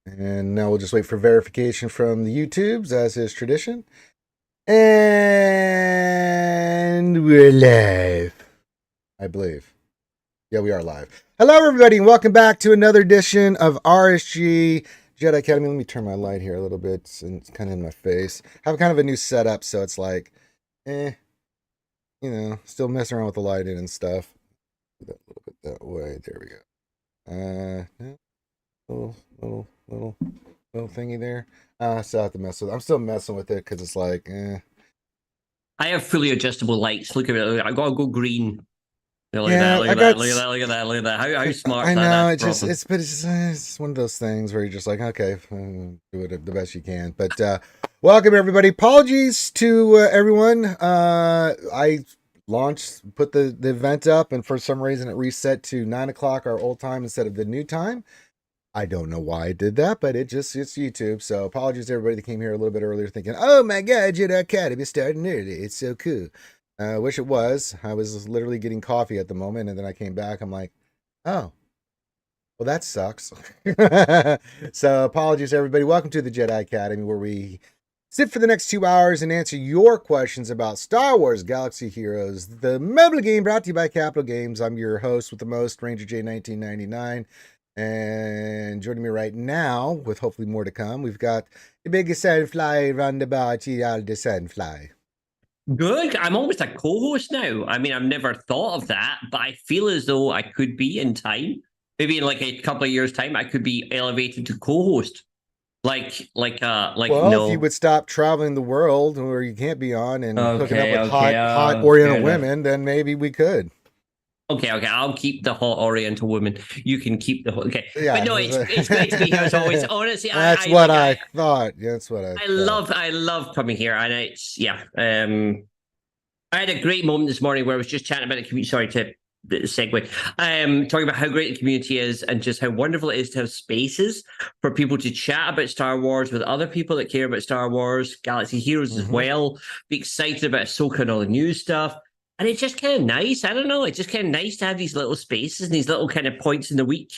And now we'll just wait for verification from the YouTubes, as is tradition. And we're live, I believe. Yeah, we are live. Hello, everybody, and welcome back to another edition of RSG Jedi Academy. Let me turn my light here a little bit. It's kind of in my face. I have kind of a new setup, so it's like, still messing around with the lighting and stuff. Do that a little bit that way. There we go. Little thingy there. I still have to mess with it. I'm still messing with it because it's like, I have fully adjustable lights. Look at it. I gotta go green. Look at that. Yeah, Look I at that. got. Look at that. Look at that. Look at that. How I smart's that? know That's it's one of those things where you're just like, okay, do it the best you can. But welcome everybody. Apologies to everyone. I put the event up, and for some reason it reset to 9 o'clock our old time instead of the new time. I don't know why I did that, but it's YouTube. So apologies to everybody that came here a little bit earlier thinking, oh my God, Jedi Academy starting early. It's so cool. I wish it was. I was literally getting coffee at the moment, and then I came back. I'm like, oh, well, that sucks. So apologies, everybody. Welcome to the Jedi Academy, where we sit for the next 2 hours and answer your questions about Star Wars Galaxy Heroes, the mobile game brought to you by Capital Games. I'm your host with the most, Ranger J 1999. And joining me right now, with hopefully more to come, we've got the biggest sandfly roundabout, the sandfly. good. I'm almost a co-host now. I mean, I've never thought of that, but I feel as though I could be in time. Maybe in like a couple of years' time, I could be elevated to co-host. Well, if you No. would stop traveling the world where you can't be on and hooking up Okay, with okay, hot fair Oriental enough. women, then maybe we could. Okay, I'll keep the hot Oriental woman. You can keep the okay, but Yeah, no, it's great to be here as always. Honestly, that's I what like I thought. That's what I thought. I love coming here, and it's yeah. I had a great moment this morning where I was just chatting about the community. Sorry to segue. Talking about how great the community is and just how wonderful it is to have spaces for people to chat about Star Wars with other people that care about Star Wars, Galaxy Heroes as well. Be excited about Ahsoka and all the new stuff. And it's just kind of nice. I don't know. It's just kind of nice to have these little spaces and these little kind of points in the week.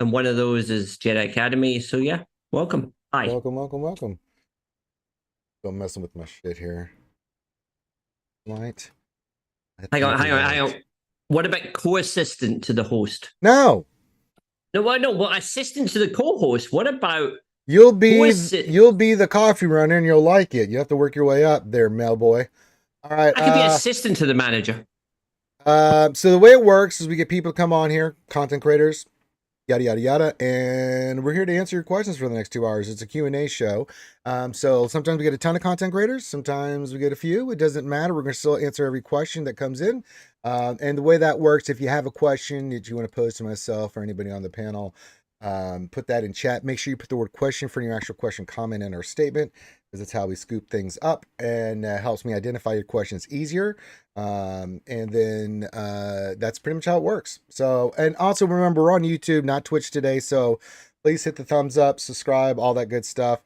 And one of those is Jedi Academy. So yeah, welcome. Hi. Welcome, welcome, welcome. Still messing with my shit here. Light. Hang on. What about co-assistant to the host? No, No, well, assistant to the co-host. What about you'll who be is it? you'll be the coffee runner and you'll like it. You have to work your way up there, mail boy. All right. I could be assistant to the manager. So the way it works is we get people to come on here, content creators, yada yada yada, and we're here to answer your questions for the next 2 hours. It's a Q&A show. So sometimes we get a ton of content creators, sometimes we get a few. It doesn't matter. We're going to still answer every question that comes in. And the way that works, if you have a question that you want to pose to myself or anybody on the panel, put that in chat. Make sure you put the word question for your actual question, comment, and or statement, because that's how we scoop things up and helps me identify your questions easier. And then that's pretty much how it works. So, and also remember, we're on YouTube, not Twitch today. So please hit the thumbs up, subscribe, all that good stuff,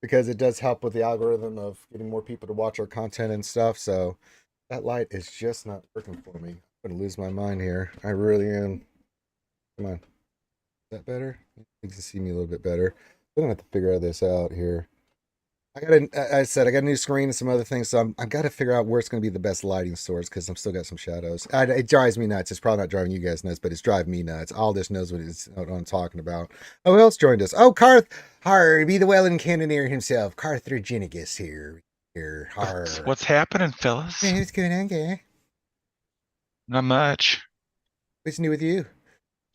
because it does help with the algorithm of getting more people to watch our content and stuff. So that light is just not working for me. I'm going to lose my mind here. I really am. Come on. Is that better? You can see me a little bit better. I'm going to have to figure this out here. I got a new screen and some other things, so I've got to figure out where it's going to be the best lighting source, because I'm still got some shadows. It drives me nuts. It's probably not driving you guys nuts, but it's driving me nuts. Aldous knows what I'm talking about. Oh, who else joined us? Oh, Karth Harvey, the Welland Cannoneer himself. Carther Ginigus here. What's happening, fellas? Hey, what's going on, guy? Not much. What's new with you?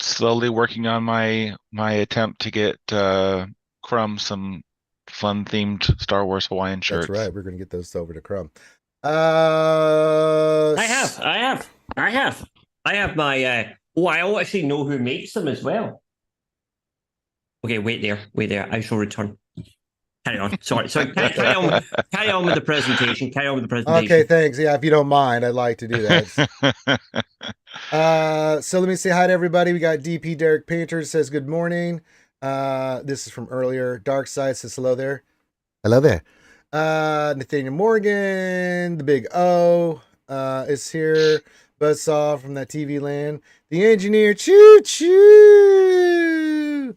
Slowly working on my attempt to get Crumb some fun themed Star Wars Hawaiian shirts. That's right. We're going to get those over to Crumb. I have my. I actually know who makes them as well. Okay, wait there. I shall return. Carry on. Sorry. Carry on with the presentation. Okay, thanks. Yeah, if you don't mind, I'd like to do that. So let me say hi to everybody. We got DP Derek Painter says good morning. This is from earlier. Dark Side says hello there. Hello there. Nathaniel Morgan, the big O, is here. Buzzsaw from that TV land. The engineer, choo choo.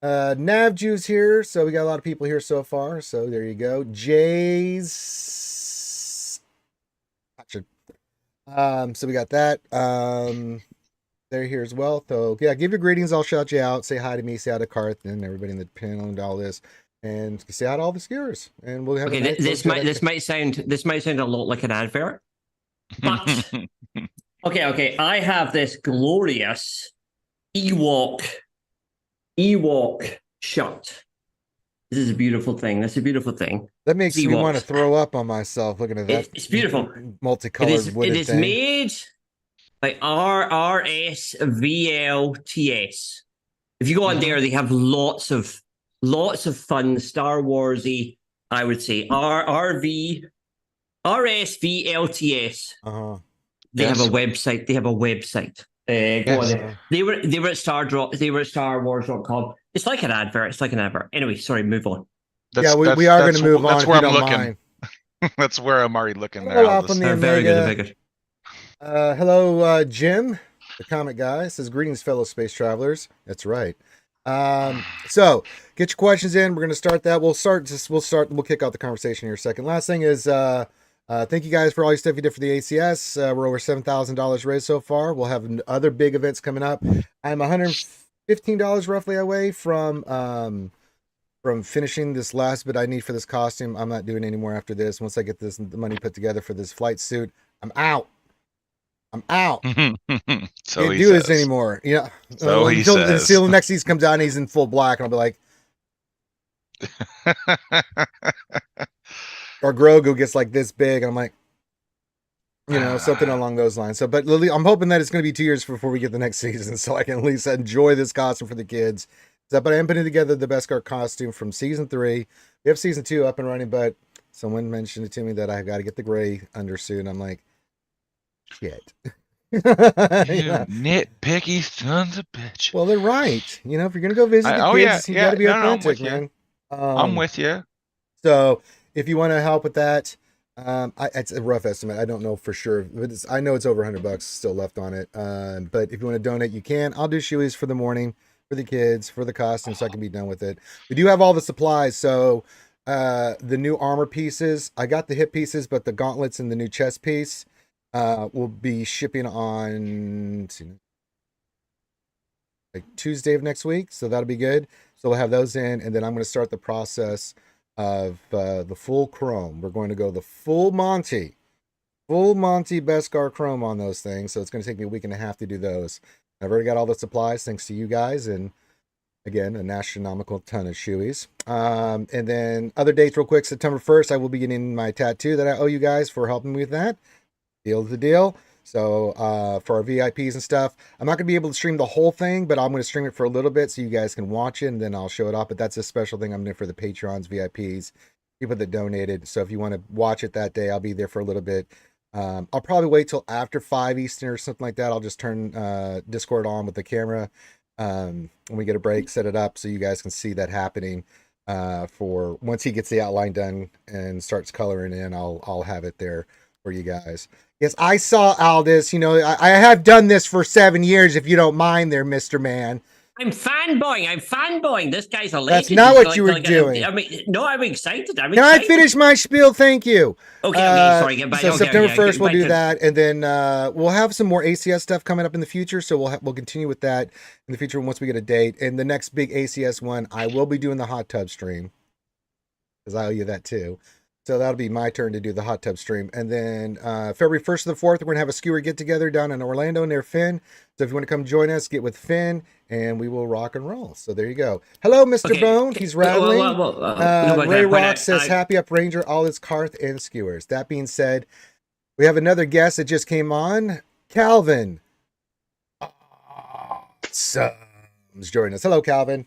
Navju's here, so we got a lot of people here so far. So there you go. Jay's. So we got that. They're here as well. So yeah, give your greetings. I'll shout you out. Say hi to me. Say hi to Karth and everybody in the panel and all this, and say hi to all the skiers. And we'll have. Okay, this might sound a lot like an advert, but okay. I have this glorious Ewok shirt. This is a beautiful thing. That's a beautiful thing. That makes me want to throw up on myself looking at that. It's beautiful. Multicolored wooden It is thing. made by SWGOH. If you go on there, they have lots of fun Star Warsy, I would say. RSVLTS. They have a website. Go on there. They were at StarWars.com. It's like an advert. Anyway, sorry, move on. We are going to move on. That's where I'm looking. Mind. That's where I'm already looking there. Very good. Hello, Jim, the comic guy, says greetings, fellow space travelers. That's right. So get your questions in. We're going to start that. We'll kick out the conversation here a second. Last thing is, thank you guys for all your stuff you did for the ACS. We're over $7,000 raised so far. We'll have other big events coming up. I'm $115 roughly away from finishing this last bit I need for this costume. I'm not doing any more after this. Once I get the money put together for this flight suit, I'm out. So can't do this anymore. Yeah. So he says. Until the next season comes out and he's in full black, and I'll be like, or Grogu gets like this big, and I'm like, something along those lines. So, but Lily, I'm hoping that it's going to be 2 years before we get the next season, so I can at least enjoy this costume for the kids. So, but I am putting together the Beskar costume from season 3. We have season 2 up and running, but someone mentioned it to me that I got to get the gray undersuit, and I'm like, shit. Nitpicky sons of bitch. Well, they're right. If you're gonna go visit the kids, you got to be authentic, man. I'm with you. So, if you want to help with that, it's a rough estimate. I don't know for sure, but I know it's over $100 still left on it. But if you want to donate, you can. I'll do shoeies for the morning for the kids for the costume, so I can be done with it. We do have all the supplies, so the new armor pieces. I got the hip pieces, but the gauntlets and the new chest piece. Will be shipping on like Tuesday of next week, so that'll be good. So we'll have those in, and then I'm going to start the process of the full chrome. We're going to go the full Monty Beskar chrome on those things. So it's going to take me a week and a half to do those. I've already got all the supplies, thanks to you guys, and again, an astronomical ton of shoeies. And then other dates, real quick. September 1st, I will be getting my tattoo that I owe you guys for helping me with that. Deal the deal. So for our VIPs and stuff, I'm not going to be able to stream the whole thing, but I'm going to stream it for a little bit so you guys can watch it, and then I'll show it off. But that's a special thing I'm doing for the Patrons, VIPs, people that donated. So if you want to watch it that day, I'll be there for a little bit. I'll probably wait till after 5 Eastern or something like that. I'll just turn Discord on with the camera when we get a break, set it up so you guys can see that happening. For once he gets the outline done and starts coloring in, I'll have it there for you guys. Yes, I saw Aldous. I have done this for 7 years, if you don't mind there, Mr. Man. I'm fanboying. This guy's a legend. That's not what you were doing. No, I'm excited. Can I finish my spiel? Thank you. Okay, sorry. Get back. So September 1st, we'll do that. And then we'll have some more ACS stuff coming up in the future. So we'll continue with that in the future once we get a date. And the next big ACS one, I will be doing the hot tub stream, because I owe you that too. So that'll be my turn to do the hot tub stream. And then February 1st to the 4th, we're going to have a skewer get-together down in Orlando near Finn. So if you want to come join us, get with Finn, and we will rock and roll. So there you go. Hello, Mr. Bone. He's rattling. Ray Rock says, happy up Ranger, all his Karth and skewers. That being said, we have another guest that just came on. Calvin. Awesome. Joining us. Hello, Calvin.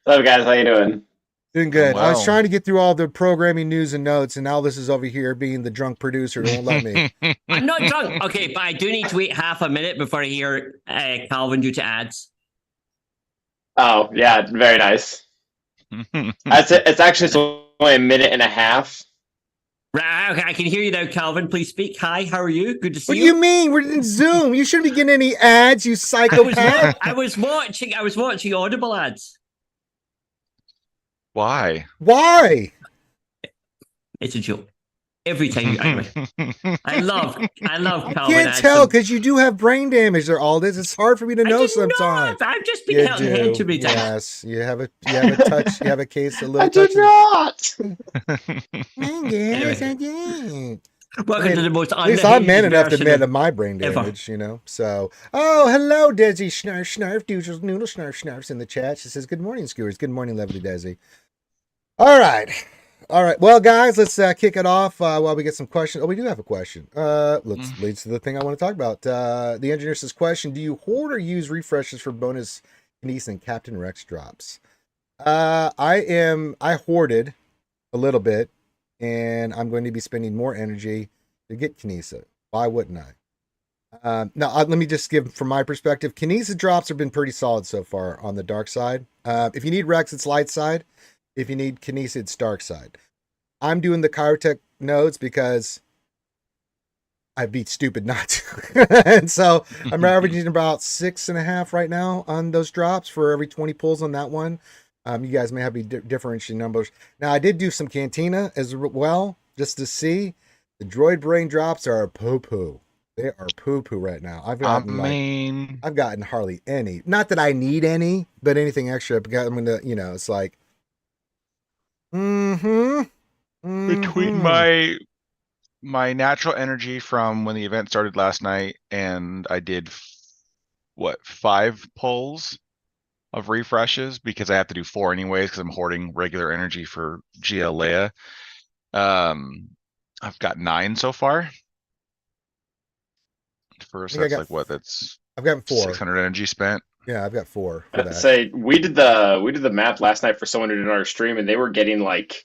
Hello, guys. How you doing? Doing good. I was trying to get through all the programming news and notes, and Aldous is over here being the drunk producer. Won't let me. I'm not drunk. Okay, but I do need to wait half a minute before I hear Calvin do to ads. Oh, yeah. Very nice. It's actually only a minute and a half. Right, okay, I can hear you now, Calvin. Please speak. Hi, how are you? Good to see you. you. What do you mean? We're in Zoom. You shouldn't be getting any ads, you psychopath. I was watching Audible ads. Why? Why? It's a joke. Every time, anyway. I love I Calvin. can't adds tell some- because you do have brain damage there, Aldous. It's hard for me to I know didn't sometimes. I've just been You held in the head do. too many times. Yes, you have a touch. You have a case, a I little did touch. not. Yes, I did. Welcome to the most At least I'm man unhinged enough to version admit of- of my brain ever. damage, you know. So, oh, hello, Desi Snarf Snarf, Doodles Noodle Snarf Snarf's in the chat. She says, "Good morning, Skewers. Good morning, lovely Desi." All right. Well, guys, let's kick it off while we get some questions. Oh, we do have a question. Leads to the thing I want to talk about. The engineer says, "Question: Do you hoard or use refreshes for bonus Knies and Captain Rex drops?" I hoarded a little bit, and I'm going to be spending more energy to get Kinesa. Why wouldn't I? Now, let me just give from my perspective. Kinesa drops have been pretty solid so far on the dark side. If you need Rex, it's light side. If you need Kinesa, it's dark side. I'm doing the Chirotech nodes because I beat stupid not to. And so I'm averaging about 6.5 right now on those drops for every 20 pulls on that one. You guys may have differentiating numbers. Now, I did do some Cantina as well, just to see. The droid brain drops are poo-poo. They are poo-poo right now. I've gotten hardly any. Not that I need any, but anything extra. Because I'm gonna, it's like, Between my natural energy from when the event started last night, and I did 5 pulls of refreshes because I have to do 4 anyways because I'm hoarding regular energy for GL Leia. I've got 9 so far. First, that's I've got 4. 600 energy spent. Yeah, I've got 4 for that. Say we did the math last night for someone who did our stream, and they were getting like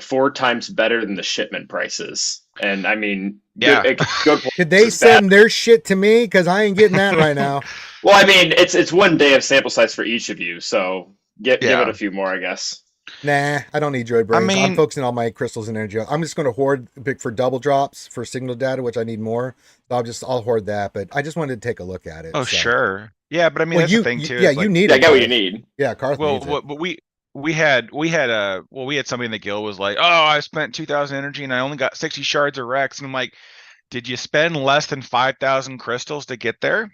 4 times better than the shipment prices. And I mean, Yeah. good Could they send their shit to me? Because I ain't getting that right now. Well, I mean, it's 1 day of sample size for each of you, so give it a few more, I guess. Nah, I don't need droid brains. I mean, I'm focusing on my crystals and energy. I'm just going to hoard for double drops for signal data, which I need more. So I'll hoard that. But I just wanted to take a look at it. Oh, so. Sure. Yeah, but I mean, that's the thing too. Yeah, you need it. I get what you need. Yeah, Karth needs it. But we had somebody in the guild was like, oh, I spent 2,000 energy and I only got 60 shards of Rex, and I'm like, did you spend less than 5,000 crystals to get there?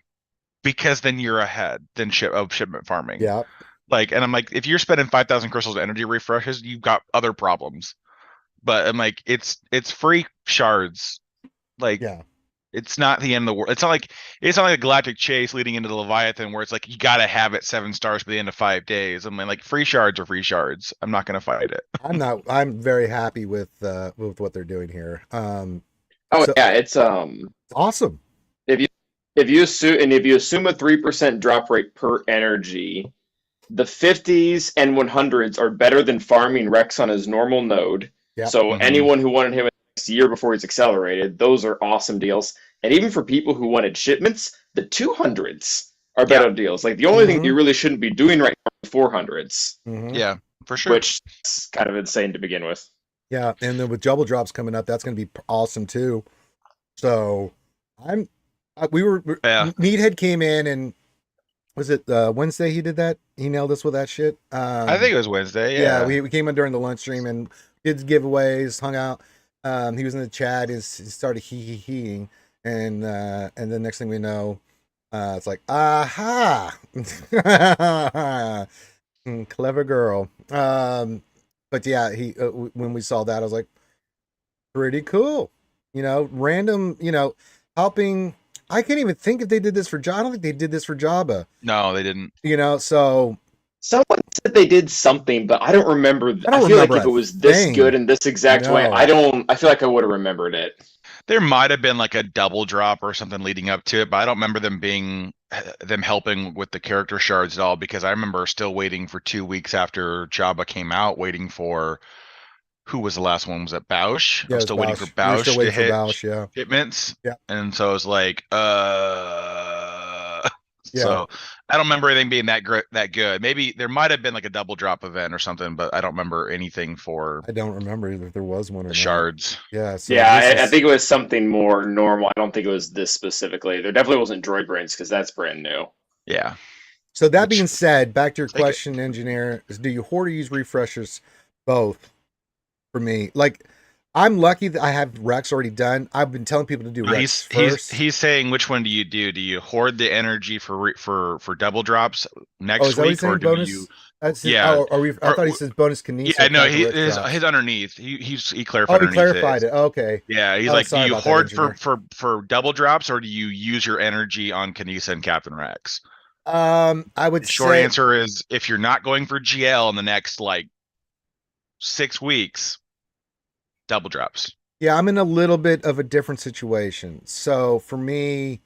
Because then you're ahead than shipment farming. Yeah. And I'm like, if you're spending 5,000 crystals energy refreshes, you've got other problems. But I'm like, it's free shards. Yeah. It's not the end of the world. It's not like a galactic chase leading into the Leviathan where it's like you gotta have it 7 stars by the end of 5 days. I mean, like, free shards are free shards. I'm not gonna fight it. I'm very happy with what they're doing here. It's awesome. If you assume a 3% drop rate per energy, the 50s and 100s are better than farming Rex on his normal node. Yep. So anyone who wanted him next year before he's accelerated, those are awesome deals. And even for people who wanted shipments, the 200s are better deals. Like, the only thing you really shouldn't be doing right now is the 400s. Yeah, for sure. Which is kind of insane to begin with. Yeah, and then with double drops coming up, that's going to be awesome too. So Meathead came in, and was it Wednesday he did that? He nailed us with that shit. I think it was Wednesday. Yeah, we came in during the lunch stream and did giveaways, hung out. He was in the chat. He started heeing, and then next thing we know, it's like, aha, clever girl. But yeah, he when we saw that, I was like, pretty cool. Random, helping. I can't even think if they did this for Jabba. I don't think they did this for Jabba. No, they didn't. So someone said they did something, but I don't remember. I feel like if it was this good in this exact way, I feel like I would have remembered it. There might have been like a double drop or something leading up to it, but I don't remember them helping with the character shards at all, because I remember still waiting for 2 weeks after Jabba came out, waiting for who was the last one? Was it Bausch? Yeah, I'm still waiting for Bausch to hit yeah. shipments. Yeah. And so I was like, So I don't remember anything being that good. Maybe there might have been like a double drop event or something, but I don't remember anything for. I don't remember if there was one or the shards. Yeah. So I think it was something more normal. I don't think it was this specifically. There definitely wasn't droid brains because that's brand new. Yeah. So that Which- being said, back to your Take it. question, engineer, is do you hoard or use refreshers? Both. For me, like, I'm lucky that I have Rex already done. I've been telling people to do No, Rex first. he's saying which one do you do? Do you hoard the energy for double drops Oh, next is that what he's week, or saying? do Bonus? you? That's his, Yeah, oh, I or, thought he says bonus Kinesa yeah, no, attack or Rex his drops. his underneath. He clarified Oh, he underneath clarified it. Okay. Yeah, he's Oh, like, do sorry you about that, hoard engineer. for double drops, or do you use your energy on Kinesa and Captain Rex? I would The short say, answer is if you're not going for GL in the next like 6 weeks, double drops. yeah, I'm in a little bit of a different situation. So for me,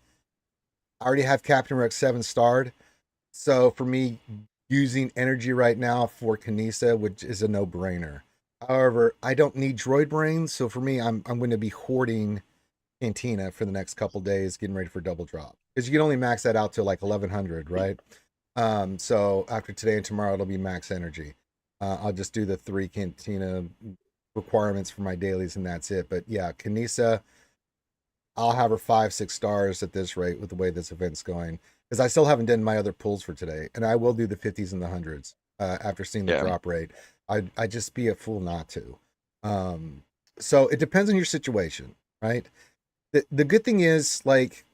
I already have Captain Rex 7-starred. So for me, using energy right now for Kinesa, which is a no-brainer. However, I don't need droid brains, so for me, I'm going to be hoarding Cantina for the next couple days, getting ready for double drop. Because you can only max that out to like 1100, right? So after today and tomorrow, it'll be max energy. I'll just do the 3 Cantina requirements for my dailies, and that's it. But yeah, Kinesa, I'll have her 5-6 stars at this rate with the way this event's going. Because I still haven't done my other pulls for today, and I will do the 50s and the 100s after seeing the Yeah. drop rate. I just be a fool not to. So it depends on your situation, right? The good thing is, like,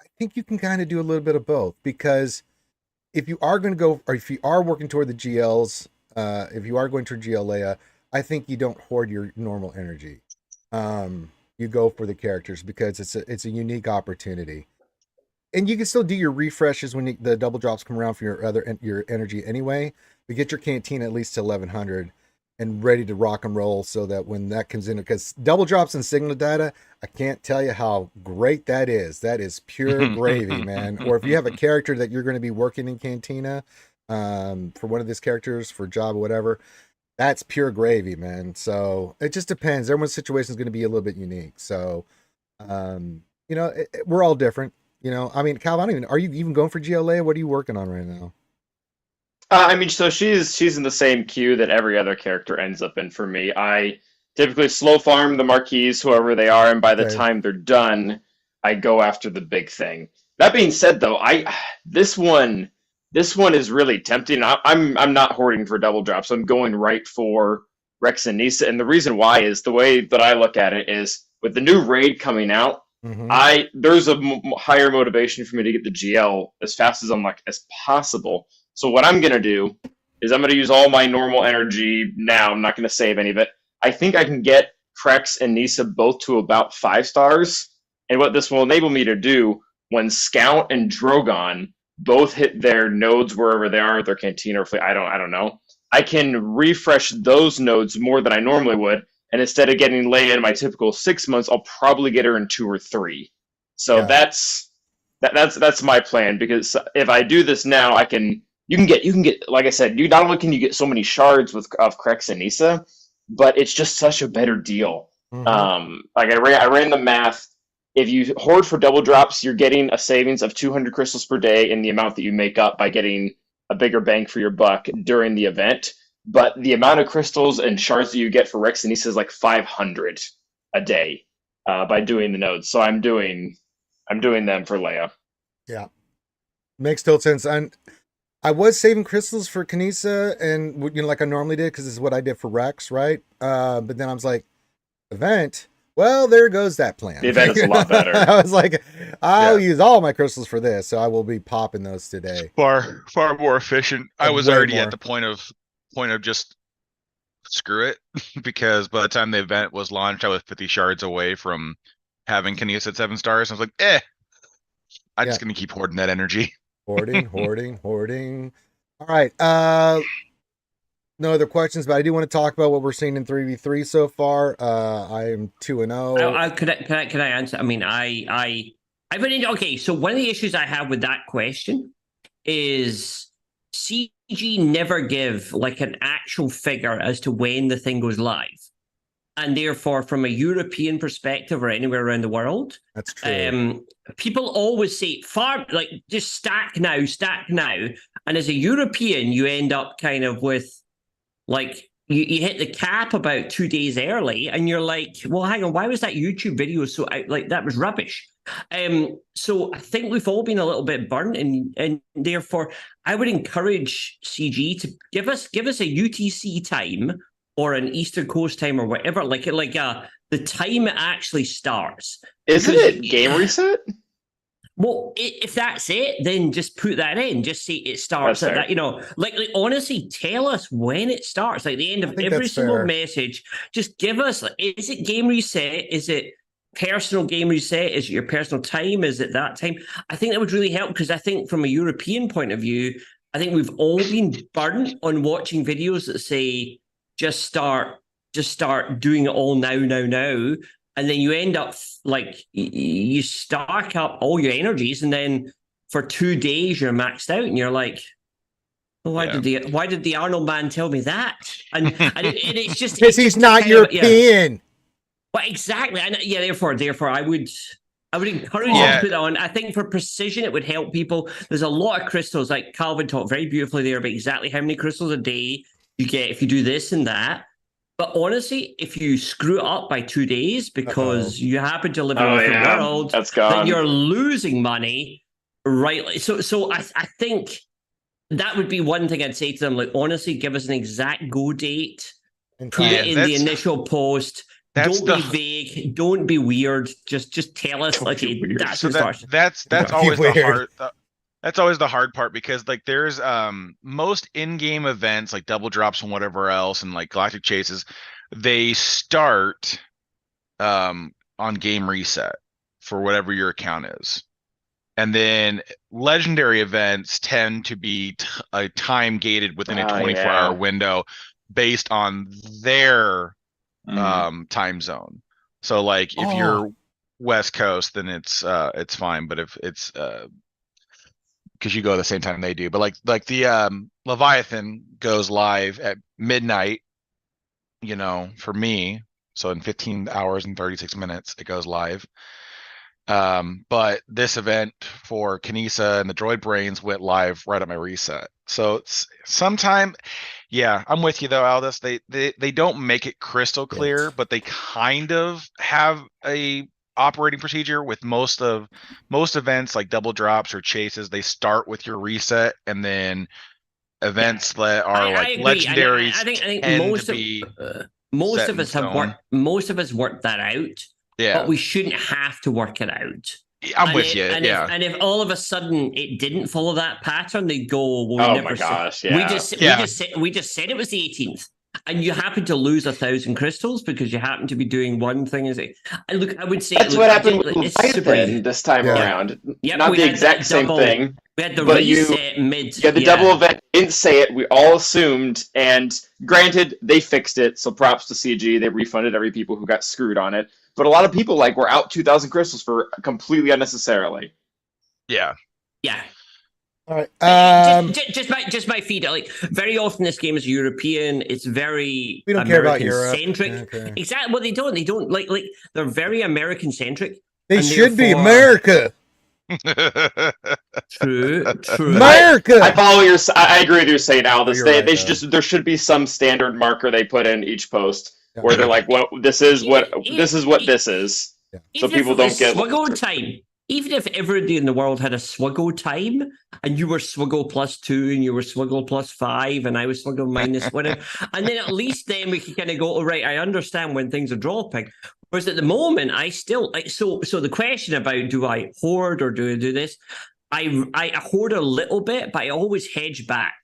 I think you can kind of do a little bit of both, because if you are going to go, or if you are working toward the GLs, if you are going to GL Leia, I think you don't hoard your normal energy. You go for the characters because it's a unique opportunity. And you can still do your refreshes when the double drops come around for your energy anyway. But get your canteen at least to 1100 and ready to rock and roll, so that when that comes in, because double drops and signal data, I can't tell you how great that is. That is pure gravy, man. Or if you have a character that you're going to be working in Cantina, for one of these characters, for job or whatever, that's pure gravy, man. So it just depends. Everyone's situation is going to be a little bit unique. So, we're all different. I mean, Cal, are you even going for GLA? What are you working on right now? I mean, so she's in the same queue that every other character ends up in for me. I typically slow farm the marquees, whoever they are, and by the Okay. time they're done, I go after the big thing. That being said, though, this one is really tempting. I'm not hoarding for double drops. I'm going right for Rex and Nisa, and the reason why is the way that I look at it is with the new raid coming out. Mm-hmm. There's a higher motivation for me to get the GL as fast as possible. So what I'm going to do is I'm going to use all my normal energy now. I'm not going to save any of it. I think I can get Krex and Nisa both to about 5 stars. And what this will enable me to do when Scout and Drogon both hit their nodes wherever they are, their cantina or fleet, I don't know. I can refresh those nodes more than I normally would. And instead of getting Leia in my typical 6 months, I'll probably get her in 2 or 3. So Yeah. that's my plan, because if I do this now, you can get like I said, you not only can you get so many shards of Krex and Nisa, but it's just such a better deal. Mm-hmm. Like I ran the math. If you hoard for double drops, you're getting a savings of 200 crystals per day in the amount that you make up by getting a bigger bang for your buck during the event. But the amount of crystals and shards that you get for Rex and Nisa is like 500 a day by doing the nodes. So I'm doing them for Leia. Yeah. Makes total sense. And I was saving crystals for Kinesa, and like I normally did, because this is what I did for Rex, right? But then I was like, event. Well, there goes that plan. The event is a lot better. I was like, I'll use all my crystals for this, so I will be popping those today. Far more efficient. I was Way already more. at the point of just screw it, because by the time the event was launched, I was 50 shards away from having Kinesa at 7 stars. I was like, I'm just gonna keep hoarding that energy. Hoarding. All right. No other questions, but I do want to talk about what we're seeing in 3v3 so far. I am 2-0. Can I answer? I mean, I've been into, okay. So one of the issues I have with that question is CG never give like an actual figure as to when the thing goes live, and therefore, from a European perspective or anywhere around the world, That's true. People always say just stack now, and as a European, you end up kind of with like you hit the cap about 2 days early, and you're like, well, hang on, why was that YouTube video so out? Like, that was rubbish. So I think we've all been a little bit burnt, and therefore I would encourage CG to give us a UTC time or an Eastern Coast time or whatever, the time it actually starts. Isn't Because- it game reset? Well, if that's it, then just put that in. Just say it starts That's at fair. that. Like honestly, tell us when it starts. Like the end I of think every that's single fair. message. Just give us. Is it game reset? Is it personal game reset? Is it your personal time? Is it that time? I think that would really help, because I think from a European point of view, I think we've all been burnt on watching videos that say just start doing it all now. And then you end up like you stack up all your energies, and then for 2 days you're maxed out, and you're like, well, why did the Arnold man tell me that? And it's just Because he's not European. Well, exactly. And therefore, I would encourage you Yeah. to put that on. I think for precision, it would help people. There's a lot of crystals, like Calvin talked very beautifully there about exactly how many crystals a day you get if you do this and that. But honestly, if you screw it up by 2 days because you happen to live in a different world, that's gone. then you're losing money, right? So I think that would be one thing I'd say to them. Like, honestly, give us an exact go date. Put it in the initial post. Don't be vague. Don't be weird. Just tell us. Okay, that's So the start. that's Don't always be the weird. hard. That's always the hard part, because like there's most in-game events like double drops and whatever else and like galactic chases, they start on game reset for whatever your account is. And then legendary events tend to be time gated within a 24-hour window based on their time zone. So like if you're West Coast, then it's fine. But if it's because you go at the same time they do. But like the Leviathan goes live at midnight, for me. So in 15 hours and 36 minutes it goes live. But this event for Kinesa and the Droid Brains went live right at my reset. So it's sometime, I'm with you though, Aldous. They don't make it crystal clear, but they kind of have a operating procedure with most events like double drops or chases. They start with your reset, and then events that are I agree. legendaries. I think most of us worked that out. Yeah, but we shouldn't have to work it out. I'm with you. And if all of a sudden it didn't follow that pattern, they'd go, well, oh my gosh, we just said it was the 18th, and you happen to lose 1,000 crystals because you happen to be doing one thing. I would say that's what happened with Leviathan this time around. Yep, not the exact same thing. We had the reset mid. Yeah, the double event didn't say it. We all assumed, and granted, they fixed it. So props to CG. They refunded every people who got screwed on it. But a lot of people were out 2,000 crystals for completely unnecessarily. Yeah. All right. Just my feed. Like, very often this game is European. It's very we don't care about American Europe. centric. Okay. Exactly. Well, they don't like they're very American centric. They should be America. True. America. I follow your. I agree with you saying, Aldous. Right, there should be some standard marker they put in each post where they're like, "Well, this is what this is," so people don't get SWGOH time. Even if everybody in the world had a SWGOH time, and you were SWGOH +2, and you were SWGOH +5, and I was SWGOH minus whatever, and then at least then we can kind of go, all right, I understand when things are dropping. Whereas at the moment, I still like so the question about do I hoard or do I do this? I hoard a little bit, but I always hedge back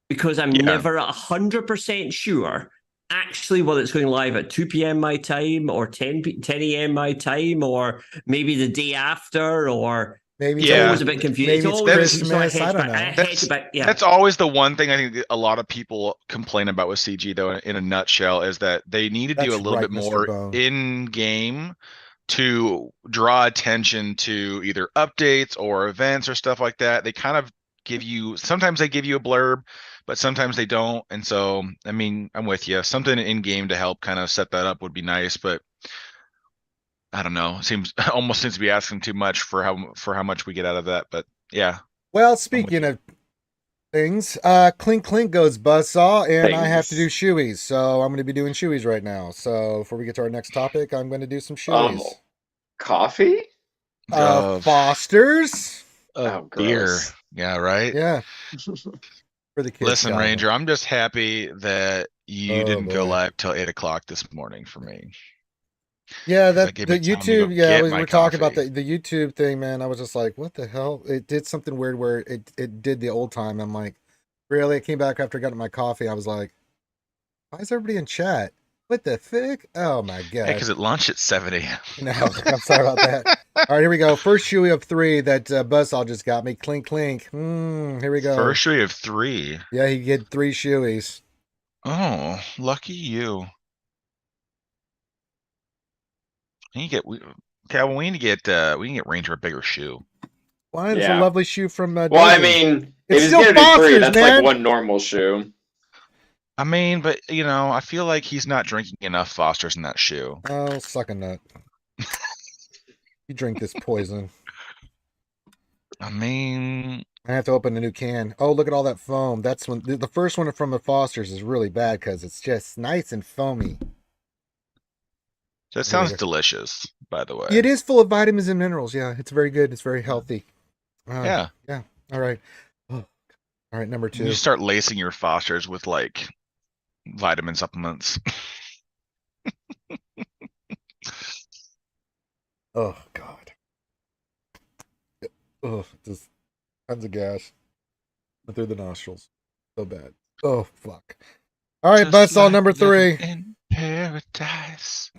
because I'm never 100% sure actually whether it's going live at 2 p.m. my time or 10 a.m. my time or maybe the day after or maybe it's always a bit confusing. Maybe it's Christmas. I don't know. That's always the one thing I think a lot of people complain about with CG, though, in a nutshell, is that they need to do a little bit more in-game to draw attention to either updates or events or stuff like that. They kind of sometimes they give you a blurb, but sometimes they don't. And so, I mean, I'm with you. Something in-game to help kind of set that up would be nice, but I don't know. Almost seems to be asking too much for how much we get out of that. But yeah. Well, speaking of things, Clink Clink goes buzzsaw, and I have to do shoeies, so I'm going to be doing shoeies right now. So before we get to our next topic, I'm going to do some shoeies. Coffee? Fosters. Beer. gross. Yeah, right. Yeah. For the kids. Listen, Calvin. Ranger, I'm just happy that you Oh, didn't go boy. live till 8 o'clock this morning for me. Yeah, 'Cause that that gave the me time to go YouTube. Yeah, get we my were talking about coffee. the YouTube thing, man. I was just like, what the hell? It did something weird where it did the old time. I'm like, really? It came back after I got my coffee. I was like, why is everybody in chat? What the fuck? Oh my Yeah, god. because it launched at 7 a.m. No, I'm sorry about that. All right, here we go. First shoey of 3 that Buzzsaw just got me. Clink, clink. Here we go. First we have 3. Yeah, he get 3 shoeys. Oh, lucky you. You get Calvin, we need to get Ranger a bigger shoe. Why? It's a Yeah. lovely shoe from Well, I Dozen. mean, It's if he's still gonna do 3, Foster's, that's man. like one normal shoe. I mean, but I feel like he's not drinking enough Fosters in that shoe. Oh, suck a nut. You drink this poison. I mean, I have to open a new can. Oh, look at all that foam. That's when the first one from the Foster's is really bad because it's just nice and foamy. that sounds delicious, by the way. It is full of vitamins and minerals. Yeah, it's very good. It's very healthy. Yeah. Yeah. All right. Oh. All right, number 2. You start lacing your Fosters with like vitamin supplements. Oh God. Oh, just tons of gas through the nostrils. So bad. Oh fuck. All right, Just Buzzsaw like number 3. living in paradise.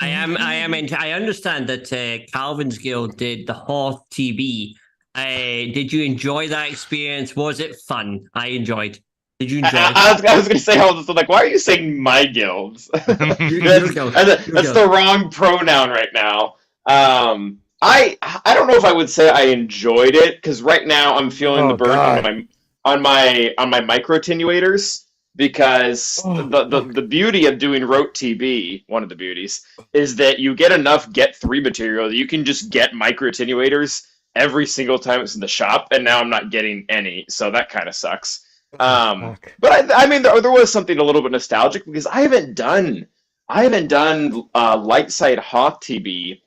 I understand that Calvin's Guild did the Hoth TB. Did you enjoy that experience? Was it fun? I enjoyed. Did you enjoy? I was going to say, I was like, why are you saying my guilds? That's the wrong pronoun right now. I don't know if I would say I enjoyed it because right now I'm feeling the burden on my micro attenuators because the beauty of doing rote TB, one of the beauties, is that you get enough get 3 material that you can just get micro attenuators every single time it's in the shop, and now I'm not getting any, so that kind of sucks. But I mean, there was something a little bit nostalgic because I haven't done light side Hoth TB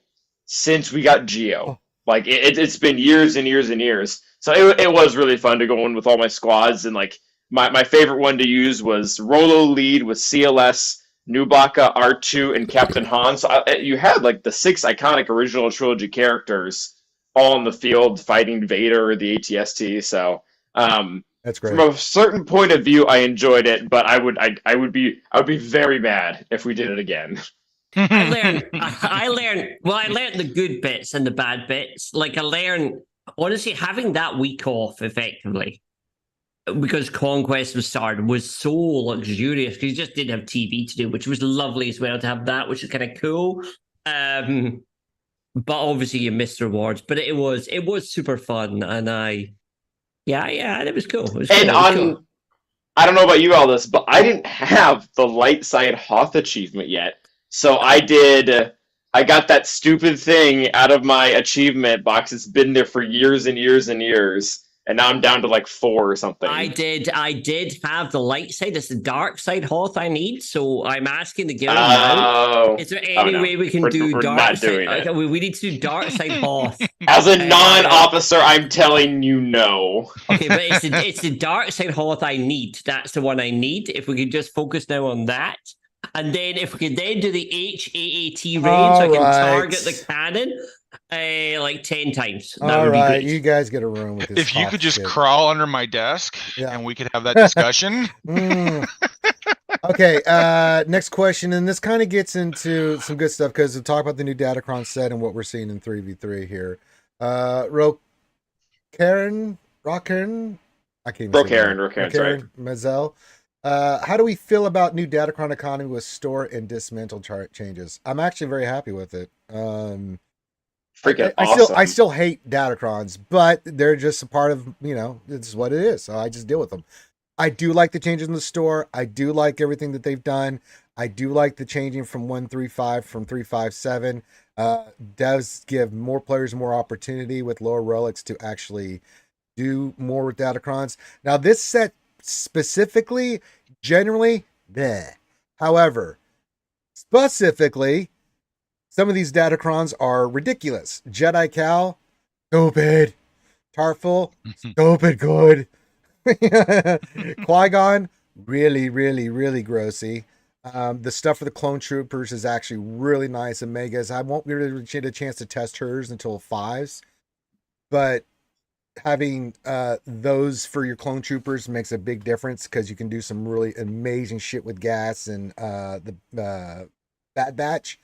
since we got Geo. Like it's been years and years and years. So it was really fun to go in with all my squads, and like my favorite one to use was Rolo lead with CLS, Nubaka, R2, and Captain Han. So you had like the 6 iconic original trilogy characters all in the field fighting Vader, the ATST. So that's great. From a certain point of view, I enjoyed it, but I would be very mad if we did it again. I learned the good bits and the bad bits. Like I learned, honestly, having that week off effectively because Conquest was started was so luxurious because you just didn't have TV to do, which was lovely as well to have that, which is kind of cool. But obviously you missed rewards, but it was super fun, and it was cool. Cool. I don't know about you all this, but I didn't have the light side Hoth achievement yet. So I got that stupid thing out of my achievement box. It's been there for years and years and years. And now I'm down to like 4 or something. I did have the light side. It's the dark side Hoth I need. So I'm asking the guild now. Is there any way we can do dark side? Okay, we need to do dark side Hoth. As a non-officer, I'm telling you no. Okay, but it's the dark side Hoth I need. That's the one I need. If we could just focus now on that. And then if we could then do the HAAT range, so I can target the cannon like 10 times. That would be great. You guys get a room with this. If you could just crawl under my desk and we could have that discussion. Okay, next question, and this kind of gets into some good stuff because we talk about the new Datacron set and what we're seeing in 3v3 here. Rockern, I can't even Rockern, right. Mazel. How do we feel about new Datacron economy with store and dismantle chart changes? I'm actually very happy with it. Freaking awesome. I still hate Datacrons, but they're just a part of, this is what it is. So I just deal with them. I do like the changes in the store. I do like everything that they've done. I do like the changing from 135 from 357. Does give more players more opportunity with lower relics to actually do more with Datacrons. Now this set specifically, generally, bleh. However, specifically, some of these Datacrons are ridiculous. Jedi Cal, stupid. Tarful, stupid good. Qui-Gon, really, really, really grossy. The stuff for the clone troopers is actually really nice. Omegas, I won't really get a chance to test hers until 5s, but having those for your clone troopers makes a big difference because you can do some really amazing shit with gas and the Bad Batch,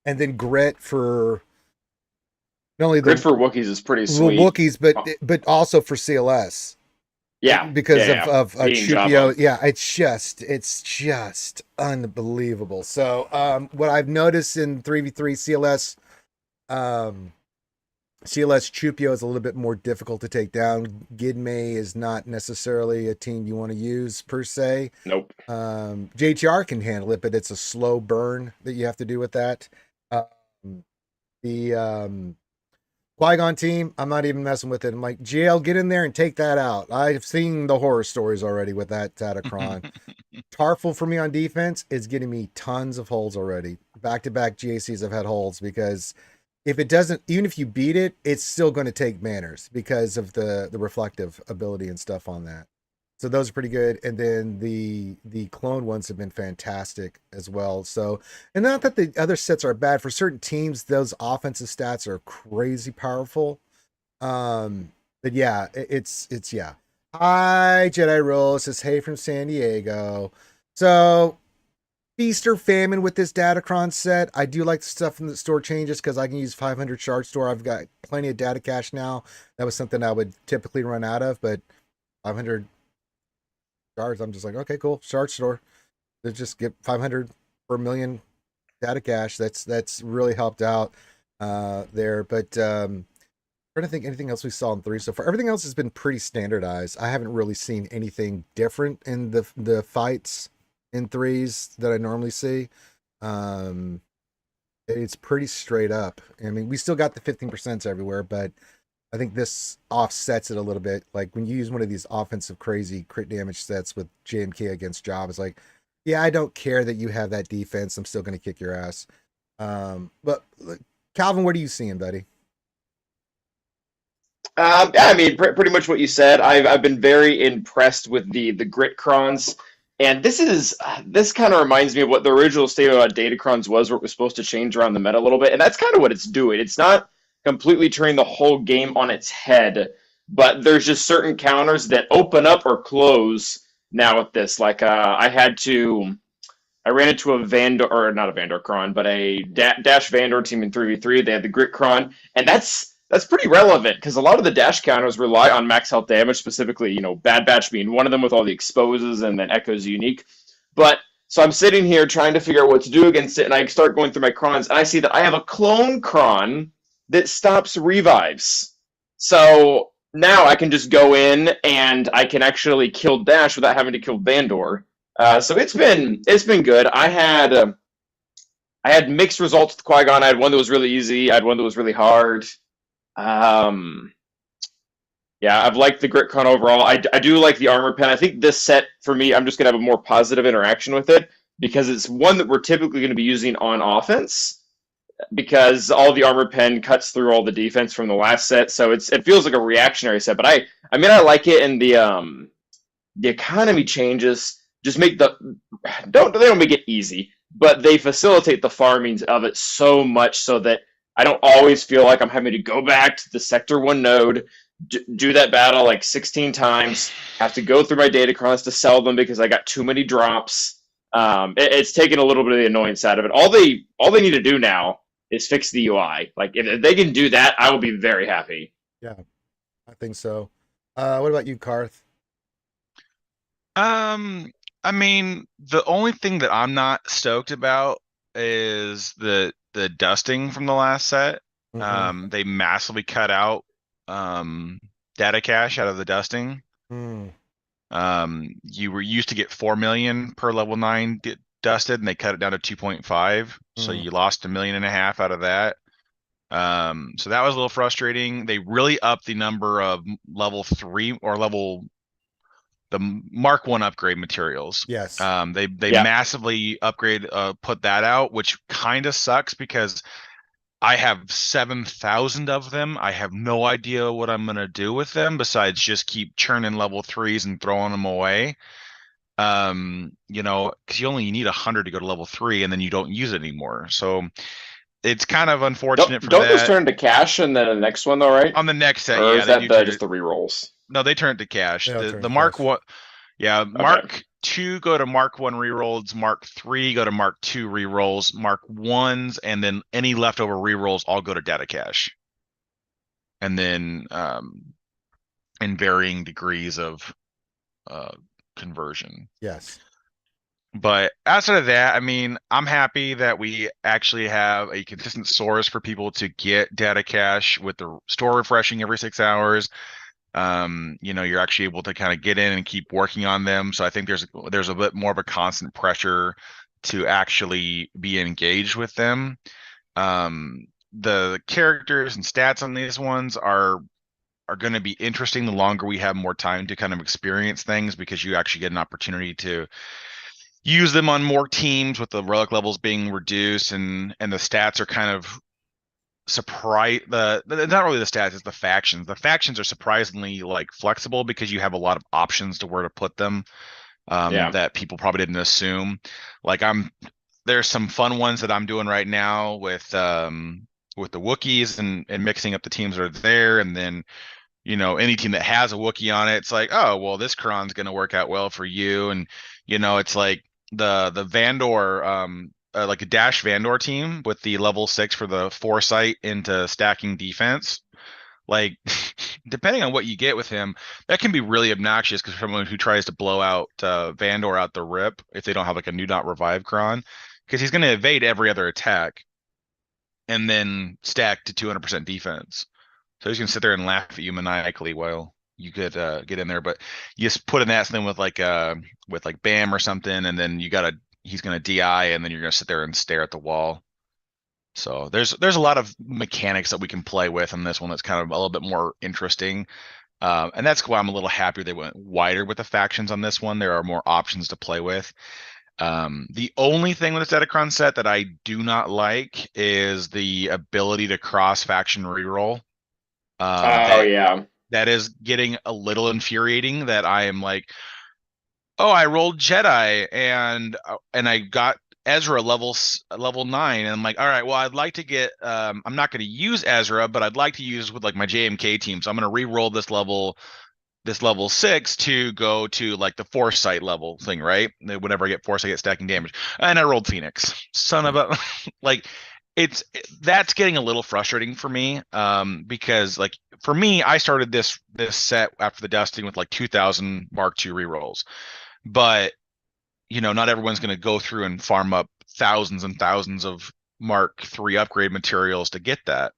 and then Grit for not only Grid the for Wookiees is pretty sweet. Wookiees, but also for CLS. Yeah, Because yeah, of Being Chupio. Jabba. Yeah, it's just unbelievable. So what I've noticed in 3v3 CLS, CLS Chupio is a little bit more difficult to take down. Gidmay is not necessarily a team you want to use per se. Nope. JTR can handle it, but it's a slow burn that you have to do with that. The Qui-Gon team, I'm not even messing with it. I'm like, GL, get in there and take that out. I've seen the horror stories already with that Datacron. Tarful for me on defense is getting me tons of holes already. Back-to-back GACs have had holes because if it doesn't, even if you beat it, it's still going to take manners because of the reflective ability and stuff on that. So those are pretty good. And then the clone ones have been fantastic as well. So, and not that the other sets are bad. For certain teams, those offensive stats are crazy powerful. But yeah, it's yeah. Hi, Jedi Roll says, hey from San Diego. So feast or famine with this Datacron set. I do like the stuff in the store changes because I can use 500 shard store. I've got plenty of data cache now. That was something I would typically run out of, but 500 shards, I'm just like, okay, cool. Shard store. They just get 500 per million data cache. That's really helped out there. But trying to think anything else we saw in 3 so far. Everything else has been pretty standardized. I haven't really seen anything different in the fights in 3s that I normally see. It's pretty straight up. I mean, we still got the 15% everywhere, but I think this offsets it a little bit. Like when you use one of these offensive crazy crit damage sets with JMK against Job, it's like, yeah, I don't care that you have that defense. I'm still going to kick your ass. But Calvin, what are you seeing, buddy? Yeah, I mean, pretty much what you said. I've been very impressed with the grit crons, and this kind of reminds me of what the original statement about Datacrons was, where it was supposed to change around the meta a little bit, and that's kind of what it's doing. It's not completely turning the whole game on its head, but there's just certain counters that open up or close now with this. Like I ran into a Vandor, or not a Vandor cron, but a Dash Vandor team in 3v3. They had the grit cron, and that's pretty relevant because a lot of the dash counters rely on max health damage, specifically, Bad Batch being one of them with all the exposes and then Echo's unique. But so I'm sitting here trying to figure out what to do against it, and I start going through my crons, and I see that I have a clone cron that stops revives. So now I can just go in and I can actually kill Dash without having to kill Vandor. So it's been good. I had mixed results with Qui-Gon. I had one that was really easy. I had one that was really hard. Yeah, I've liked the Grit Con overall. I do like the Armor Pen. I think this set, for me, I'm just going to have a more positive interaction with it because it's one that we're typically going to be using on offense because all the Armor Pen cuts through all the defense from the last set. So it feels like a reactionary set, but I mean, I like it, and the economy changes just make they don't make it easy, but they facilitate the farming of it so much so that I don't always feel like I'm having to go back to the Sector 1 node, do that battle like 16 times, have to go through my datacrons to sell them because I got too many drops. It's taken a little bit of the annoyance out of it. All they need to do now is fix the UI. Like, if they can do that, I will be very happy. Yeah, I think so. What about you, Karth? I mean, the only thing that I'm not stoked about is the dusting from the last set. Mhm. They massively cut out data cache out of the dusting. Mm. You were used to get 4 million per level 9 dusted, and they cut it down to 2.5. So you lost 1.5 million out of that. So that was a little frustrating. They really upped the number of level 3 or the Mark 1 upgrade materials. Yes. They massively put that out, which kind of sucks because I have 7,000 of them. I have no idea what I'm gonna do with them besides just keep churning level 3s and throwing them away. Because you only need 100 to go to level 3, and then you don't use it anymore. So it's kind of unfortunate for Don't those that. turn into cash in the next one though, right? On the next set, Or yeah, is they that do turn just it. the rerolls? No, they turn it to cash. They all turn The to Mark cash. one, yeah, Okay. Mark 2 go to Mark 1 rerolls, Mark 3 go to Mark 2 rerolls, Mark 1s, and then any leftover rerolls all go to data cache. And then in varying degrees of conversion. Yes. But outside of that, I mean, I'm happy that we actually have a consistent source for people to get data cache with the store refreshing every 6 hours. You're actually able to kind of get in and keep working on them. So I think there's a bit more of a constant pressure to actually be engaged with them. The characters and stats on these ones are going to be interesting the longer we have more time to kind of experience things, because you actually get an opportunity to use them on more teams with the relic levels being reduced, and the stats are kind of not really the stats, it's the factions. The factions are surprisingly like flexible because you have a lot of options to where to put them, that people probably didn't assume. Like there's some fun ones that I'm doing right now with the Wookiees and mixing up the teams that are there, and then any team that has a Wookiee on it, it's like, oh well, this Kron's going to work out well for you. And it's like the Vandor, like a Dash Vandor team with the level 6 for the foresight into stacking defense. Like, depending on what you get with him, that can be really obnoxious, because someone who tries to blow out Vandor out the rip, if they don't have like a new dot revive Kron, because he's going to evade every other attack and then stack to 200% defense. So he's gonna sit there and laugh at you maniacally while you could get in there. But you just put an ass in with like BAM or something, and then he's gonna DI, and then you're gonna sit there and stare at the wall. So there's a lot of mechanics that we can play with in this one that's kind of a little bit more interesting. And that's why I'm a little happier they went wider with the factions on this one. There are more options to play with. The only thing with this Datacron set that I do not like is the ability to cross faction reroll. That is getting a little infuriating, that I am like, oh, I rolled Jedi and I got Ezra level 9, and I'm like, all right, well, I'd like to get I'm not going to use Ezra, but I'd like to use with like my JMK team, so I'm going to re-roll this level 6 to go to like the foresight level thing, right? Whenever I get foresight, I get stacking damage, and I rolled Phoenix. Son of a like. That's getting a little frustrating for me, because like for me, I started this set after the dusting with like 2,000 Mark II rerolls, but not everyone's going to go through and farm up thousands and thousands of Mark III upgrade materials to get that.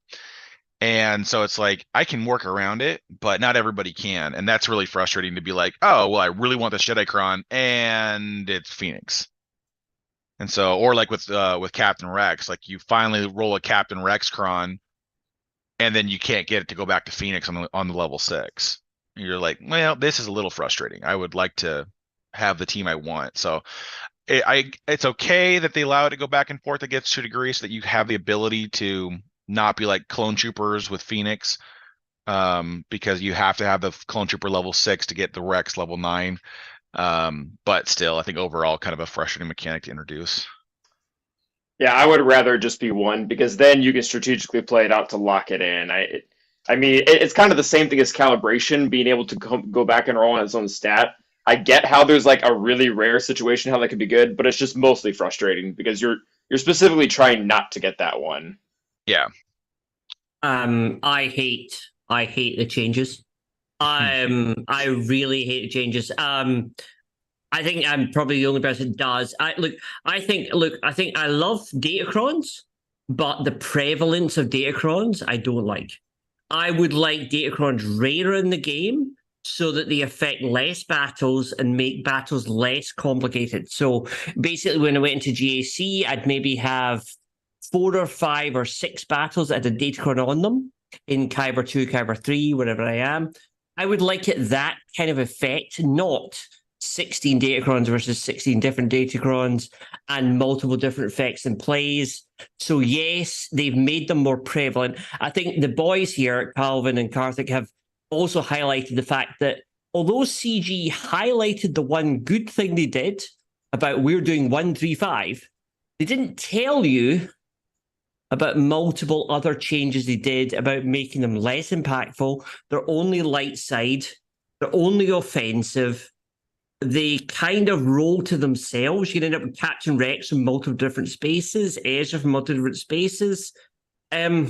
And so it's like I can work around it, but not everybody can, and that's really frustrating to be like, oh well, I really want this Jedi Kron, and it's Phoenix. And so, or like with Captain Rex, like you finally roll a Captain Rex Kron, and then you can't get it to go back to Phoenix on the level 6. And you're like, well, this is a little frustrating. I would like to have the team I want. So it's okay that they allow it to go back and forth, I guess, to a degree, so that you have the ability to not be like Clone Troopers with Phoenix, because you have to have the Clone Trooper level 6 to get the Rex level 9. But still, I think overall kind of a frustrating mechanic to introduce. Yeah, I would rather just be one, because then you can strategically play it out to lock it in. It's kind of the same thing as calibration, being able to go back and roll on its own stat. I get how there's like a really rare situation how that could be good, but it's just mostly frustrating because you're specifically trying not to get that one. Yeah. I hate the changes. I really hate the changes. I think I'm probably the only person that does. I think I love Datacrons, but the prevalence of Datacrons I don't like. I would like Datacrons rarer in the game so that they affect less battles and make battles less complicated. So basically, when I went into GAC, I'd maybe have 4 or 5 or 6 battles that had a Datacron on them in Kyber 2, Kyber 3, wherever I am. I would like it that kind of effect, not 16 datacrons versus 16 different datacrons and multiple different effects and plays. So yes, they've made them more prevalent. I think the boys here, Calvin and Karthik, have also highlighted the fact that although CG highlighted the one good thing they did about we're doing 135, they didn't tell you about multiple other changes they did about making them less impactful. They're only light side. They're only offensive. They kind of roll to themselves. You can end up with Captain Rex from multiple different spaces, Ezra from multiple different spaces. I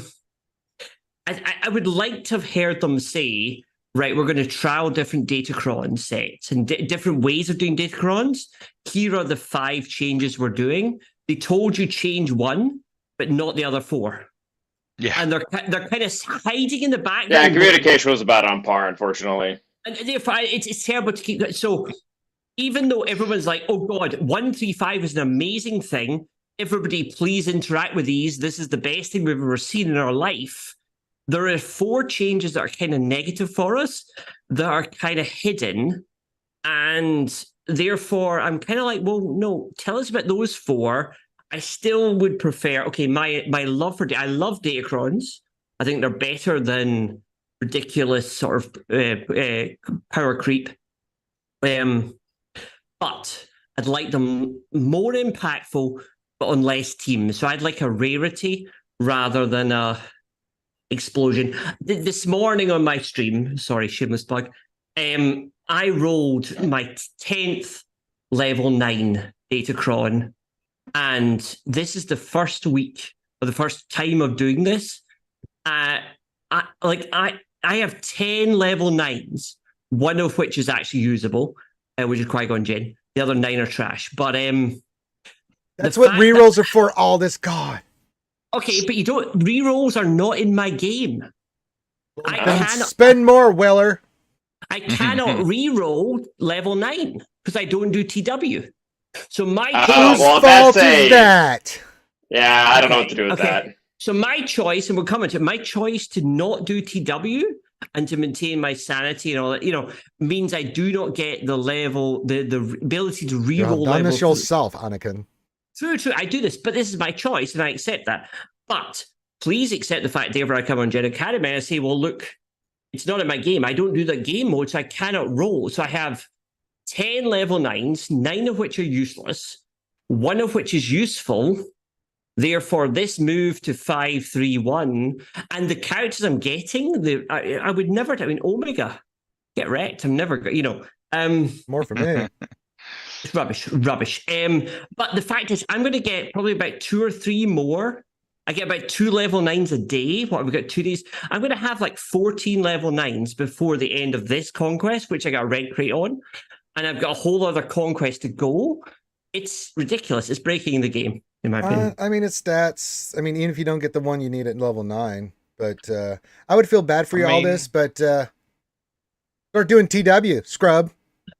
would like to have heard them say, right, we're going to trial different Datacron sets and different ways of doing Datacrons. Here are the 5 changes we're doing. They told you change 1, but not the other 4. Yeah. And they're kind of hiding in the background. Yeah, communication was about on par, unfortunately. And therefore, it's terrible to keep that. So even though everyone's like, oh God, 135 is an amazing thing, everybody please interact with these. This is the best thing we've ever seen in our life. There are 4 changes that are kind of negative for us that are kind of hidden. And therefore, I'm kind of like, well, no, tell us about those 4. I still would prefer, okay, my love for, I love Datacrons. I think they're better than ridiculous sort of power creep. But I'd like them more impactful, but on less teams. So I'd like a rarity rather than a explosion. This morning on my stream, sorry, shameless plug, I rolled my 10th level 9 Datacron. And this is the first week or the first time of doing this. I have 10 level 9s, one of which is actually usable, which is Qui-Gon Jinn. The other 9 are trash. But that's what rerolls are for. All this, God. Okay, but you don't. Rerolls are not in my game. I cannot spend more, Weller. I cannot reroll level 9 because I don't do TW. So my whose fault is that? Yeah, I don't know what to do with that. So my choice, and we'll come into it, my choice to not do TW and to maintain my sanity and all that, means I do not get the level, the ability to reroll. You've done this yourself, Anakin. True. I do this, but this is my choice, and I accept that. But please accept the fact that whenever I come on Jedi Academy, I say, well, look, it's not in my game. I don't do that game mode, so I cannot roll. So I have 10 level 9s, 9 of which are useless, 1 of which is useful. Therefore, this move to 5-3-1, and the characters I'm getting, I would never. I mean, Omega, get wrecked. I'm never. More for me. It's rubbish. But the fact is, I'm going to get probably about 2 or 3 more. I get about 2 level 9s a day. What have we got? 2 days. I'm going to have like 14 level 9s before the end of this conquest, which I got a red crate on. And I've got a whole other conquest to go. It's ridiculous. It's breaking the game, in my opinion. I mean, it's stats. I mean, even if you don't get the one you need at level 9. But I would feel bad for you all this, but start doing TW, scrub.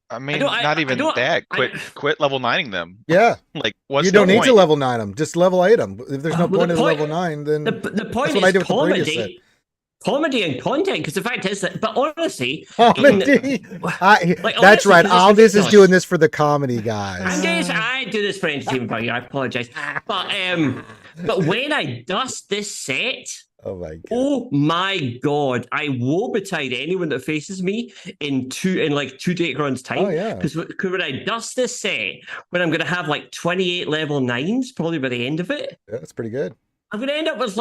I mean, not even that. Quit level 9ing them. Yeah. Like, what's you don't need to level 9 them. Just level 8 them. If there's no point in level 9, then the point is comedy and content, because the fact is that, but honestly, comedy. That's right. Aldous is doing this for the comedy, guys. I do this for entertainment value. I apologize, but when I dust this set, oh my god, I woe betide anyone that faces me in 2 Datacrons time. Oh yeah, because when I dust this set, when I'm going to have like 28 level 9s, probably by the end of it. Yeah, that's pretty good. I'm going to end up with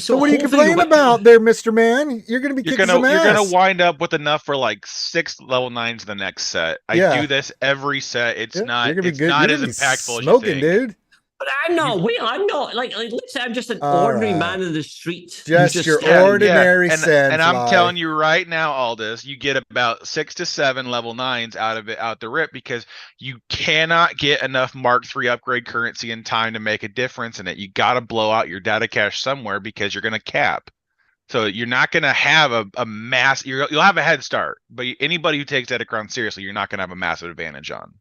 So what are you complaining about there, Mr. Man? You're going to be kicking some ass. You're going to wind up with enough for like 6 level 9s the next set. I do this every set. It's not as impactful as you think. Dude. But I'm not. I'm not. Like let's say I'm just an ordinary man of the street. Just your ordinary and I'm telling you right now, Aldous, you get about 6 to 7 level 9s out the rip, because you cannot get enough Mark III upgrade currency in time to make a difference in it. You got to blow out your data cache somewhere, because you're going to cap. So you're not going to have a mass. You'll have a head start, but anybody who takes Datacron seriously, you're not going to have a massive advantage on.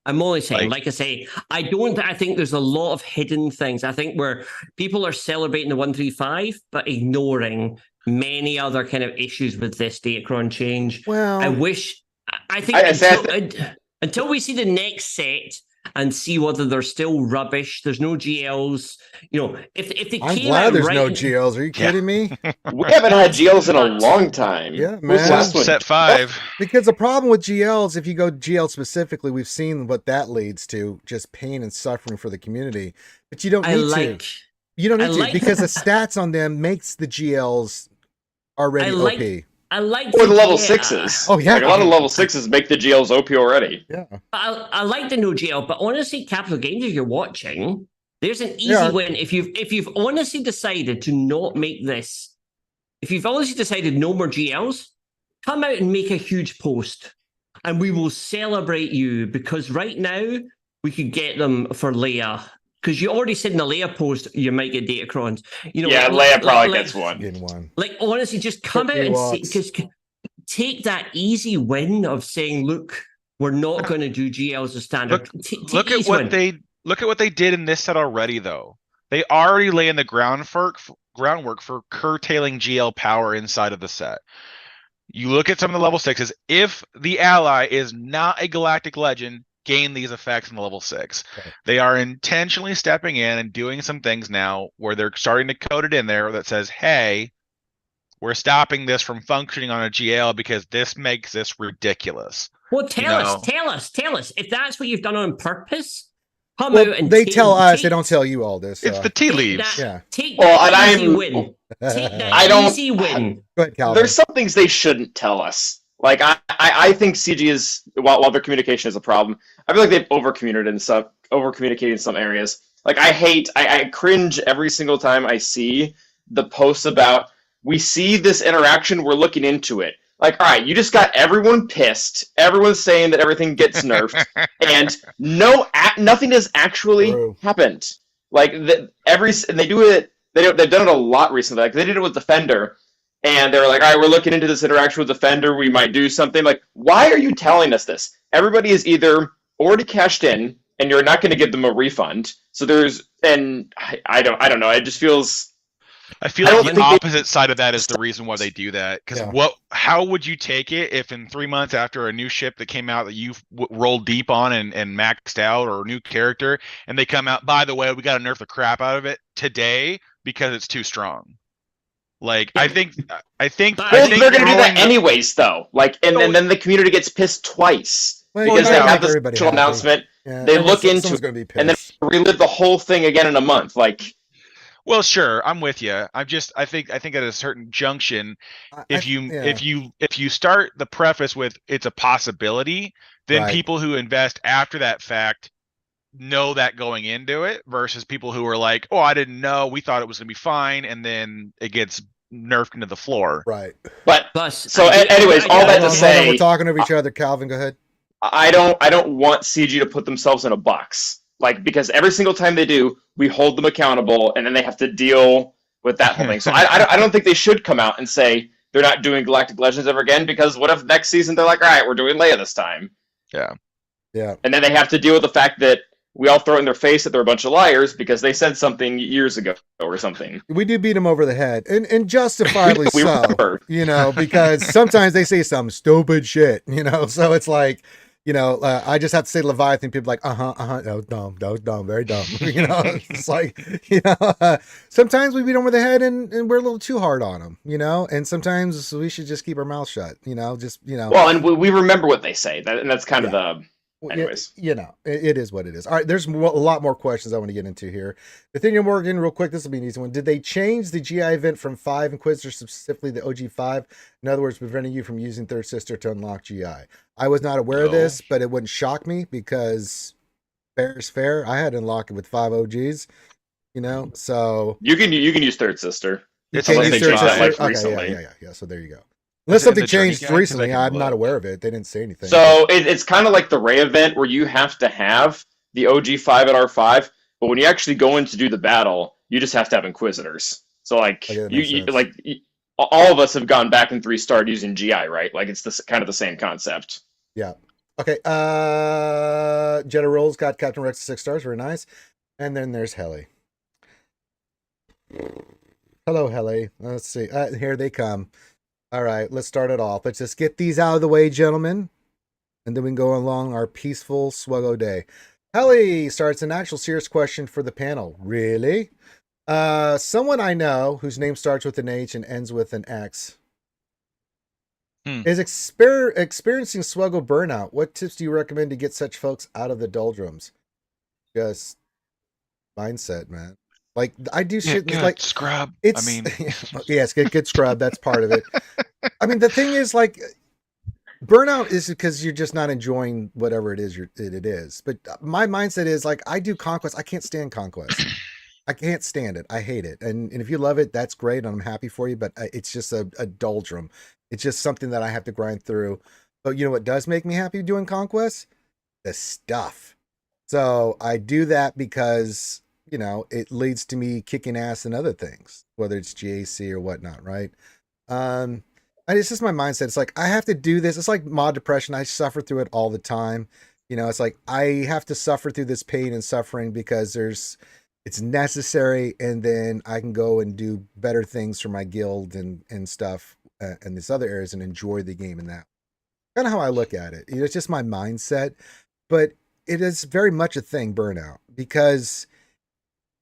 I'm only saying, like I say, I think there's a lot of hidden things. I think where people are celebrating the 135, but ignoring many other kind of issues with this Datacron change. Well, I wish I think until we see the next set and see whether they're still rubbish, there's no GLs. You know, if they I'm came glad out there's right, no GLs. Are you kidding me? We haven't had GLs in a long time. Yeah, Who's man. last one? Set 5. Because the problem with GLs, if you go GL specifically, we've seen what that leads to, just pain and suffering for the community. But you don't need to. You don't need to because the stats on them makes the GLs already OP. I like Or the level 6s. Oh, yeah. Like a lot of level 6s make the GLs OP already. Yeah. I like the no GL, but honestly, Capital Games, if you're watching, there's an easy win. If you've honestly decided to not make this, if you've honestly decided no more GLs, come out and make a huge post, and we will celebrate you, because right now we could get them for Leia. Because you already said in the Leia post you might get Datacrons. You know, Yeah, Leia probably gets one. Getting one. Like, honestly, just come out and say, because take that easy win of saying, look, we're not going to do GLs as standard. Look at what they did in this set already, though. They already lay in the groundwork for curtailing GL power inside of the set. You look at some of the level 6s. If the ally is not a galactic legend, gain these effects in the level 6. Right. They are intentionally stepping in and doing some things now where they're starting to code it in there that says, hey, we're stopping this from functioning on a GL because this makes this ridiculous. Well, tell us. If that's what you've done on purpose, come Well, out and they tell us. They don't tell you all this. It's the tea leaves. Take that easy win. Take that easy win. Go ahead, Calvin. There's some things they shouldn't tell us. Like I think CG is while their communication is a problem, I feel like they've over communicated in some areas. Like I cringe every single time I see the posts about we see this interaction, we're looking into it. Like, all right, you just got everyone pissed. Everyone's saying that everything gets nerfed, and nothing has actually happened. Like and they do it. They've done it a lot recently. Like they did it with Defender. And they were like, all right, we're looking into this interaction with Defender. We might do something. Like, why are you telling us this? Everybody is either already cashed in, and you're not going to give them a refund. So I don't know. It just feels. I feel like the opposite side of that is the reason why they do that. Because how would you take it if in 3 months after a new ship that came out that you've rolled deep on and maxed out, or a new character, and they come out, by the way, we got to nerf the crap out of it today because it's too strong. Like, I think they're going to do that anyways, though. Like, and then the community gets pissed twice because they have this special announcement. They look into it, and then relive the whole thing again in a month. Like, well, sure, I'm with you. I think at a certain junction, if you start the preface with it's a possibility, then people who invest after that fact know that going into it, versus people who are like, oh, I didn't know, we thought it was gonna be fine, and then it gets nerfed into the floor. Right. But anyways, all that to say, we're talking over each other. Calvin, go ahead. I don't want CG to put themselves in a box, like, because every single time they do, we hold them accountable, and then they have to deal with that whole thing. So I don't think they should come out and say they're not doing Galactic Legends ever again, because what if next season they're like, all right, we're doing Leia this time? Yeah. And then they have to deal with the fact that we all throw it in their face that they're a bunch of liars because they said something years ago or something. We do beat them over the head, and justifiably so. You know, because sometimes they say some stupid shit. You know, so it's like, you know, I just have to say Leviathan. People are like, no, dumb, very dumb. You know, it's like, you know, sometimes we beat them over the head, and we're a little too hard on them. You know, and sometimes we should just keep our mouth shut. You know, just, you know. Well, and we remember what they say, and that's kind of the. Anyways, you know, it is what it is. All right, there's a lot more questions I want to get into here. Nathaniel Morgan, real quick, this will be an easy one. Did they change the GI event from 5 Inquisitors, specifically the OG 5? In other words, preventing you from using Third Sister to unlock GI. I was not aware of this, but it wouldn't shock me because fair is fair. I had to unlock it with 5 OGs, you know, so you can use Third Sister. It's unless they changed that like okay, recently. Yeah. So there you go. Unless something changed recently, I'm not aware of it. They didn't say anything. So it's kind of like the Ray event where you have to have the OG 5 at R5, but when you actually go in to do the battle, you just have to have Inquisitors. So like all of us have gone back and 3-starred using GI, right? Like it's kind of the same concept. Yeah. Okay. Jedi Rolls got Captain Rex 6 stars, very nice. And then there's Helly. Hello, Helly. Let's see. Here they come. All right, let's start it off. Let's just get these out of the way, gentlemen. and then we can go along our peaceful SWGOH day. Helly starts an actual serious question for the panel. Really? Someone I know whose name starts with an H and ends with an X is experiencing SWGOH burnout. What tips do you recommend to get such folks out of the doldrums? Just mindset, man. Like I do shit like scrub. it's I mean, yes, get scrub. That's part of it. I mean, the thing is, like, burnout is because you're just not enjoying whatever it is it is. But my mindset is like, I do conquest. I can't stand conquest. I can't stand it. I hate it. And if you love it, that's great. And I'm happy for you. But it's just a doldrum. It's just something that I have to grind through. But you know what does make me happy doing conquest? The stuff. So I do that because, you know, it leads to me kicking ass and other things, whether it's GAC or whatnot, right? And it's just my mindset. It's like, I have to do this. It's like mod depression. I suffer through it all the time. You know, it's like, I have to suffer through this pain and suffering because it's necessary. And then I can go and do better things for my guild and stuff and this other areas and enjoy the game in that. Kind of how I look at it. You know, it's just my mindset, but it is very much a thing, burnout, because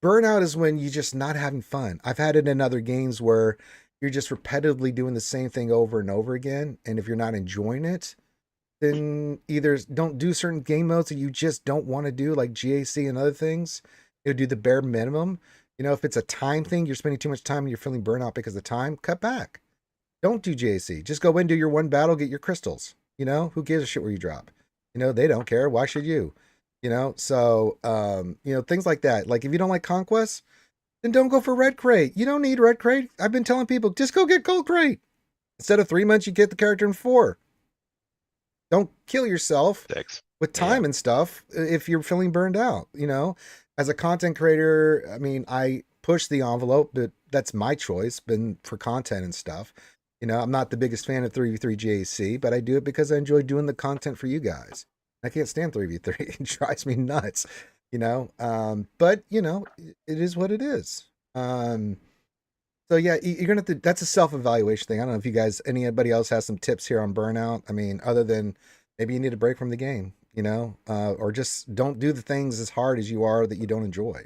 burnout is when you're just not having fun. I've had it in other games where you're just repetitively doing the same thing over and over again. And if you're not enjoying it, then either don't do certain game modes that you just don't want to do, like GAC and other things. You do the bare minimum. You know, if it's a time thing, you're spending too much time and you're feeling burnout because of time, cut back. Don't do GAC. Just go in, do your one battle, get your crystals. You know, who gives a shit where you drop? You know, they don't care. Why should you? You know, so, you know, things like that. Like if you don't like conquest, then don't go for red crate. You don't need red crate. I've been telling people, just go get gold crate. Instead of 3 months, you get the character in 4. Don't kill yourself with time and stuff if you're feeling burned out. You know, as a content creator, I mean, I push the envelope, but that's my choice, been for content and stuff. You know, I'm not the biggest fan of 3v3 GAC, but I do it because I enjoy doing the content for you guys. I can't stand 3v3. It drives me nuts, you know. But, you know, it is what it is. So, yeah, you're going to have to, that's a self-evaluation thing. I don't know if you guys, anybody else has some tips here on burnout. I mean, other than maybe you need a break from the game, you know, or just don't do the things as hard as you are that you don't enjoy.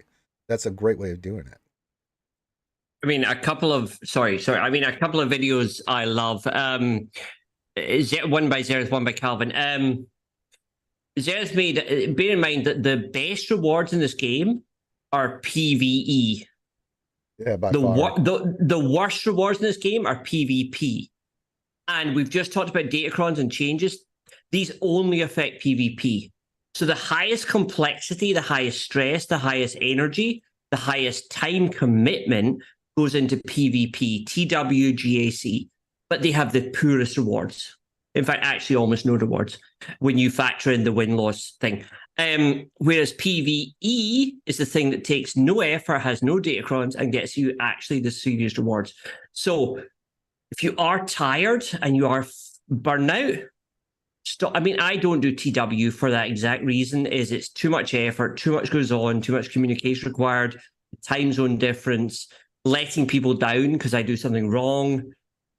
That's a great way of doing it. I mean, a couple of videos I love. Is it one by Zereth, one by Calvin? Zereth made. Bear in mind that the best rewards in this game are PVE. Yeah, by far. The worst rewards in this game are PvP. And we've just talked about datacrons and changes. These only affect PvP. So the highest complexity, the highest stress, the highest energy, the highest time commitment goes into PvP, TWGAC, but they have the poorest rewards. In fact, actually almost no rewards when you factor in the win-loss thing. Whereas PvE is the thing that takes no effort, has no datacrons, and gets you actually the serious rewards. So if you are tired and you are burnout, stop. I mean, I don't do TW for that exact reason, is it's too much effort, too much goes on, too much communication required, time zone difference, letting people down because I do something wrong.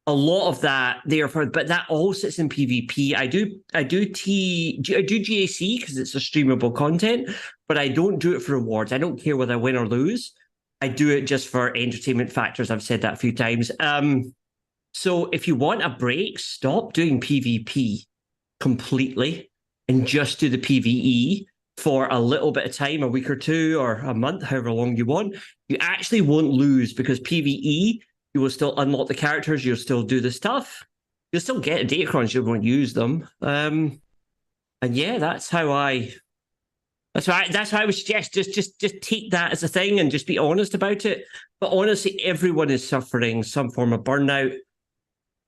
A lot of that therefore, but that all sits in PvP. I do GAC because it's a streamable content, but I don't do it for rewards. I don't care whether I win or lose. I do it just for entertainment factors. I've said that a few times. So if you want a break, stop doing PvP completely and just do the PvE for a little bit of time, a week or two or a month, however long you want. You actually won't lose because PvE, you will still unlock the characters, you'll still do the stuff, you'll still get datacrons, you won't use them. And yeah, that's how I would suggest just take that as a thing and just be honest about it. But honestly, everyone is suffering some form of burnout.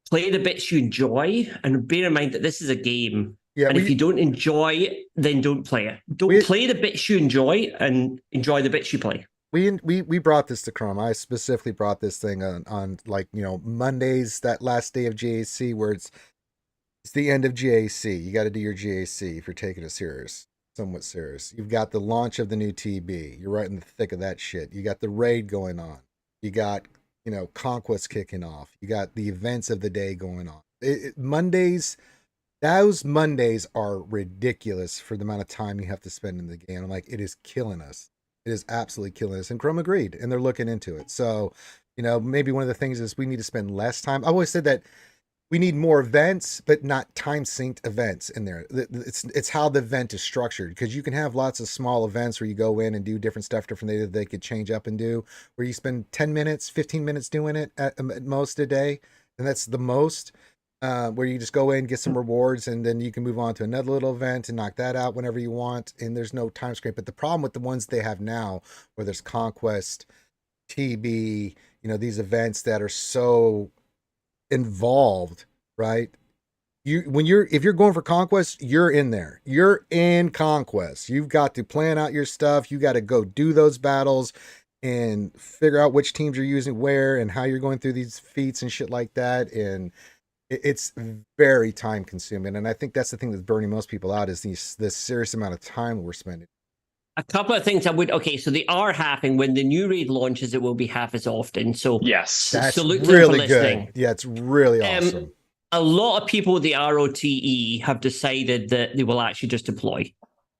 Play the bits you enjoy, and bear in mind that this is a game. Yeah, and if you don't enjoy it, then don't play it. Play the bits you enjoy and enjoy the bits you play. We brought this to Chrome. I specifically brought this thing on like, you know, Mondays, that last day of GAC where it's the end of GAC. You got to do your GAC if you're taking it serious, somewhat serious. You've got the launch of the new TB. You're right in the thick of that shit. You got the raid going on. You got, you know, conquest kicking off. You got the events of the day going on. Mondays those Mondays are ridiculous for the amount of time you have to spend in the game. I'm like, it is killing us. It is absolutely killing us. And Chrome agreed, and they're looking into it. So, maybe one of the things is we need to spend less time. I always said that we need more events, but not time synced events in there. It's how the event is structured, because you can have lots of small events where you go in and do different stuff differently that they could change up and do, where you spend 10 minutes, 15 minutes doing it at most a day. And that's the most, where you just go in, get some rewards, and then you can move on to another little event and knock that out whenever you want. And there's no time screen. But the problem with the ones they have now, where there's Conquest, TB, these events that are so involved, right? If you're going for Conquest, you're in there. You're in Conquest. You've got to plan out your stuff. You got to go do those battles and figure out which teams you're using where and how you're going through these feats and shit like that. And it's very time consuming. And I think that's the thing that's burning most people out, is this serious amount of time we're spending. A couple of things so they are halving. When the new raid launches, it will be half as often. So yes, that's salute really to them for listening. good. Yeah, it's really awesome. A lot of people with the ROTE have decided that they will actually just deploy.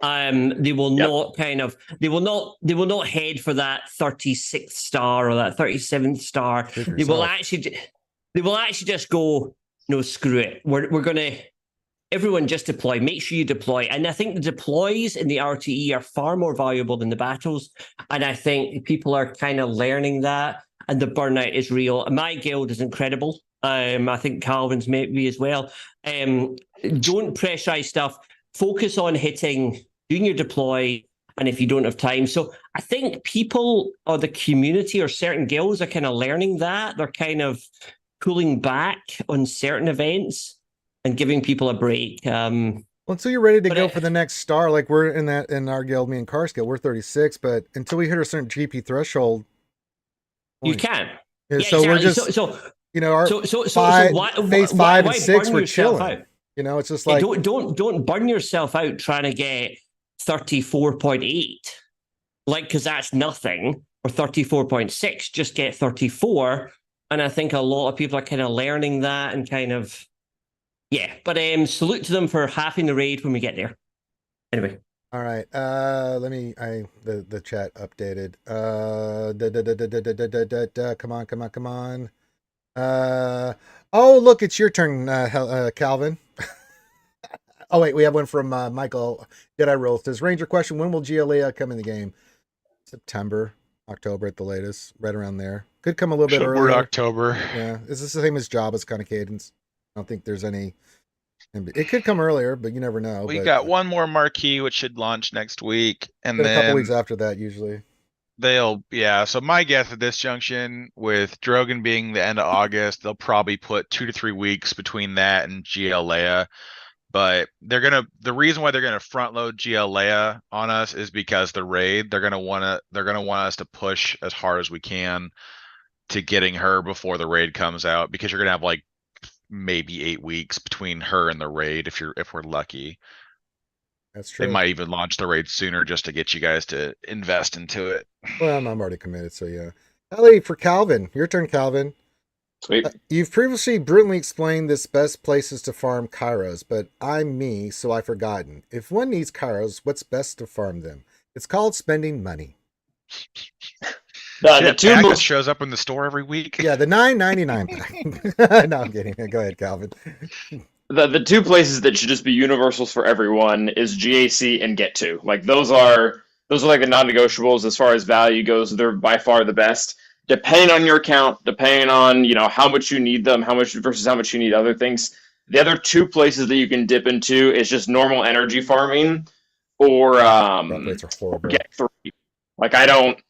They will not they will not head for that 36th star or that 37th star. They will actually just go, no, screw it. We're gonna, everyone just deploy. Make sure you deploy. And I think the deploys in the RTE are far more valuable than the battles. And I think people are kind of learning that. And the burnout is real. My guild is incredible. I think Calvin's maybe as well. Don't pressurize stuff. Focus on doing your deploy, and if you don't have time. So I think people or the community or certain guilds are kind of learning that. They're kind of pulling back on certain events and giving people a break. Well, until you're ready to go for the next star, like we're in our guild, me and Car's guild, we're 36, but until we hit a certain GP threshold, you can't. Yeah, so exactly. We're just phase 5 and 6, we're chilling. Out? It's just like don't burn yourself out trying to get 34.8, because that's nothing, or 34.6. Just get 34, and I think a lot of people are kind of learning that and kind of. Yeah, but salute to them for halving the raid when we get there. Anyway. All right. The chat updated. Come on. Oh, look, it's your turn, Calvin. Oh, wait, we have one from Michael Jedi Rules. Says, Ranger question, when will GLA come in the game? September, October at the latest, right around there. Could come a little bit earlier. October. Yeah, is this the same as Jabba's kind of cadence? I don't think there's any. It could come earlier, but you never know. We got one more marquee, which should launch next week, and then a couple weeks after that, usually. So my guess at this junction, with Drogon being the end of August, they'll probably put 2 to 3 weeks between that and GLA. But the reason why they're gonna front load GLA on us is because the raid, they're gonna want us to push as hard as we can to getting her before the raid comes out, because you're gonna have like maybe 8 weeks between her and the raid if we're lucky. That's true. They might even launch the raid sooner just to get you guys to invest into it. Well, I'm already committed, so yeah. Ellie, for Calvin, your turn, Calvin. Sweet. You've previously brilliantly explained this best places to farm Kairos, but I'm me, so I've forgotten. If one needs Kairos, what's best to farm them? It's called spending money. The two most shows up in the store every week. Yeah, the $9.99 pack. No, I'm kidding. Go ahead, Calvin. The two places that should just be universals for everyone is GAC and Get To. Like those are like the non-negotiables as far as value goes. They're by far the best. Depending on your account, depending on how much you need them, how much you need other things. The other two places that you can dip into is just normal energy farming or Get 3. Like I don't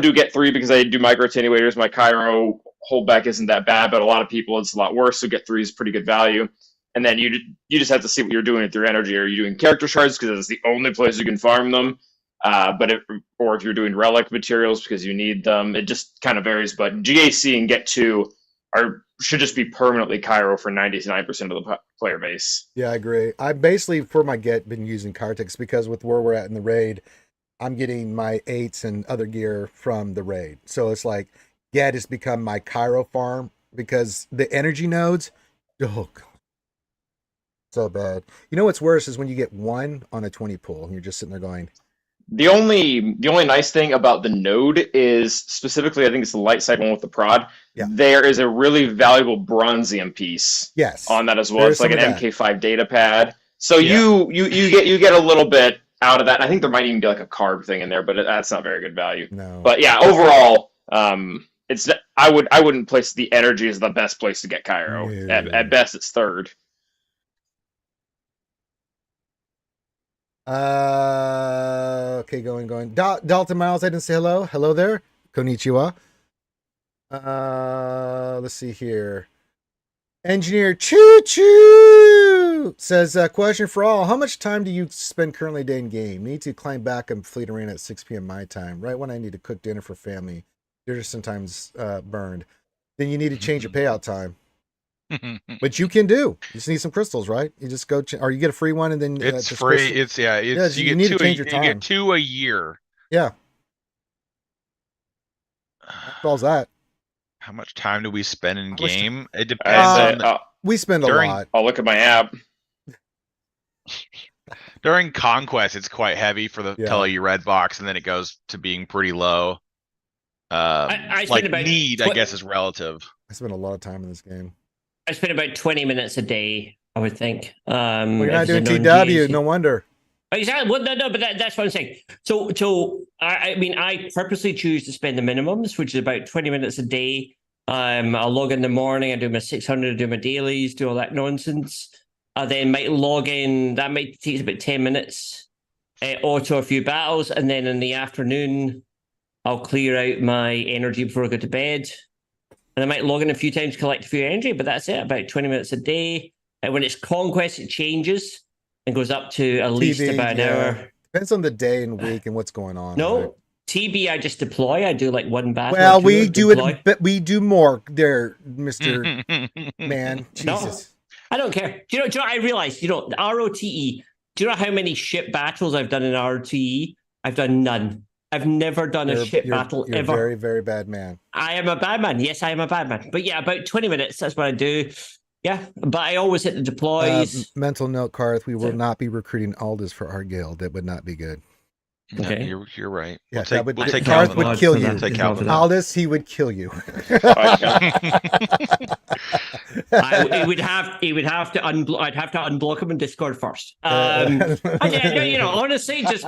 do Get 3 because I do micro attenuators. My Cairo holdback isn't that bad, but a lot of people it's a lot worse. So Get 3 is pretty good value. And then you just have to see what you're doing with your energy. Are you doing character shards because it's the only place you can farm them? Or if you're doing relic materials because you need them, it just kind of varies. But GAC and Get 2 should just be permanently Cairo for 99% of the player base. Yeah, I agree. I basically for my Get been using Kartix because with where we're at in the raid, I'm getting my 8s and other gear from the raid. So it's like Get has become my Cairo farm because the energy nodes, oh god. So bad. You know what's worse is when you get 1 on a 20 pool and you're just sitting there going, The only nice thing about the node is specifically, I think it's the light side one with the prod. Yeah. There is a really valuable bronzium piece yes. on that as well. There's It's like some an of that. MK5 data pad. So Yeah. you get a little bit out of that. I think there might even be like a carb thing in there, but that's not very good value. No. But yeah, overall, it's I wouldn't place the energy as the best place to get Cairo. No. At best, it's third. Okay, going. Dalton Miles, I didn't say hello. Hello there. Konnichiwa. Let's see here. Engineer Choo Choo says, question for all. How much time do you spend currently day in game? Need to climb back and Fleet Arena at 6 p.m. my time, right when I need to cook dinner for family. Dinner sometimes burned. Then you need to change your payout time. But you can do. You just need some crystals, right? You just go, or you get a free one, and then It's just free. crystal- It's yeah. It's you you need get to two. change You your time. get 2 a year. Yeah, that's that. How much time do we spend in much game? It I depends say, on the, We spend a During- lot. I'll look at my app. during conquest. It's quite heavy for the Yeah. color you red box, and then it goes to being pretty low. I spend Like about need, I guess, is relative. I spend a lot of time in this game. I spend about 20 minutes a day, I would think. Well, you're not if doing it's a TW, non-GAC. no wonder. Exactly. Well, no, but that's what I'm saying. So I mean, I purposely choose to spend the minimums, which is about 20 minutes a day. I'll log in the morning, I do my 600, I do my dailies, do all that nonsense. I then might log in, that might take about 10 minutes, auto a few battles, and then in the afternoon, I'll clear out my energy before I go to bed. And I might log in a few times, collect a few energy, but that's it, about 20 minutes a day. And when it's conquest, it changes and goes up to at least TV, about an yeah. hour. Depends on the day and week and what's going on. No, right? TB, I just deploy. I do like one battle. Well, or two, we I do deploy. it, but we do more there, Mr. Man. No. Jesus. I don't care. Do you know I realized, ROTE, do you know how many ship battles I've done in ROTE? I've done none. I've never done a ship battle you're ever. a very, very bad man. I am a bad man. Yes, I am a bad man. But yeah, about 20 minutes, that's what I do. Yeah, but I always hit the deploys. Mental note, Karth, we will So- not be recruiting Aldous for our guild. That would not be good. No, Okay. you're right. Yeah, We'll that take, would- we'll take Karth Calvin. would kill you. We'll take Calvin. Aldous, he would kill you. He would have to unblock. I'd have to unblock him in Discord first. Honestly, just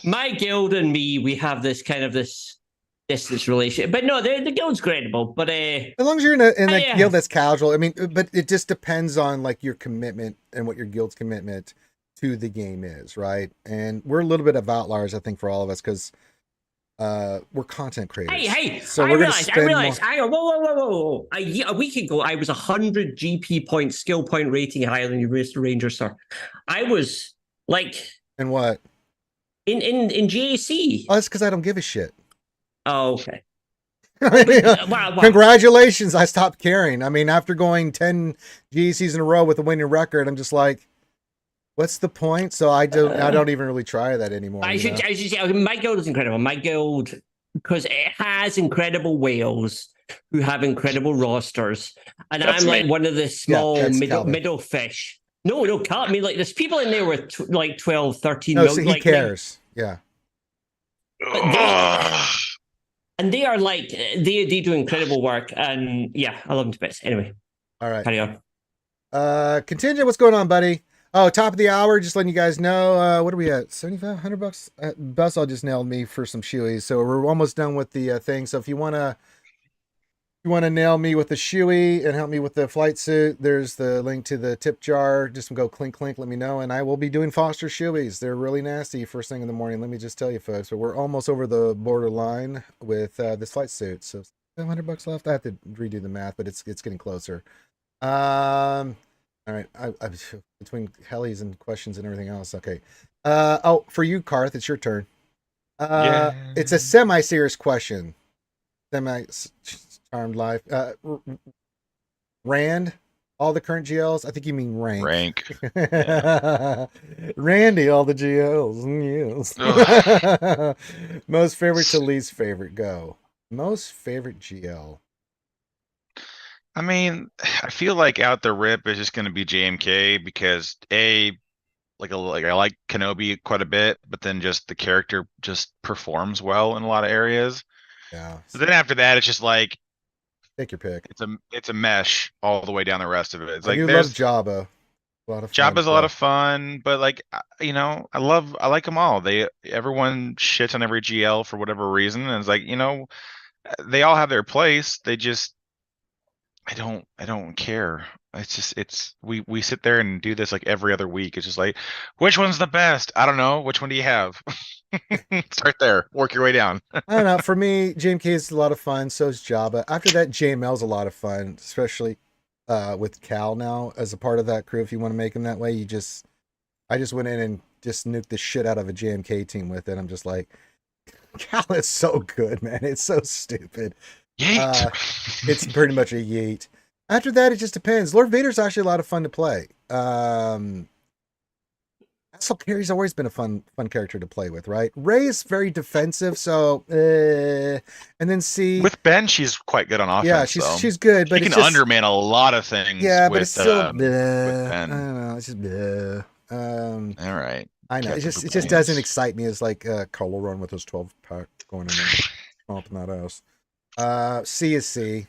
my guild and me, we have this kind of this distance relationship. But no, the guild's credible. But As long as you're in a yeah. guild that's casual, I mean, but it just depends on like your commitment and what your guild's commitment to the game is, right? And we're a little bit of outliers, I think, for all of us because we're content creators. Hey! So I we're realized. more... Hang on, whoa! A week ago, I was 100 GP point skill point rating higher than you, Mr. Ranger, sir. I was like And what? in GAC. Oh, that's because I don't give a shit. Oh, okay. Wow. Congratulations, I stopped caring. I mean, after going 10 GCs in a row with a winning record, I'm just like, what's the point? So I don't even really try that anymore. I should say, my guild is incredible. My guild, because it has incredible whales who have incredible rosters, and That's I'm like me. one of the small that's middle Calvin. fish. No, I mean, like there's people in there with like 12, 13 No, mil, so he like, cares. Yeah. and they are like they do incredible work, and yeah, I love them to bits. Anyway, All right. carry on. Contingent, what's going on, buddy? Oh, top of the hour, just letting you guys know. What are we at? $7,500? Buzzsaw just nailed me for some shoeies, so we're almost done with the thing. So if you wanna nail me with the shoey and help me with the flight suit, there's the link to the tip jar. Just go clink clink, let me know, and I will be doing Foster shoeies. They're really nasty first thing in the morning. Let me just tell you, folks. But we're almost over the borderline with this flight suit. So $700 left. I have to redo the math, but it's getting closer. All right, I between helis and questions and everything else. Okay. Oh, for you, Karth, it's your turn. Yeah. It's a semi-serious question. Charmed life. Rand, all the current GLs. I think you mean rank. Rank. Randy, all the GLs. Yes. Most favorite to least favorite. Go. Most favorite GL. I mean, I feel like out the rip is just going to be JMK because like I like Kenobi quite a bit, but then just the character just performs well in a lot of areas. Yeah. But then after that, it's just like Take your pick. it's a mesh all the way down the rest of it. It's I like do love there's Jabba. A lot of fun to Jabba's a lot play. of fun, but like I like them all. Everyone shits on every GL for whatever reason, and it's like they all have their place. They just I don't care. It's just we sit there and do this like every other week. It's just like, which one's the best? I don't know. Which one do you have? Start there. Work your way down. I don't know. For me, JMK is a lot of fun. So is Jabba. After that, JML is a lot of fun, especially with Cal now as a part of that crew. If you want to make him that way, I just went in and just nuked the shit out of a JMK team with it. I'm just like, Cal is so good, man. It's so stupid. Yeet. It's pretty much a yeet. After that, it just depends. Lord Vader's actually a lot of fun to play. So Carrie's always been a fun character to play with, right? Rey is very defensive, so and then C With Ben, she's quite good on offense. yeah, though. she's good, but She it's can just underman a lot of things. yeah, but with, it's still with bleh. I Ben. don't know, it's just bleh. All right. I know Captain it just doesn't Poopins. excite me as like Kylo Ren with his 12-pack going in there, stomping that ass. C is C.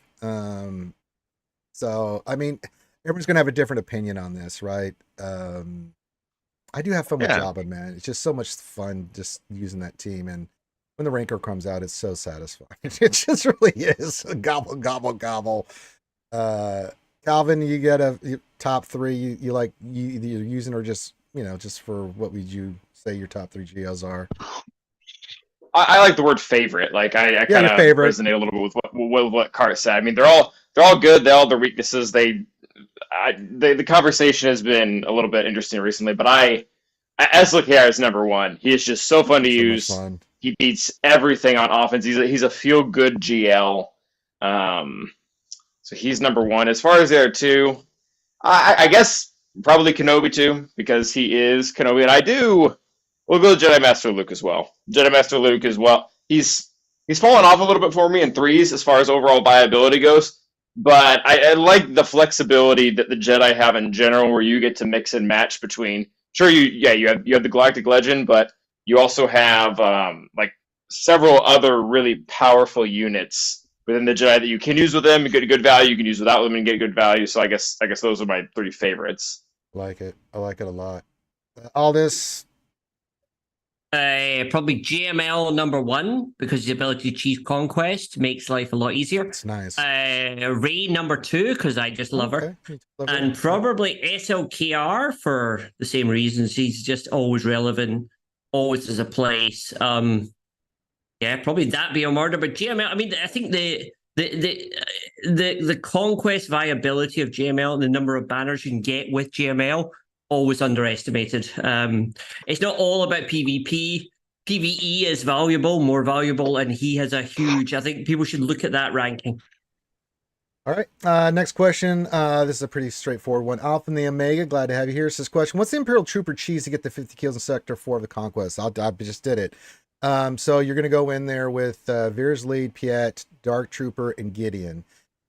So I mean, everyone's gonna have a different opinion on this, right? I do have fun with Yeah. Jabba, man. It's just so much fun just using that team. And when the Rancor comes out, it's so satisfying. It just really is. Gobble, gobble, gobble. Calvin, you got a top three you like you either you're using or just, just for what would you say your top three GLs are? I like the word favorite. Like I kind your of favorite. resonate a little bit with what Cart said. I mean, they're all good. They all have their weaknesses. The conversation has been a little bit interesting recently, but SLKR is number one. He is just so fun to So much use. fun. He beats everything on offense. He's a feel good GL. So he's number one. As far as the other two, I guess probably Kenobi too, because he is Kenobi, and we'll go Jedi Master Luke as well. Jedi Master Luke as well. He's fallen off a little bit for me in threes as far as overall viability goes. But I like the flexibility that the Jedi have in general, where you get to mix and match between. Sure, you have the Galactic Legend, but you also have like several other really powerful units within the Jedi that you can use with them and get a good value. You can use without them and get good value. So I guess those are my three favorites. Like it. I like it a lot. All this. Probably GML number one because the ability to achieve conquest makes life a lot easier. It's nice. Rey number two because I just love her, and probably SLKR for the same reasons. He's just always relevant, always has a place. Yeah, probably that be a murder. But GML, I mean, I think the conquest viability of GML and the number of banners you can get with GML always underestimated. It's not all about PvP. PvE is valuable, more valuable, and he has a huge. I think people should look at that ranking. All right. Next question. This is a pretty straightforward one. Alpha and the Omega, glad to have you here. This question: what's the Imperial Trooper cheese to get the 50 kills in Sector 4 of the Conquest? I just did it. So you're going to go in there with Veer's Lead, Piet, Dark Trooper, and Gideon.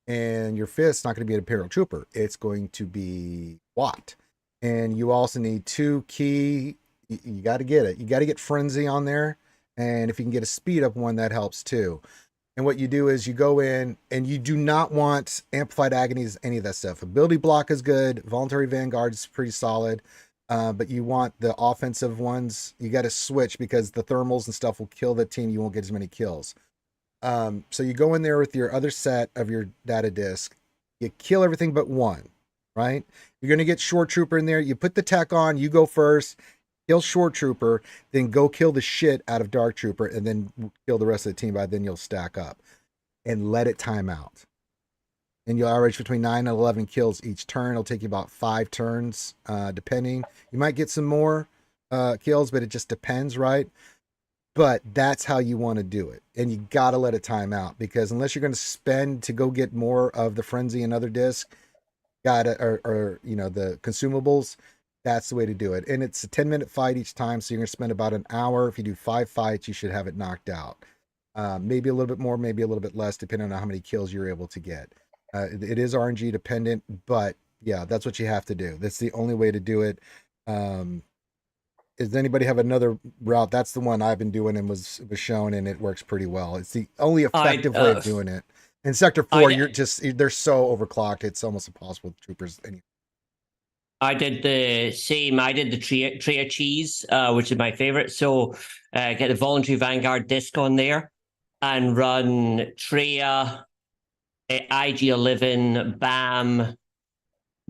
And your fifth's not going to be an Imperial Trooper. It's going to be Watt. And you also need 2 key. You got to get it. You got to get Frenzy on there. And if you can get a speed up one, that helps too. And what you do is you go in and you do not want Amplified Agonies, any of that stuff. Ability Block is good. Voluntary Vanguard is pretty solid. But you want the offensive ones. You got to switch because the thermals and stuff will kill the team. You won't get as many kills. So you go in there with your other set of your data disk. You kill everything but one, right? You're going to get Short Trooper in there. You put the tech on. You go first. Kill Short Trooper, then go kill the shit out of Dark Trooper, and then kill the rest of the team. By then you'll stack up and let it time out. And you'll average between 9 and 11 kills each turn. It'll take you about 5 turns, depending. You might get some more kills, but it just depends, right? But that's how you want to do it. And you got to let it time out, because unless you're going to spend to go get more of the Frenzy and other disc, or the consumables, that's the way to do it. And it's a 10-minute fight each time, so you're going to spend about an hour. If you do 5 fights, you should have it knocked out. Maybe a little bit more, maybe a little bit less, depending on how many kills you're able to get. It is RNG dependent, but yeah, that's what you have to do. That's the only way to do it. Does anybody have another route? That's the one I've been doing and was shown, and it works pretty well. It's the only effective way of doing it. In Sector 4, they're so overclocked, it's almost impossible with troopers. I did the same. I did the Tria cheese, which is my favorite. So get the voluntary Vanguard disc on there and run Tria, IG-11, BAM,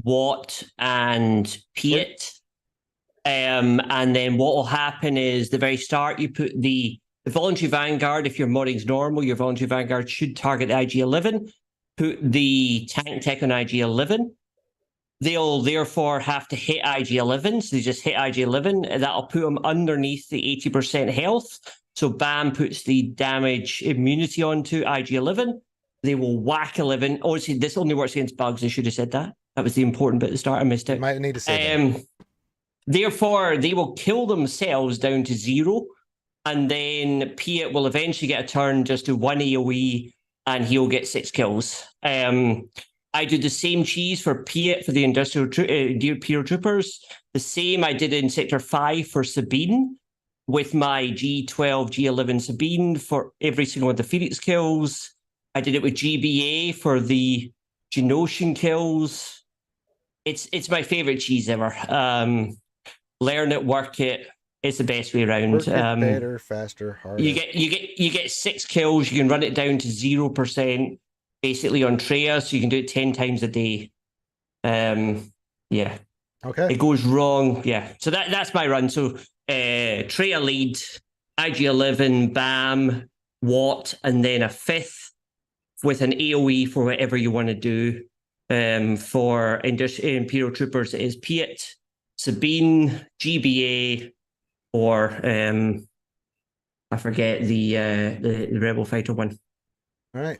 Watt, and Piet. And then what will happen is the very start, you put the voluntary Vanguard. If your modding's normal, your voluntary Vanguard should target the IG-11. Put the tank tech on IG-11. They'll therefore have to hit IG-11, so they just hit IG-11, and that'll put them underneath the 80% health. So BAM puts the damage immunity onto IG-11. They will whack 11. Oh, see, this only works against bugs. I should have said that. That was the important bit at the start. I missed it. Might need to say that. Therefore, they will kill themselves down to 0, and then Piet will eventually get a turn, just do 1 AoE, and he'll get 6 kills. I do the same cheese for Piet for the Industrial Imperial Troopers. The same I did in Sector 5 for Sabine, with my G12, G11 Sabine for every single one of the Phoenix kills. I did it with GBA for the Genosian kills. It's my favorite cheese ever. Learn it, work it. It's the best way around. Work it better, faster, harder. You get 6 kills. You can run it down to 0%, basically on Tria, so you can do it 10 times a day. Yeah. Okay. It goes wrong. Yeah. So that's my run. So Tria lead, IG-11, BAM, Watt, and then a 5th with an AoE for whatever you want to do. For Imperial Troopers, it is Piet, Sabine, GBA, or I forget the Rebel Fighter one. All right.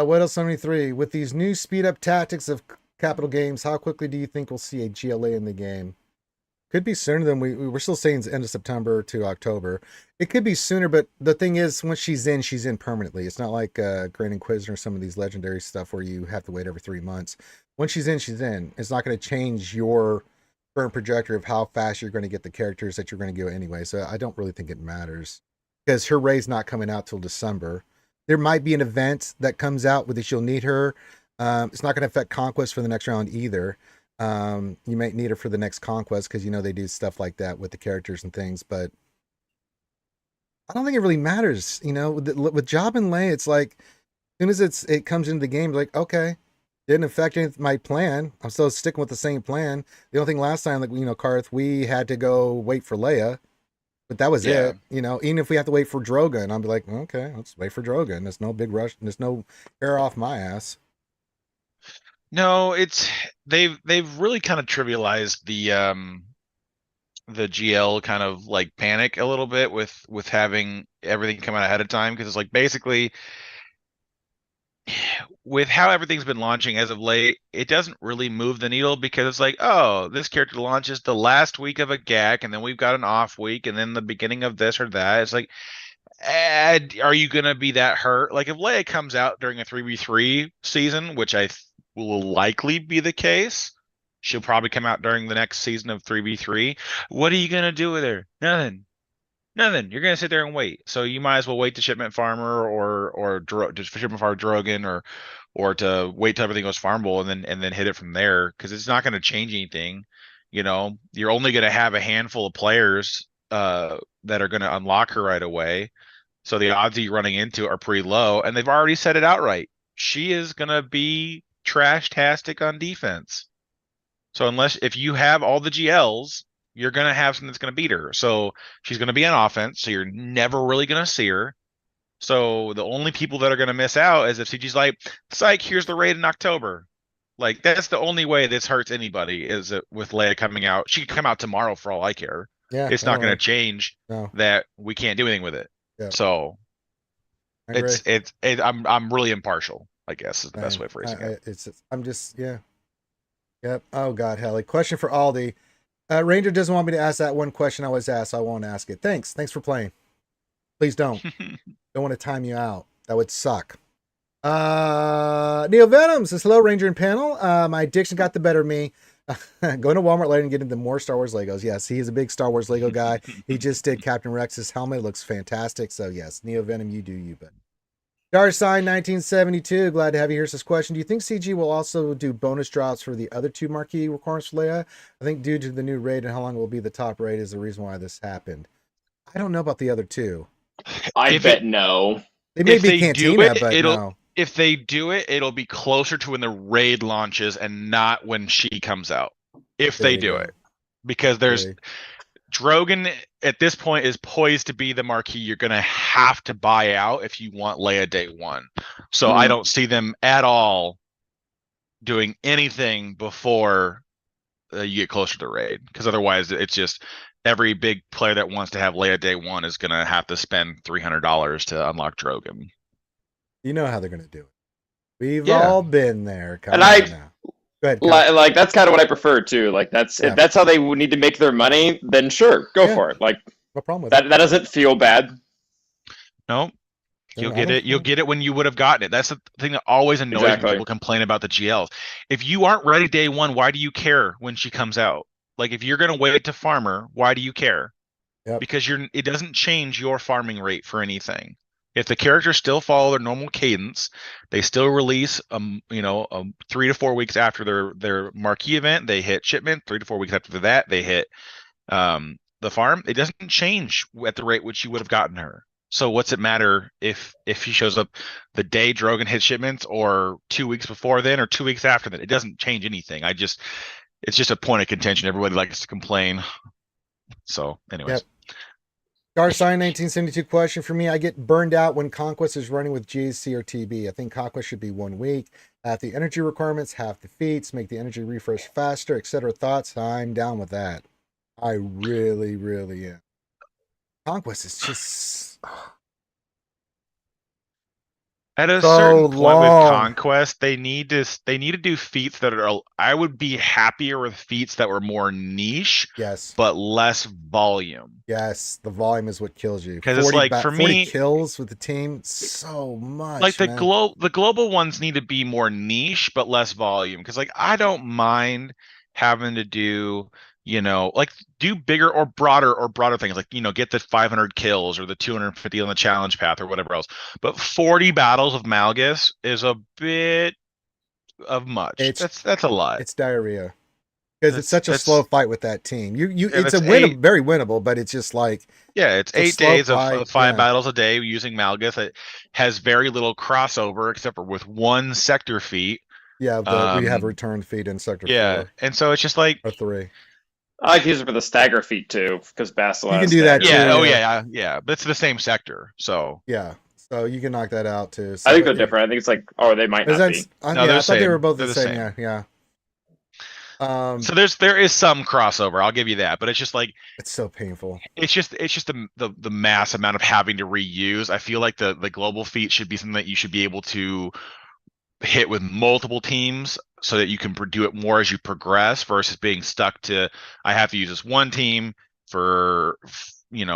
What else? 73. With these new speed up tactics of capital games, how quickly do you think we'll see a GLA in the game? Could be sooner than we're still saying it's end of September to October. It could be sooner, but the thing is, once she's in permanently. It's not like Grand Inquisitor or some of these legendary stuff where you have to wait every 3 months. Once she's in, she's in. It's not going to change your current trajectory of how fast you're going to get the characters that you're going to go anyway. So I don't really think it matters because her raid's not coming out till December. There might be an event that comes out with which you'll need her. It's not going to affect Conquest for the next round either. You might need her for the next Conquest because they do stuff like that with the characters and things, but I don't think it really matters. With Job and Lay, it's like as soon as it comes into the game, like, okay, didn't affect my plan. I'm still sticking with the same plan. The only thing last time, like, Karth, we had to go wait for Leia, but that was it. Even if we have to wait for Drogon, I'll be like, okay, let's wait for Drogon. There's no big rush. There's no hair off my ass. No, they've really kind of trivialized the GL kind of like panic a little bit with having everything come out ahead of time, because it's like basically with how everything's been launching as of late, it doesn't really move the needle because it's like, oh, this character launches the last week of a GAC, and then we've got an off week, and then the beginning of this or that. It's like, are you gonna be that hurt? Like if Leia comes out during a 3v3 season, which will likely be the case, she'll probably come out during the next season of 3v3. What are you gonna do with her? Nothing. You're gonna sit there and wait. So you might as well wait to shipment farmer or just shipment farmer Drogon or to wait till everything goes farmable and then hit it from there, because it's not gonna change anything. You're only gonna have a handful of players that are gonna unlock her right away. So the odds that you're running into are pretty low, and they've already said it outright. She is gonna be trash-tastic on defense. So if you have all the GLs, you're going to have something that's going to beat her. So she's going to be on offense, so you're never really going to see her. So the only people that are going to miss out is if CG's like, psych, here's the raid in October. Like, that's the only way this hurts anybody, is with Leia coming out. She could come out tomorrow for all I care. Yeah, it's not going to change that we can't do anything with it. Yeah. So I'm really impartial, I guess, is the best way of phrasing it. I'm just, yeah. Yep. Oh, God, Helly. Question for Aldi. Ranger doesn't want me to ask that one question I always ask, so I won't ask it. Thanks for playing. Please don't. Don't want to time you out. That would suck. Neo Venom says, hello, Ranger and panel. My addiction got the better of me. Going to Walmart later and getting into more Star Wars Legos. Yes, he is a big Star Wars Lego guy. He just did Captain Rex's helmet. It looks fantastic. So yes, Neo Venom, you do you, but Star Sign 1972. Glad to have you here. Says question: do you think CG will also do bonus drops for the other two marquee requirements for Leia? I think due to the new raid and how long it will be the top raid is the reason why this happened. I don't know about the other two. I bet no. They may If be they do Cantina, it, but it'll- no. If they do it, it'll be closer to when the raid launches and not when she comes out. If There they you do go. it, because there's Okay. Drogon at this point is poised to be the marquee you're going to have to buy out if you want Leia day one. So I don't see them at all doing anything before you get closer to raid, because otherwise it's just every big player that wants to have Leia day one is going to have to spend $300 to unlock Drogon. You know how they're going to do it. We've Yeah. all been there. Come And on I- now. Go ahead. Kyle. Like that's kind of what I prefer too. Like that's Yeah. if that's how they would need to make their money, then sure, go Yeah. for it. Like No problem with that doesn't feel bad. No, you'll I get don't- it. You'll get it when you would have gotten it. That's the thing that always annoys me when Exactly. people complain about the GLs. If you aren't ready day one, why do you care when she comes out? Like if you're gonna wait to farmer, why do you care? Yep. Because it doesn't change your farming rate for anything. If the characters still follow their normal cadence, they still release 3 to 4 weeks after their marquee event, they hit shipment. 3 to 4 weeks after that, they hit the farm. It doesn't change at the rate which you would have gotten her. So what's it matter if she shows up the day Drogon hits shipments or 2 weeks before then or 2 weeks after that? It doesn't change anything. It's just a point of contention. Everybody likes to complain. So anyways. Yep. Star Sign 1972 question for me. I get burned out when Conquest is running with GC or TB. I think Conquest should be 1 week. Half the energy requirements, half the feats, make the energy refresh faster, etc. Thoughts? I'm down with that. I really, really am. Conquest is just At a So certain point with long. Conquest, they need to do feats that are. I would be happier with feats that were more niche yes. but less volume. Yes, the volume is what kills you. 'Cause it's like, for 40 me- kills with the team, so much. Like the man. global ones need to be more niche but less volume. Because like I don't mind having to do like do bigger or broader things, like get the 500 kills or the 250 on the challenge path or whatever else. But 40 battles of Malgus is a bit of much. That's a lot. It's diarrhea because it's such a That's- slow fight with that team. Yeah, It's that's very winnable, but it's just like Yeah, it's a 8 slow days fight, of 5 yeah. battles a day using Malgus. It has very little crossover except for with one sector feat. we have return feed in sector 4 And so it's just like or 3. I like to use it for the stagger feat too, because Basil You has can do that stagger. too. yeah. That's the same sector. So Yeah, so you can knock that out too. So I think they're yeah. different. I think it's like, or they might not be. I No, they're thought they same. were both They're the the same. same. Yeah. so there is some crossover. I'll give you that, but it's just like It's so painful. it's just the mass amount of having to reuse. I feel like the global feat should be something that you should be able to hit with multiple teams so that you can do it more as you progress versus being stuck to I have to use this one team for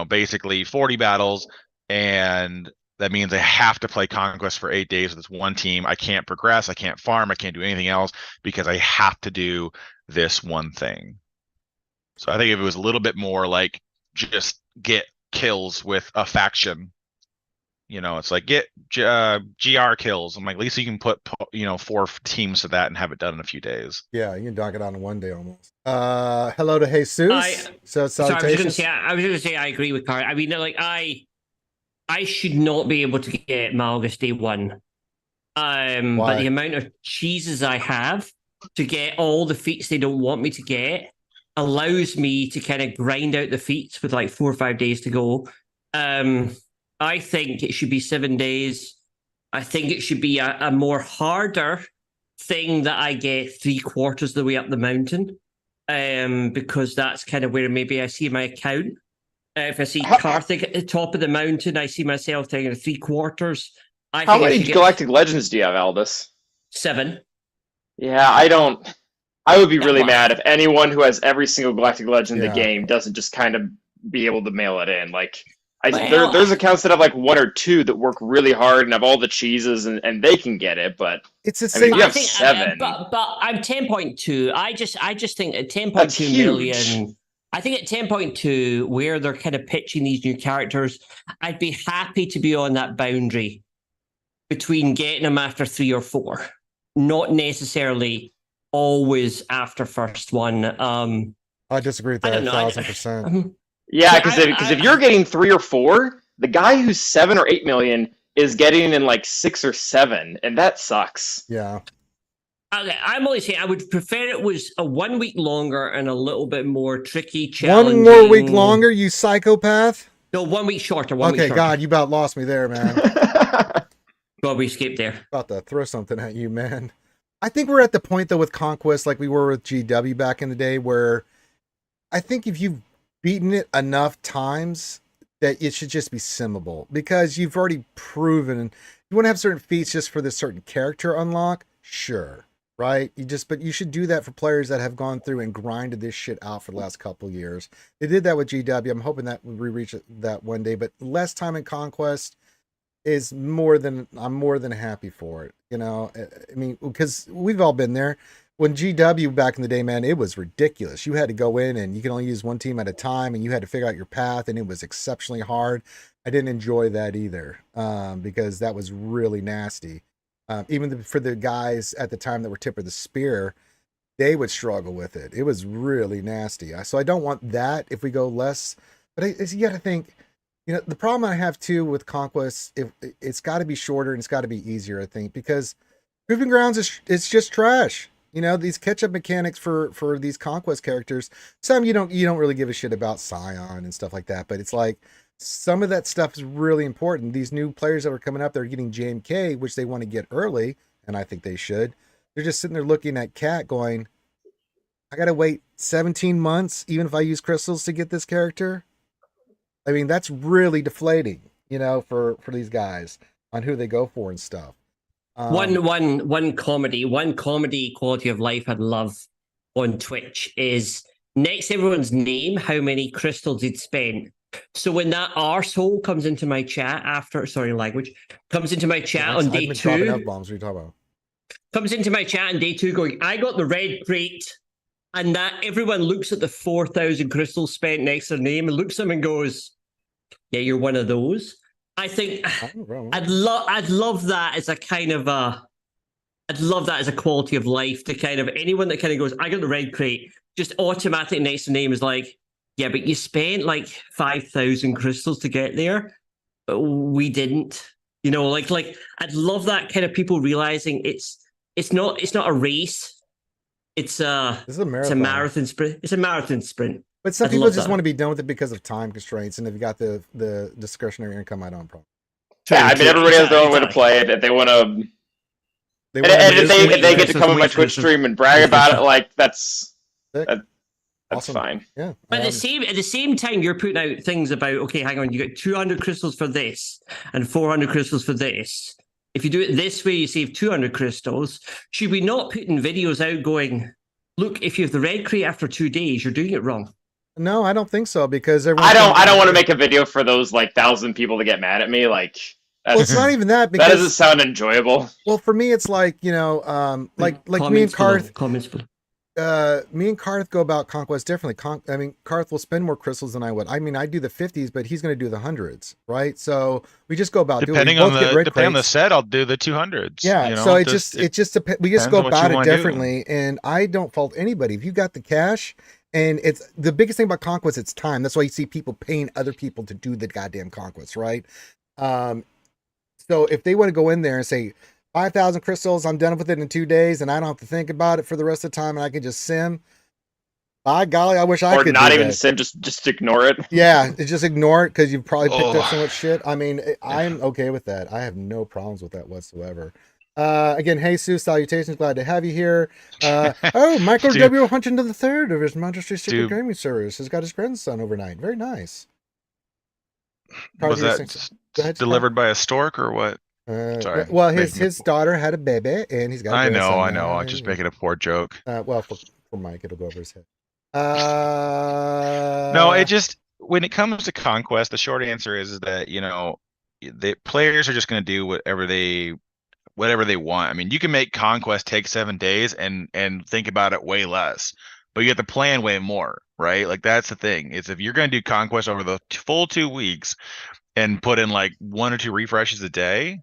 basically 40 battles, and that means I have to play Conquest for 8 days with this one team. I can't progress, I can't farm, I can't do anything else because I have to do this one thing. So I think if it was a little bit more like just get kills with a faction, it's like get GR kills. I'm like, at least you can put 4 teams to that and have it done in a few days. Yeah, you can knock it out in 1 day almost. Hello to Jesus. So Salutations. I was going to say I agree with Carl. I mean, like I should not be able to get Malgus day 1. But Why? the amount of cheeses I have to get all the feats they don't want me to get allows me to kind of grind out the feats with like 4 or 5 days to go. I think it should be 7 days. I think it should be a more harder thing that I get 3/4 of the way up the mountain. Because that's kind of where maybe I see my account. If I see Karthik at the top of the mountain, I see myself taking 3/4. How many Galactic Legends do you have, Aldous? 7. Yeah, I don't. I would be really Well- mad if anyone who has every single Galactic Legend in Yeah. the game doesn't just kind of be able to mail it in. Like, Well, There's accounts that have like 1 or 2 that work really hard and have all the cheeses and they can get it, but It's the I mean, same. if you I have think, 7, but I'm 10.2. I just think at that's 10.2 huge. million. I think at 10.2, where they're kind of pitching these new characters, I'd be happy to be on that boundary between getting them after 3 or 4, not necessarily always after first one. I disagree with I that don't know. 1,000%. Yeah, See, because if you're getting 3 or 4, the guy who's 7 or 8 million is getting in like 6 or 7, and that sucks. Yeah. Okay, I'm only saying I would prefer it was a 1 week longer and a little bit more tricky, challenging. 1 more week longer, you psychopath. No, 1 week shorter. 1 week Okay, shorter. God, you about lost me there, man. God, we escaped there. About to throw something at you, man. I think we're at the point though with Conquest, like we were with GW back in the day, where I think if you've beaten it enough times, that it should just be simmable, because you've already proven you want to have certain feats just for this certain character unlock. Sure, right? But you should do that for players that have gone through and grinded this shit out for the last couple years. They did that with GW. I'm hoping that we reach that one day, but less time in Conquest is I'm more than happy for it. You know, I mean, because we've all been there. When GW back in the day, man, it was ridiculous. You had to go in and you can only use one team at a time, and you had to figure out your path, and it was exceptionally hard. I didn't enjoy that either, because that was really nasty. Even for the guys at the time that were tip of the spear, they would struggle with it. It was really nasty. So I don't want that if we go less. But you got to think, you know, the problem I have too with Conquest, it's got to be shorter and it's got to be easier, I think, because Proving Grounds it's just trash. You know, these catch-up mechanics for these Conquest characters, some you don't really give a shit about Scion and stuff like that, but it's like some of that stuff is really important. These new players that are coming up, they're getting JMK, which they want to get early, and I think they should. They're just sitting there looking at Cat going, I got to wait 17 months, even if I use crystals to get this character. I mean, that's really deflating, you know, for these guys on who they go for and stuff. One comedy quality of life I'd love on Twitch is next to everyone's name how many crystals he'd spent. So when that arsehole comes into my chat comes into my chat on day 2. F-bombs, what are you talking about? Comes into my chat on day 2 going, I got the red crate, and that everyone looks at the 4,000 crystals spent next to their name and looks at them and goes, yeah, you're one of those. I think I'd love that as a kind of I'd love that as a quality of life to kind of anyone that kind of goes, I got the red crate, just automatic next to name is like, yeah, but you spent like 5,000 crystals to get there. We didn't, you know, like I'd love that kind of people realizing it's not a race. It's a marathon sprint. It's a marathon sprint. But some people just want to be done with it because of time constraints, and if you got the discretionary income, I don't problem. Yeah, I mean, everybody has their own way to play it. If they want to, and if they get to come on my Twitch stream and brag about it, like that's awesome. Fine. Yeah. But at the same time, you're putting out things about, okay, hang on, you got 200 crystals for this and 400 crystals for this. If you do it this way, you save 200 crystals. Should we not put in videos out going, look, if you have the red crate after 2 days, you're doing it wrong? No, I don't think so, because I don't want to make a video for those like 1,000 people to get mad at me. Like, well, it's not even that, because that doesn't sound enjoyable. Well, for me, it's like, you know, like me and Karth. Me and Karth go about Conquest differently. Karth will spend more crystals than I would. I mean, I do the 50s, but he's going to do the 100s, right? So we just go about depending on the set, I'll do the 200s. Yeah, you know? So it just we just go about it differently, and I don't fault anybody. If you got the cash, and it's the biggest thing about Conquest, it's time. That's why you see people paying other people to do the goddamn Conquest, right? So if they want to go in there and say 5,000 crystals, I'm done with it in 2 days, and I don't have to think about it for the rest of the time, and I can just sim. By golly, I wish I could. Or not even sim, just ignore it. Yeah, just ignore it, because you've probably picked up so much shit. I mean, I'm okay with that. I have no problems with that whatsoever. Again, hey Sue, salutations, glad to have you here. Michael W. Huntington III of His Majesty's Secret Gaming Service has got his grandson overnight. Very nice. Was that delivered by a stork or what? Sorry. Well, his daughter had a baby, and he's got. I know. I'm just making a poor joke. Well, for Mike, it'll go over his head. No, it just when it comes to Conquest, the short answer is that, the players are just going to do whatever they want. I mean, you can make Conquest take 7 days and think about it way less, but you have to plan way more, right? Like that's the thing. Is if you're going to do Conquest over the full 2 weeks and put in like 1 or 2 refreshes a day,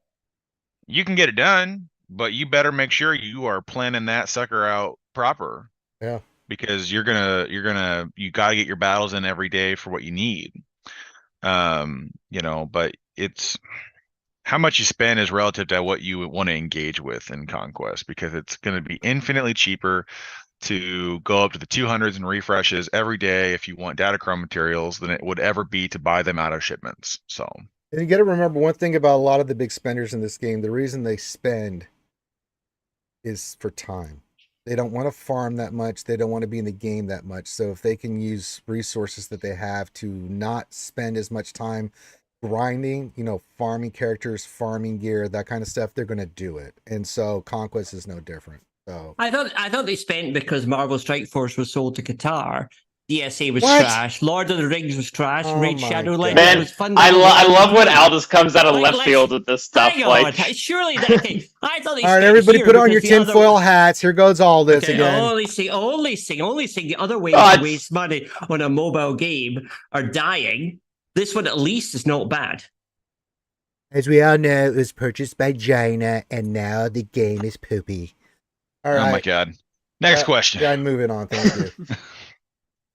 you can get it done, but you better make sure you are planning that sucker out proper. Yeah. Because you got to get your battles in every day for what you need. But it's how much you spend is relative to what you want to engage with in Conquest, because it's going to be infinitely cheaper to go up to the 200s and refreshes every day if you want Datachrome materials than it would ever be to buy them out of shipments. So, and you got to remember one thing about a lot of the big spenders in this game: the reason they spend is for time. They don't want to farm that much. They don't want to be in the game that much. So if they can use resources that they have to not spend as much time grinding, farming characters, farming gear, that kind of stuff, they're going to do it. And so Conquest is no different. So I thought they spent because Marvel Strike Force was sold to Qatar. DSA was What? trash. Lord of the Rings was trash. Oh Raid my Shadow God. Legends Man, was fun. I love when Aldous comes out of left field with this stuff. Hang on, surely that. Okay, I thought they. all right, spent everybody, here put on your because the other- tinfoil hats. Here goes all this Okay, again. only sing the other way Oh, to waste money on a mobile game are dying. This one at least is not bad. As we all know, it was purchased by China, and now the game is poopy. All right. Oh my God. Next question. Yeah, moving on. Thank you.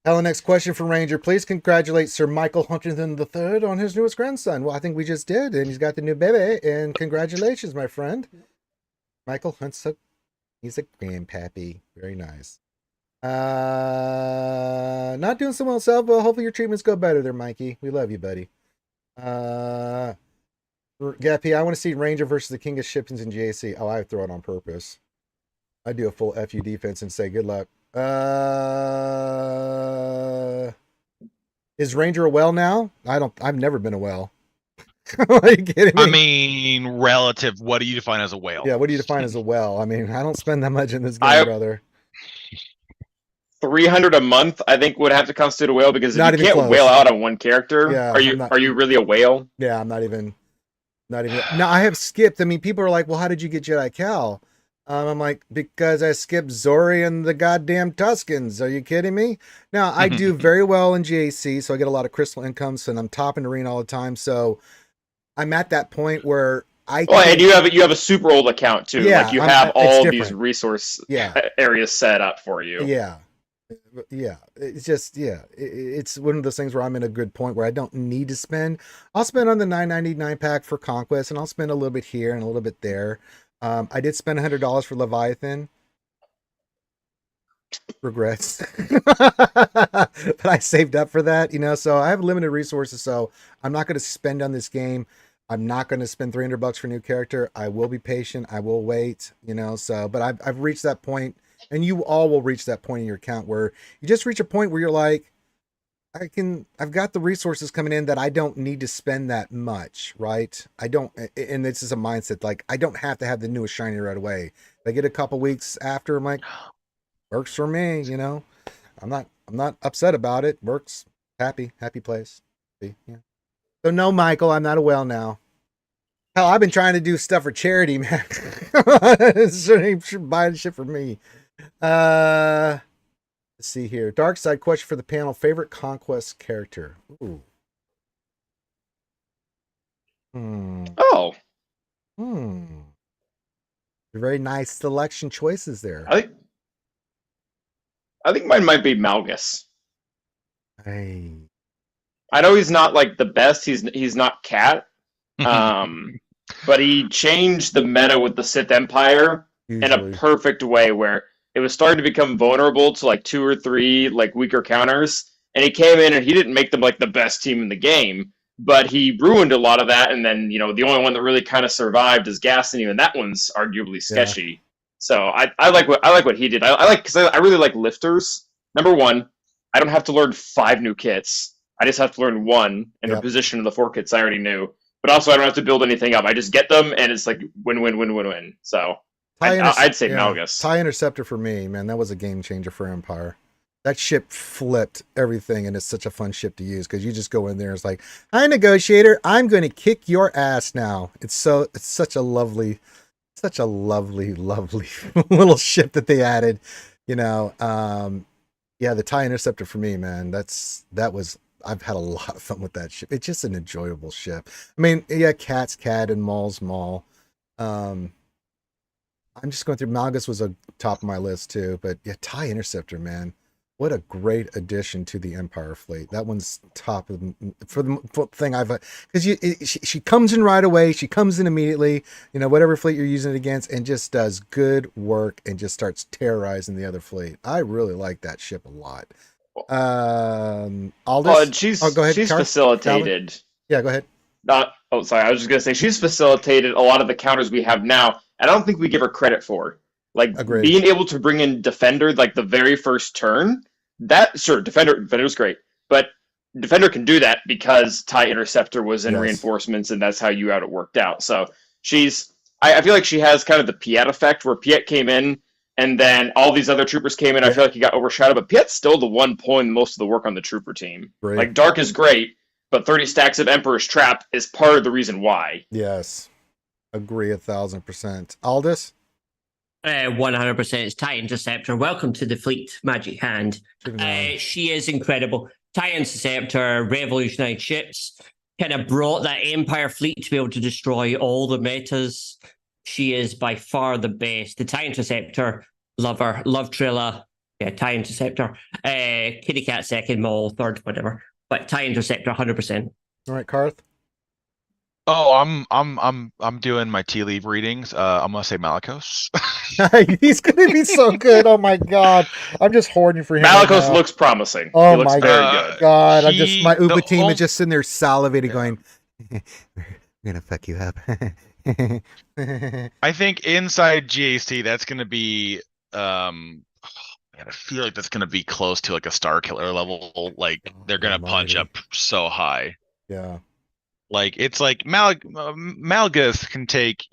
Helen, next question for Ranger. Please congratulate Sir Michael Huntington III on his newest grandson. Well, I think we just did, and he's got the new baby. And congratulations, my friend. Michael Huntington. He's a grandpappy. Very nice. Not doing so well himself, but hopefully your treatments go better there, Mikey. We love you, buddy. Gappy, I want to see Ranger versus the King of Shippings in JC. Oh, I throw it on purpose. I do a full FU defense and say good luck. Is Ranger a whale now? I've never been a whale. Are you kidding me? I mean, relative, what do you define as a whale? Yeah, what do you define as a whale? I mean, I don't spend that much in this game, brother. 300 a month, I think, would have to constitute a whale, because if Not you even can't close. whale out on one character, Yeah, are you really a whale? Yeah, I'm not even. Now I have skipped. I mean, people are like, "Well, how did you get Jedi Cal?" I'm like, because I skipped Zori and the goddamn Tuscans. Are you kidding me? Now I do very well in GAC, so I get a lot of crystal incomes, and I'm topping arena all the time. So I'm at that point where I. Well, and you have a super old account too. Yeah, like you have all different. these resource Yeah. areas set up for you. Yeah. It's just it's one of those things where I'm in a good point where I don't need to spend. I'll spend on the 9.99 pack for Conquest, and I'll spend a little bit here and a little bit there. I did spend $100 for Leviathan. Regrets. But I saved up for that, so I have limited resources, so I'm not going to spend on this game. I'm not going to spend $300 for a new character. I will be patient. I will wait, but I've reached that point, and you all will reach that point in your account where you just reach a point where you're like, I've got the resources coming in that I don't need to spend that much, right? And this is a mindset, like, I don't have to have the newest shiny right away. If I get a couple weeks after, I'm like, works for me, I'm not upset about it. Works. Happy place. See? Yeah. So no, Michael, I'm not a whale now. Hell, I've been trying to do stuff for charity, man. Should buy the shit for me. Let's see here. Dark side question for the panel. Favorite Conquest character? Ooh. Oh. Very nice selection choices there. I think mine might be Malgus. Hey. I know he's not like the best. He's not Cat. But he changed the meta with the Sith Empire in a perfect way, where it was starting to become vulnerable to like 2 or 3 like weaker counters, and he came in and he didn't make them like the best team in the game, but he ruined a lot of that. And then the only one that really kind of survived is Gaston, and that one's arguably sketchy. Yeah. So I like what he did. I like, because I really like lifters. Number one, I don't have to learn 5 new kits. I just have to learn 1 and reposition of the 4 kits I already knew. But also, I don't have to build anything up. I just get them, and it's like win. So I'd say Malgus. TIE Interceptor for me, man, that was a game changer for Empire. That ship flipped everything, and it's such a fun ship to use because you just go in there. It's like, hi, negotiator, I'm going to kick your ass now. It's such a lovely, lovely little ship that they added. You know, yeah, the TIE Interceptor for me, man. I've had a lot of fun with that ship. It's just an enjoyable ship. I mean, yeah, Cat's Cat and Maul's Maul. Um, I'm just going through. Malgus was a top of my list too, but yeah, TIE Interceptor, man. What a great addition to the Empire fleet. That one's top of for the thing I've because she comes in right away. She comes in immediately. You know, whatever fleet you're using it against, and just does good work and just starts terrorizing the other fleet. I really like that ship a lot. Aldous. Go ahead. She's Calvin? facilitated. Yeah, go ahead. Sorry, I was just gonna say she's facilitated a lot of the counters we have now, and I don't think we give her credit for. Like Agreed. being able to bring in Defender like the very first turn. Defender's great, but Defender can do that because TIE Interceptor was in reinforcements, and that's how you had it worked out. So I feel like she has kind of the Piet effect, where Piet came in, and then all these other troopers came in. I feel like he got overshadowed, but Piet's still the one pulling most of the work on the trooper team. Great. Like Dark is great, but 30 stacks of Emperor's Trap is part of the reason why. Yes, agree 1,000%. Aldous. 100%. It's TIE Interceptor. Welcome to the fleet, Magic Hand. She is incredible. TIE Interceptor revolutionized ships, kind of brought that Empire fleet to be able to destroy all the metas. She is by far the best. The TIE Interceptor, love her. Love Trilla. Yeah, TIE Interceptor. Kitty Cat second, Maul third, whatever. But TIE Interceptor, 100%. All right, Karth. Oh, I'm doing my tea leaf readings. I'm gonna say Malicos. He's gonna be so good. Oh my god, I'm just hoarding for him. Malicos looks promising. Oh he looks my very good. God, my Uber team is just sitting there salivating, going, "We're gonna fuck you up." I think inside GAC, that's gonna be man, I feel like that's gonna be close to like a Star Killer level. Like they're gonna punch up so high. Yeah. Like it's like Malgus can take,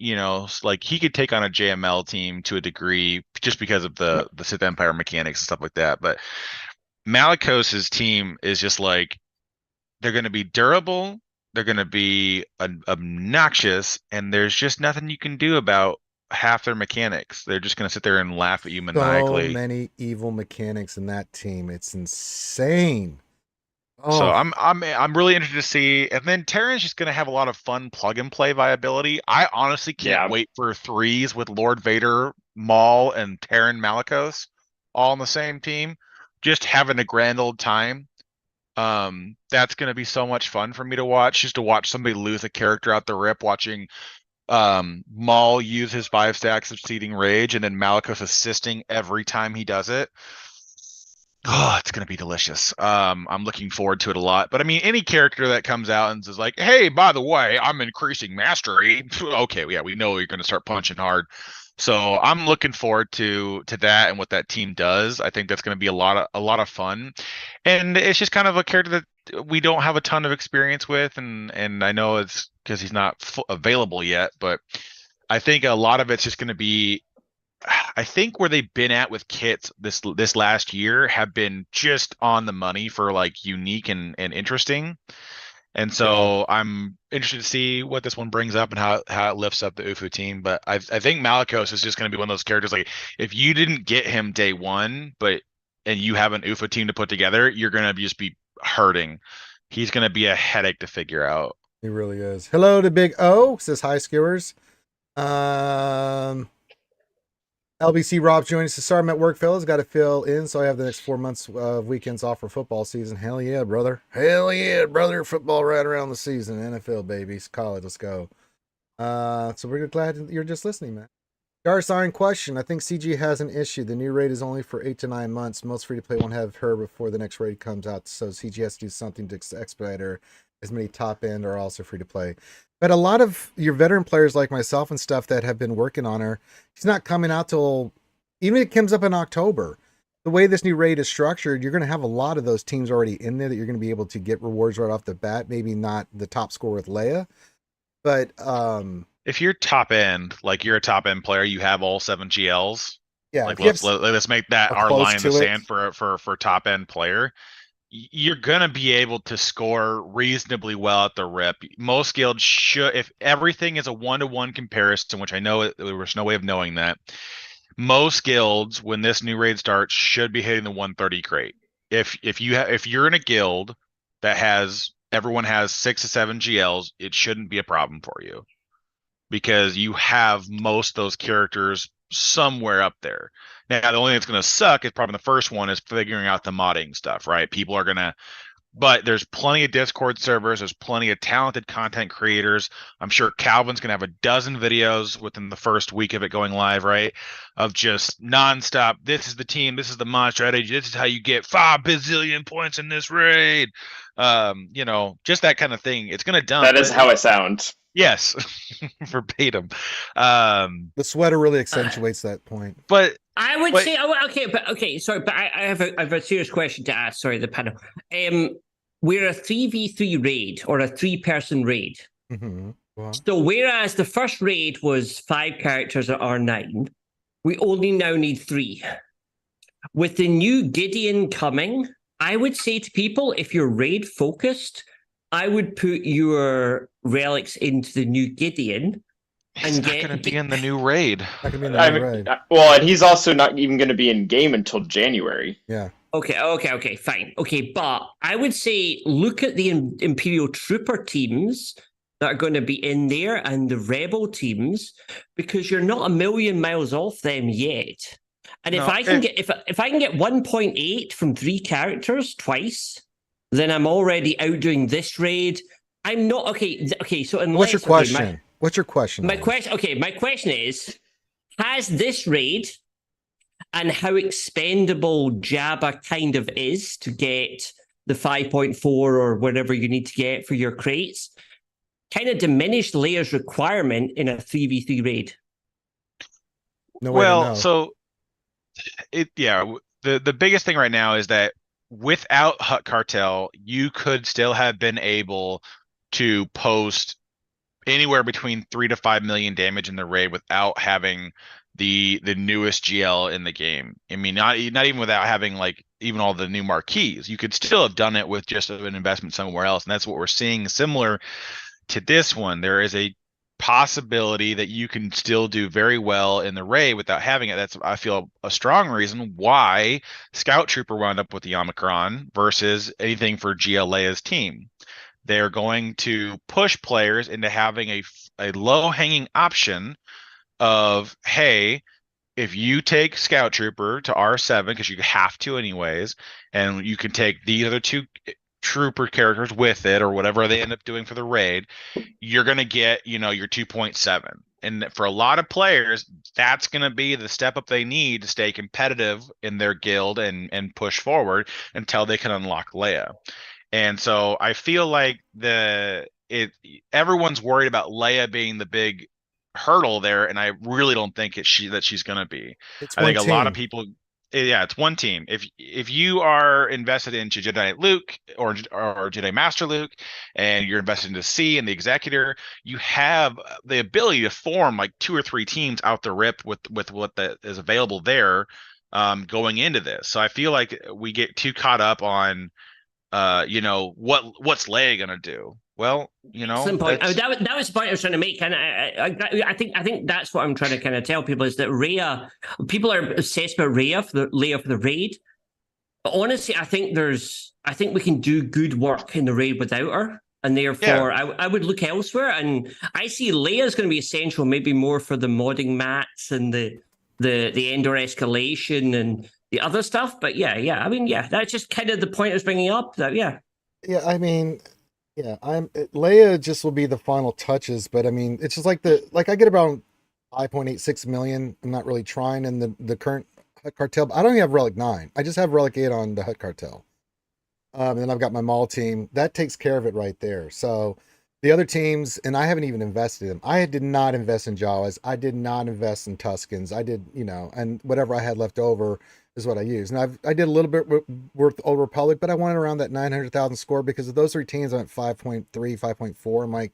like he could take on a JML team to a degree just because of the Sith Empire mechanics and stuff like that. But Malicos's team is just like they're going to be durable, they're going to be obnoxious, and there's just nothing you can do about half their mechanics. They're just going to sit there and laugh at you maniacally. So many evil mechanics in that team. It's insane. Oh. So I'm really interested to see, and then Terran's just gonna have a lot of fun plug and play viability. I honestly can't wait for threes with Lord Vader, Maul, and Terran Malicos all on the same team, just having a grand old time. That's gonna be so much fun for me to watch, just to watch somebody lose a character out the rip, watching Maul use his 5 stacks of Seething Rage, and then Malicos assisting every time he does it. Oh, it's gonna be delicious. I'm looking forward to it a lot. But I mean, any character that comes out and says like, "Hey, by the way, I'm increasing mastery." Okay, yeah, we know you're gonna start punching hard. So I'm looking forward to that and what that team does. I think that's gonna be a lot of fun, and it's just kind of a character that we don't have a ton of experience with, and I know it's because he's not available yet. But I think a lot of it's just gonna be. I think where they've been at with kits this last year have been just on the money for like unique and interesting. And so I'm interested to see what this one brings up and how it lifts up the UFO team. But I think Malicos is just going to be one of those characters, like if you didn't get him day one, and you have an UFO team to put together, you're going to just be hurting. He's going to be a headache to figure out. He really is. Hello to Big O, says hi, skewers. LBC Rob's joining us. Sorry, I'm at work, fellas. Got to fill in, so I have the next 4 months of weekends off for football season. Hell yeah, brother. Hell yeah, brother. Football right around the season. NFL, babies. College, let's go. So we're glad you're just listening, man. Darsign question. I think CG has an issue. The new raid is only for 8 to 9 months. Most free-to-play won't have her before the next raid comes out, so CG has to do something to expedite her. As many top-end are also free-to-play. But a lot of your veteran players like myself and stuff that have been working on her, she's not coming out till, even if it comes up in October. The way this new raid is structured, you're going to have a lot of those teams already in there that you're going to be able to get rewards right off the bat. Maybe not the top score with Leia, but if you're top end, like you're a top end player, you have all 7 GLs, Yeah, Like if you have let's make that or our close line in the to it. sand for top end player. You're gonna be able to score reasonably well at the rip. Most guilds should, if everything is a 1-to-1 comparison, which I know there was no way of knowing that. Most guilds, when this new raid starts, should be hitting the 130 crate. If you're in a guild that has everyone has 6 to 7 GLs, it shouldn't be a problem for you because you have most of those characters somewhere up there. Now, the only thing that's going to suck is probably the first one is figuring out the modding stuff, right? People are going to, but there's plenty of Discord servers. There's plenty of talented content creators. I'm sure Calvin's going to have a dozen videos within the first week of it going live, right? Of just nonstop. This is the team. This is the mod strategy. This is how you get 5 bazillion points in this raid. Just that kind of thing. It's going to dump. That is how I sound. Yes, verbatim. The sweater really accentuates that point. But I would say, sorry, but I have a serious question to ask. Sorry, the panel. We're a 3v3 raid or a 3-person raid. Mm-hmm. Well, So whereas the first raid was 5 characters at R9, we only now need 3. With the new Gideon coming, I would say to people, if you're raid focused, I would put your relics into the new Gideon. he's And not get- going to be in the new raid. that could be in the new raid. Well, and he's also not even going to be in game until January. Yeah. Okay, fine. Okay, but I would say look at the Imperial Trooper teams that are going to be in there and the Rebel teams, because you're not a million miles off them yet. And if I can get 1.8 from 3 characters twice, then I'm already outdoing this raid. I'm not okay. So unless, What's your question? What's your question? My question is: has this raid and how expendable Jabba kind of is to get the 5.4 or whatever you need to get for your crates kind of diminished Leia's requirement in a 3v3 raid? No way to know. So the biggest thing right now is that without Hut Cartel, you could still have been able to post anywhere between 3 to 5 million damage in the raid without having the newest GL in the game. I mean, not even without having like even all the new marquees. You could still have done it with just an investment somewhere else, and that's what we're seeing similar to this one. There is a possibility that you can still do very well in the raid without having it. That's, I feel, a strong reason why Scout Trooper wound up with the Omicron versus anything for GLA's team. They're going to push players into having a low-hanging option of, hey, if you take Scout Trooper to R7, because you have to anyways, and you can take these other 2 trooper characters with it or whatever they end up doing for the raid, you're going to get, your 2.7. And for a lot of players, that's going to be the step up they need to stay competitive in their guild and push forward until they can unlock Leia. And so I feel like everyone's worried about Leia being the big hurdle there, and I really don't think that she's going to be. I think a lot of people, it's one team. If you are invested into Jedi Knight Luke or Jedi Master Luke, and you're invested into C and the Executor, you have the ability to form like 2 or 3 teams out the rip with what that is available there, going into this. So I feel like we get too caught up on what's Leia gonna do. Well, Point. That was the point I was trying to make, and I think that's what I'm trying to kind of tell people is that Rhea, people are obsessed about Leia for the raid. But honestly, I think we can do good work in the raid without her, and therefore I would look elsewhere. And I see Leia's going to be essential, maybe more for the modding mats and the Endor escalation and the other stuff. But I mean, that's just kind of the point I was bringing up. I mean. Yeah, Leia just will be the final touches, but I mean, it's just like I get about 5.86 million. I'm not really trying in the current Hut Cartel. I don't even have Relic 9. I just have Relic 8 on the Hut Cartel. And then I've got my Maul team. That takes care of it right there. So the other teams, and I haven't even invested in them. I did not invest in Jawas. I did not invest in Tuskens. I did, and whatever I had left over is what I used. And I did a little bit worth Old Republic, but I wanted around that 900,000 score because of those 3 teams. I'm at 5.3, 5.4. I'm like,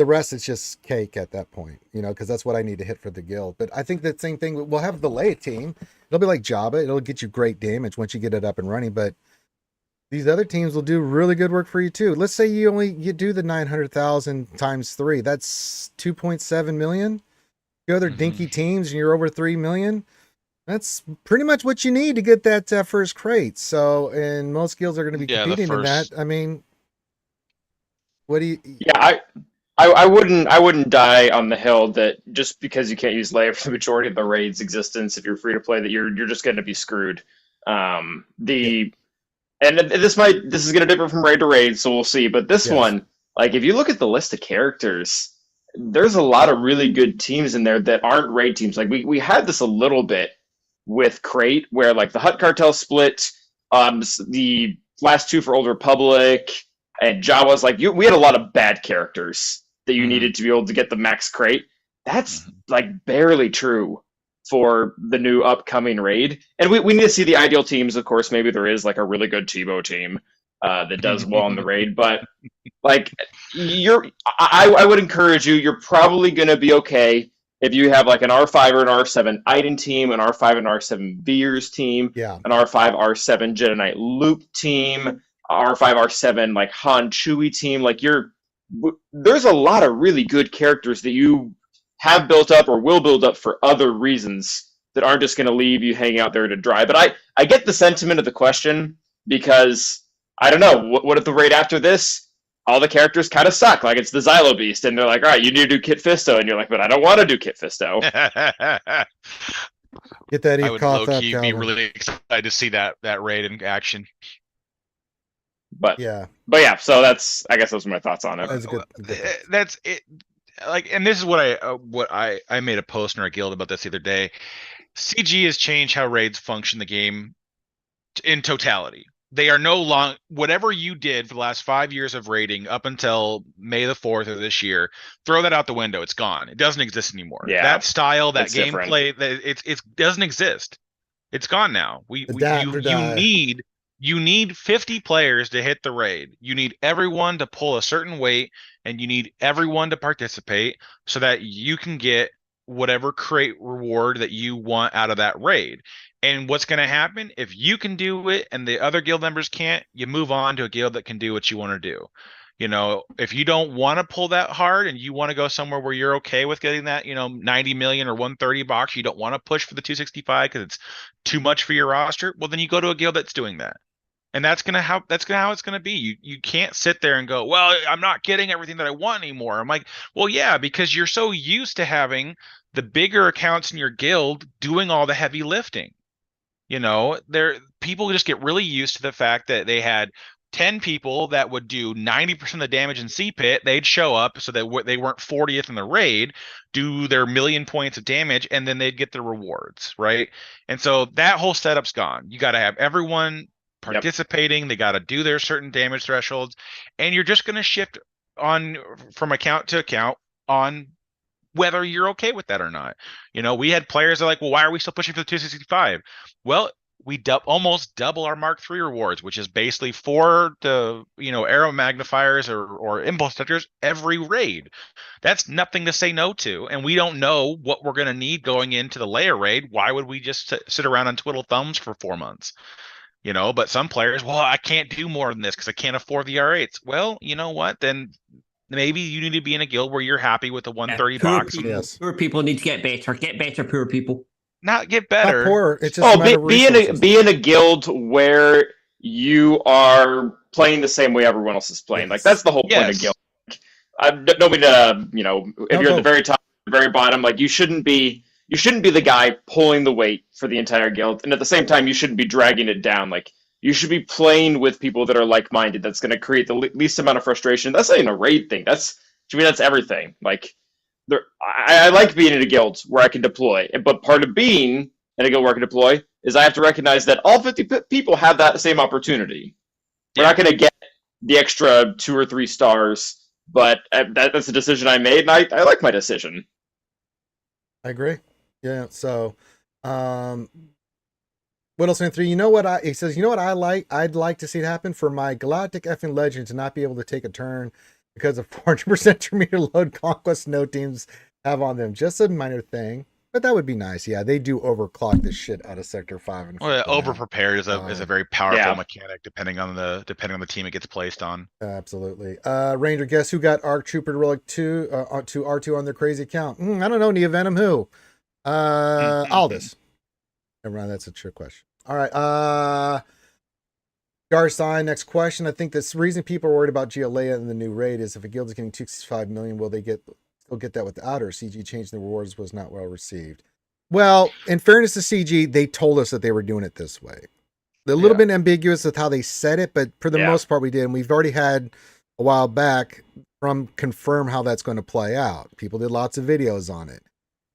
the rest is just cake at that point, because that's what I need to hit for the guild. But I think that same thing, we'll have the lay team. It'll be like Jabba. It'll get you great damage once you get it up and running. But these other teams will do really good work for you too. Let's say you do the 900,000 times 3. That's 2.7 million. You other dinky teams and you're over 3 million. That's pretty much what you need to get that first crate. So, and most guilds are going to be competing in that. I mean, what do you? Yeah, I wouldn't die on the hill that just because you can't use Leia for the majority of the raid's existence, if you're free to play, that you're just going to be screwed. And this is going to differ from raid to raid, so we'll see. But this one, like if you look at the list of characters, there's a lot of really good teams in there that aren't raid teams. Like we had this a little bit with Crate, where like the Hutt Cartel split, the last two for Old Republic, and Jawa's like we had a lot of bad characters that you needed to be able to get the max crate. That's like barely true for the new upcoming raid. And we need to see the ideal teams, of course. Maybe there is like a really good Tebow team that does well in the raid, but like I would encourage you, you're probably gonna be okay if you have like an R5 or an R7 Iden team, an R5 and R7 Veers team, an R5 R7 Jedi Knight Luke team, R5 R7 like Han Chewie team. Like there's a lot of really good characters that you have built up or will build up for other reasons that aren't just going to leave you hanging out there to dry. But I get the sentiment of the question, because I don't know, what if the raid after this, all the characters kind of suck? Like it's the Xylo Beast, and they're like, all right, you need to do Kit Fisto, and you're like, but I don't want to do Kit Fisto. Get that I would low-key be really excited to see that raid in action. But yeah, so I guess those are my thoughts on it. That's good. That's it. Like, and this is what I made a post in our guild about this the other day. CG has changed how raids function the game in totality. They are no longer, whatever you did for the last 5 years of raiding up until May the 4th of this year, throw that out the window. It's gone. It doesn't exist anymore. Yeah, that style, that gameplay, it doesn't exist. It's gone now. You need 50 players to hit the raid. You need everyone to pull a certain weight, and you need everyone to participate so that you can get whatever crate reward that you want out of that raid. And what's going to happen if you can do it and the other guild members can't? You move on to a guild that can do what you want to do. If you don't want to pull that hard and you want to go somewhere where you're okay with getting that, 90 million or 130 box, you don't want to push for the 265 because it's too much for your roster. Well, then you go to a guild that's doing that. And that's how it's gonna be. You can't sit there and go, well, I'm not getting everything that I want anymore. I'm like, well, yeah, because you're so used to having the bigger accounts in your guild doing all the heavy lifting. People just get really used to the fact that they had 10 people that would do 90% of the damage in C-Pit. They'd show up so that they weren't 40th in the raid, do their 1,000,000 points of damage, and then they'd get the rewards, right? And so that whole setup's gone. You got to have everyone participating. They got to do their certain damage thresholds, and you're just going to shift on from account to account on whether you're okay with that or not. We had players that are like, well, why are we still pushing for the 265? Well, we almost double our Mark III rewards, which is basically 4 arrow magnifiers or impulse detectors every raid. That's nothing to say no to, and we don't know what we're going to need going into the layer raid. Why would we just sit around and twiddle thumbs for 4 months? But some players, well, I can't do more than this because I can't afford the R8s. Well, you know what? Then maybe you need to be in a guild where you're happy with the 130 box. Poor people need to get better. Get better, poor people. Not get better. Not poor. It's just be in a guild where you are playing the same way everyone else is playing. Like that's the whole point of guild. Nobody, if you're at the very top, the very bottom, like you shouldn't be the guy pulling the weight for the entire guild, and at the same time, you shouldn't be dragging it down. Like you should be playing with people that are like-minded. That's going to create the least amount of frustration. That's not even a raid thing. That's everything. Like I like being in a guild where I can deploy, but part of being in a guild where I can deploy is I have to recognize that all 50 people have that same opportunity. We're not going to get the extra 2 or 3 stars, but that's a decision I made, and I like my decision. I agree. Yeah. So, what else in 3? He says, you know what I like? I'd like to see it happen for my Galactic effing Legend to not be able to take a turn because of 400% meter load conquest no teams have on them. Just a minor thing, but that would be nice. Yeah, they do overclock the shit out of Sector 5 and Well, freaking over out. prepared is a very powerful Yeah. mechanic depending on the team it gets placed on. Absolutely. Ranger, guess who got Arc Trooper Relic 2 to R2 on their crazy account? I don't know. Nia Venom, who? Aldous. Never mind, that's a trick question. All right. Garstein, next question. I think the reason people are worried about Gialea in the new raid is if a guild is getting 265 million, will they still get that without, or CG changing the rewards was not well received? Well, in fairness to CG, they told us that they were doing it this way. They're a little bit ambiguous with how they said it, but for the most part, we did. And we've already had a while back from confirm how that's going to play out. People did lots of videos on it.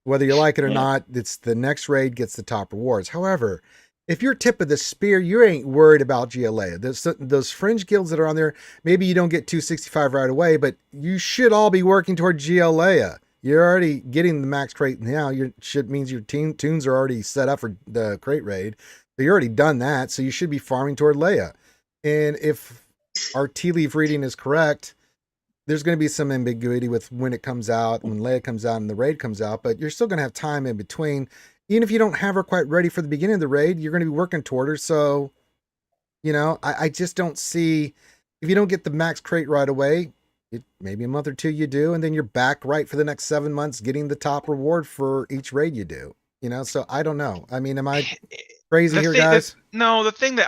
Whether you like it or not, it's the next raid gets the top rewards. However, if you're tip of the spear, you ain't worried about GLA. Those fringe guilds that are on there, maybe you don't get 265 right away, but you should all be working toward GLA. You're already getting the max crate now. Your shit means your tunes are already set up for the crate raid. So you're already done that. So you should be farming toward Leia. And if our tea leaf reading is correct, there's going to be some ambiguity with when it comes out, when Leia comes out and the raid comes out, but you're still going to have time in between. Even if you don't have her quite ready for the beginning of the raid, you're going to be working toward her. So, I just don't see, if you don't get the max crate right away, maybe a month or two you do, and then you're back right for the next 7 months getting the top reward for each raid you do. So I don't know. I mean, am I crazy here, guys? No, the thing that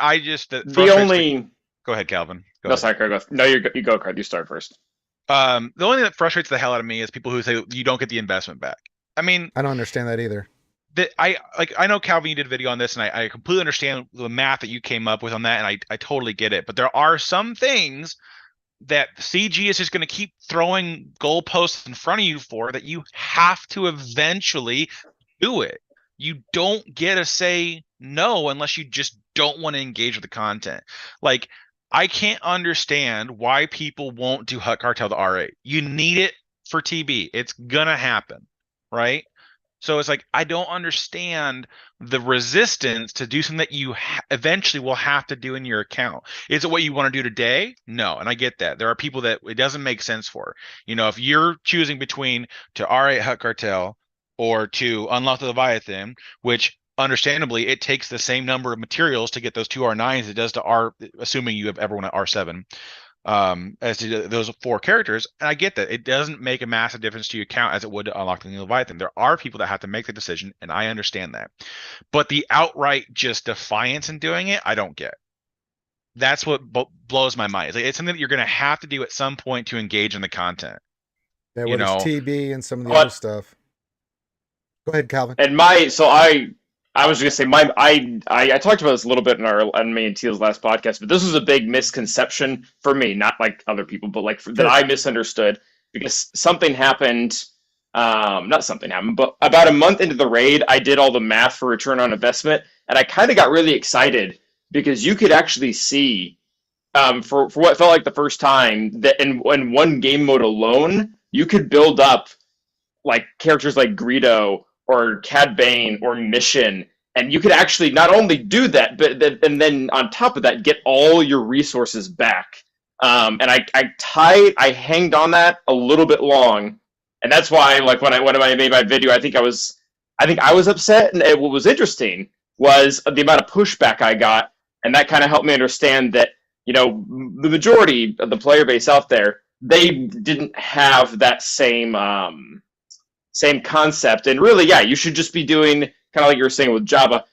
Go ahead, Calvin. No, sorry, go. No, you go, Craig. You start first. The only thing that frustrates the hell out of me is people who say you don't get the investment back. I mean, I don't understand that either. I know, Calvin, you did a video on this, and I completely understand the math that you came up with on that, and I totally get it. But there are some things that CG is just going to keep throwing goalposts in front of you for that you have to eventually do it. You don't get to say no unless you just don't want to engage with the content. Like, I can't understand why people won't do Hut Cartel to R8. You need it for TB. It's gonna happen, right? So it's like, I don't understand the resistance to do something that you eventually will have to do in your account. Is it what you want to do today? No, and I get that. There are people that it doesn't make sense for. If you're choosing between to R8 Hut Cartel or to unlock the Leviathan, which understandably it takes the same number of materials to get those 2 R9s as it does to R, assuming you have everyone at R7. As to those 4 characters, and I get that it doesn't make a massive difference to your account as it would to unlock the Leviathan. There are people that have to make the decision, and I understand that. But the outright just defiance in doing it, I don't get. That's what blows my mind. It's something that you're going to have to do at some point to engage in the content. Yeah, whether it's TB and some of the other stuff. Go ahead, Calvin. And I was just gonna say I talked about this a little bit on me and Teal's last podcast, but this was a big misconception for me, not like other people, but that I misunderstood because something happened. Not something happened, but about a month into the raid, I did all the math for return on investment, and I kind of got really excited because you could actually see, for what felt like the first time, that in one game mode alone, you could build up like characters like Greedo or Cad Bane or Mission, and you could actually not only do that, but then on top of that, get all your resources back. And I hanged on that a little bit long, and that's why, like when I made my video, I think I was upset. And what was interesting was the amount of pushback I got, and that kind of helped me understand that the majority of the player base out there, they didn't have that same concept. And really, yeah, you should just be doing kind of like you were saying with Java.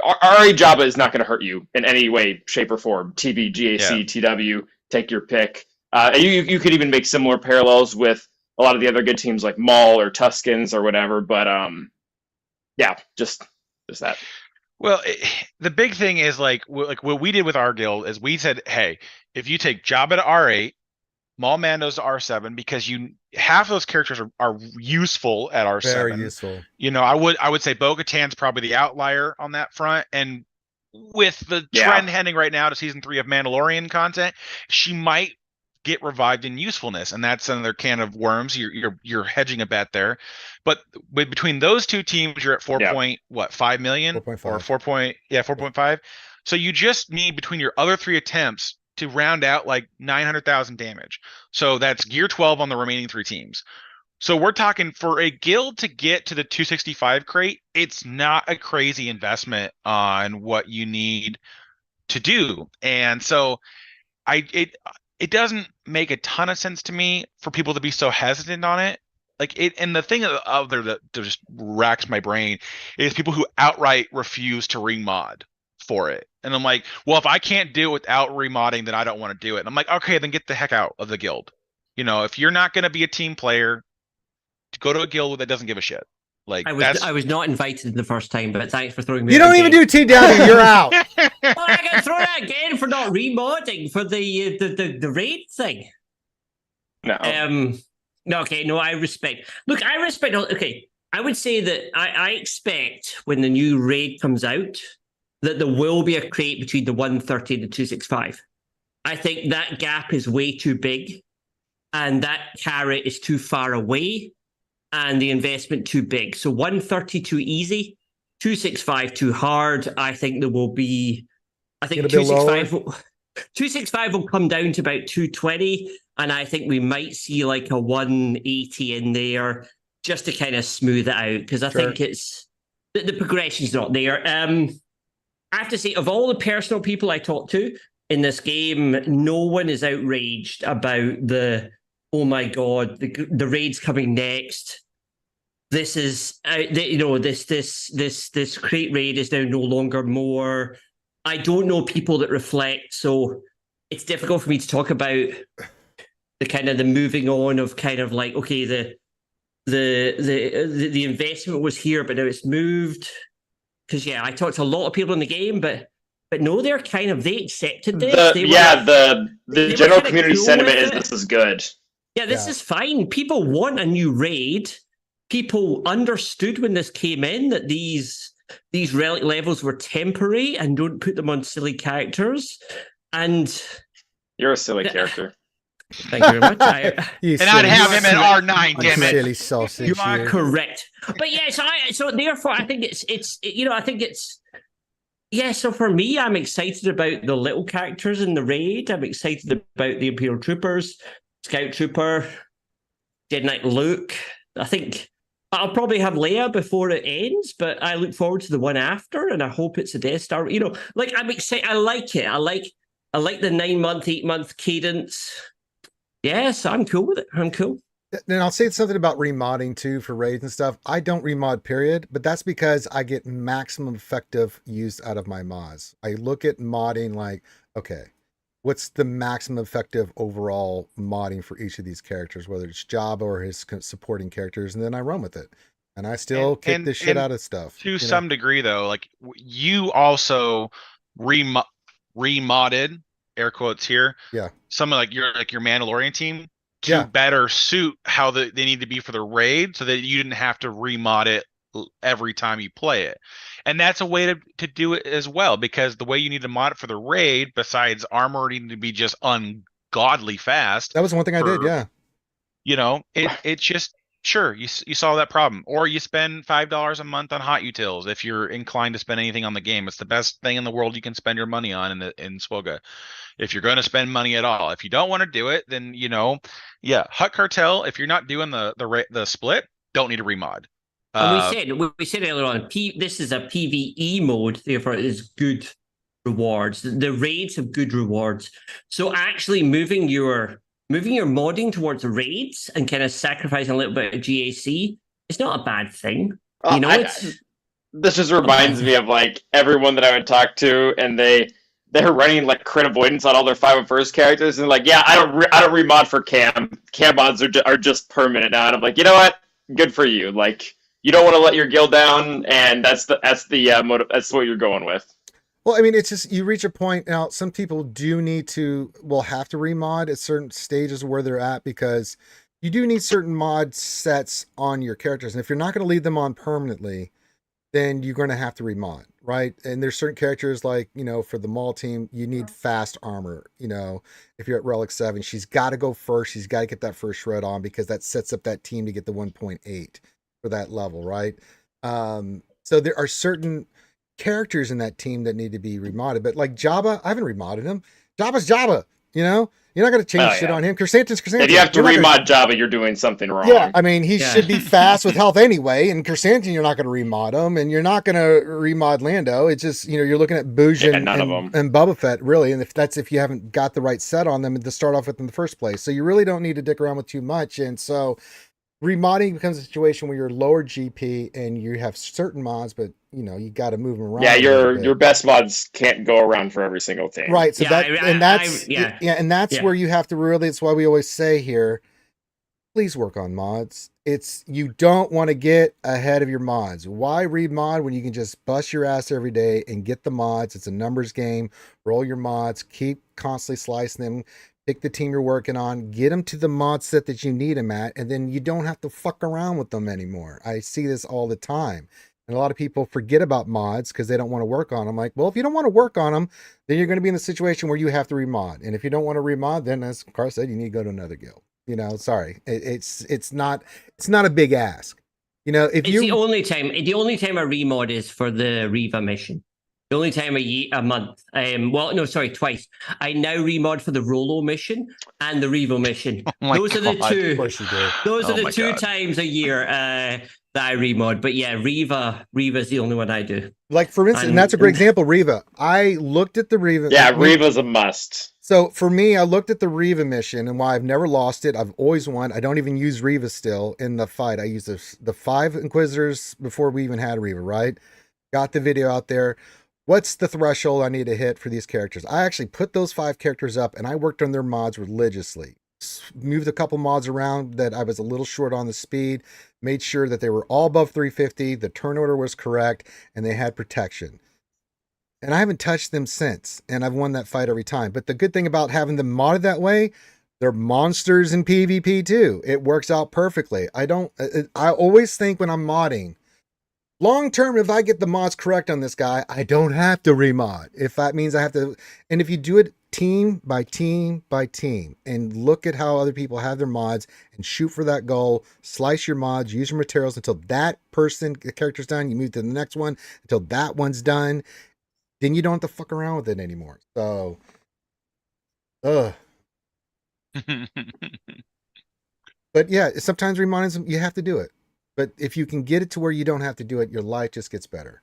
RA Java is not going to hurt you in any way, shape, or form. TB, GAC, TW, take your pick. And you could even make similar parallels with a lot of the other good teams like Maul or Tuskens or whatever. But yeah, just that. Well, the big thing is like what we did with our guild is we said, hey, if you take Jabba to R8, Maul Mando's to R7, because half of those characters are useful at R7. Very useful. I would say Bo-Katan's probably the outlier on that front, and with the trend heading right now to season 3 of Mandalorian content, she might get revived in usefulness, and that's another can of worms. You're hedging a bet there, but between those two teams, you're at 4.5 million 4.5. or 4.5. So you just need, between your other 3 attempts, to round out like 900,000 damage. So that's gear 12 on the remaining 3 teams. So we're talking for a guild to get to the 265 crate, it's not a crazy investment on what you need to do. And so it doesn't make a ton of sense to me for people to be so hesitant on it. Like it, and the thing of there that just racks my brain is people who outright refuse to remod for it. And I'm like, well, if I can't do it without remodding, then I don't want to do it. And I'm like, okay, then get the heck out of the guild. You know, if you're not going to be a team player, go to a guild that doesn't give a shit. Like I was not invited the first time, but thanks for throwing me. You don't even do TW. You're out. Well, I get thrown out again for not remodding for the raid thing. No. No, okay, no, I respect. Look, I respect. Okay, I would say that I expect when the new raid comes out that there will be a crate between the 130 and the 265. I think that gap is way too big, and that carrot is too far away, and the investment too big. So 130 too easy, 265 too hard. I think there will be. I think 265 will come down to about 220. And I think we might see like a 180 in there just to kind of smooth it out. Because I think it's the progression's not there. I have to say, of all the personal people I talked to in this game, no one is outraged about oh my God, the raid's coming next. This is, this crate raid is now no longer more. I don't know people that reflect, so it's difficult for me to talk about the kind of the moving on of kind of like, okay, the investment was here, but now it's moved. Because yeah, I talked to a lot of people in the game, but no, they accepted this. The general community sentiment is this is good. Yeah, this is fine. People want a new raid. People understood when this came in that these relic levels were temporary and don't put them on silly characters. And you're a silly character. Thank you very much. And I'd have him at R9, damn it. Silly sausage. You are correct. But yes, so therefore I think so for me, I'm excited about the little characters in the raid. I'm excited about the Imperial Troopers, Scout Trooper, Jedi Knight Luke. I think I'll probably have Leia before it ends, but I look forward to the one after, and I hope it's a Death Star. You know, like I'm excited. I like it. I like the 9-month, 8-month cadence. Yes, I'm cool with it. I'm cool. And I'll say something about remodding too for raids and stuff. I don't remod, period, but that's because I get maximum effective use out of my mods. I look at modding like, okay, what's the maximum effective overall modding for each of these characters, whether it's Jabba or his supporting characters, and then I run with it. And I still kick the shit out of stuff. To some degree, though, like you also remodded, air quotes here, some of like your Mandalorian team to better suit how they need to be for the raid, so that you didn't have to remod it every time you play it. And that's a way to do it as well, because the way you need to mod it for the raid, besides armor needing to be just ungodly fast, that was one thing I did. You know, it's just, sure, you saw that problem. Or you spend $5 a month on hot utils if you're inclined to spend anything on the game. It's the best thing in the world you can spend your money on in SWGOH, if you're going to spend money at all. If you don't want to do it, then Hut Cartel, if you're not doing the split, don't need a remod. We said earlier on, this is a PvE mode, therefore it is good rewards. The raids have good rewards. So actually moving your modding towards the raids and kind of sacrificing a little bit of GAC, it's not a bad thing. This just reminds me of like everyone that I would talk to, and they're running like crit avoidance on all their 501st characters, and like, yeah, I don't remod for cam. Cam mods are just permanent now, and I'm like, you know what? Good for you. Like, you don't want to let your guild down, and that's what you're going with. Well, I mean, it's just, you reach a point now. Some people have to remod at certain stages where they're at, because you do need certain mod sets on your characters, and if you're not going to leave them on permanently, then you're going to have to remod, right? And there's certain characters like, for the Maul team, you need fast armor. If you're at Relic 7, she's got to go first. She's got to get that first shred on, because that sets up that team to get the 1.8 for that level, right? So there are certain characters in that team that need to be remodded, but like Jabba, I haven't remodded him. Jabba's Jabba. You know, you're not going to change shit on him. Chrysanthemum's Chrysanthemum. If you have to You're not remod Jabba, you're doing something wrong. Yeah, I mean, he should be fast with health anyway. And Chrysanthemum, you're not going to remod him, and you're not going to remod Lando. It's just, you know, you're looking at Bouge and Boba Fett, really. And if you haven't got the right set on them to start off with in the first place. So you really don't need to dick around with too much. And so remodding becomes a situation where you're lower GP and you have certain mods, but you know, you got to move them around. Yeah, your best mods can't go around for every single thing. Right. So that's where you have to really, it's why we always say here, please work on mods. You don't want to get ahead of your mods. Why remod when you can just bust your ass every day and get the mods? It's a numbers game. Roll your mods, keep constantly slicing them. Pick the team you're working on, get them to the mod set that you need them at, and then you don't have to fuck around with them anymore. I see this all the time. And a lot of people forget about mods because they don't want to work on them. Like, well, if you don't want to work on them, then you're going to be in a situation where you have to remod. And if you don't want to remod, then as Carl said, you need to go to another guild. You know, sorry. It's not a big ask. You know, the only time I remod is for the Riva mission. The only time a month. Twice. I now remod for the Rolo mission and the Revo mission. Those are the two. Of course you do. Those are the two times a year that I remod. But yeah, Riva is the only one I do. Like for instance, and that's a great example, Riva. I looked at the Riva. Yeah, Riva's a must. So for me, I looked at the Riva mission and why I've never lost it. I've always won. I don't even use Riva still in the fight. I use the 5 Inquisitors before we even had Riva, right? Got the video out there. What's the threshold I need to hit for these characters? I actually put those 5 characters up and I worked on their mods religiously. Moved a couple mods around that I was a little short on the speed, made sure that they were all above 350, the turn order was correct, and they had protection. And I haven't touched them since, and I've won that fight every time. But the good thing about having them modded that way, they're monsters in PvP too. It works out perfectly. I always think when I'm modding, long term, if I get the mods correct on this guy, I don't have to remod. If that means I have to, and if you do it team by team by team and look at how other people have their mods and shoot for that goal, slice your mods, use your materials until that the character's done, you move to the next one until that one's done, then you don't have to fuck around with it anymore. So, but yeah, sometimes remodding, you have to do it. But if you can get it to where you don't have to do it, your life just gets better.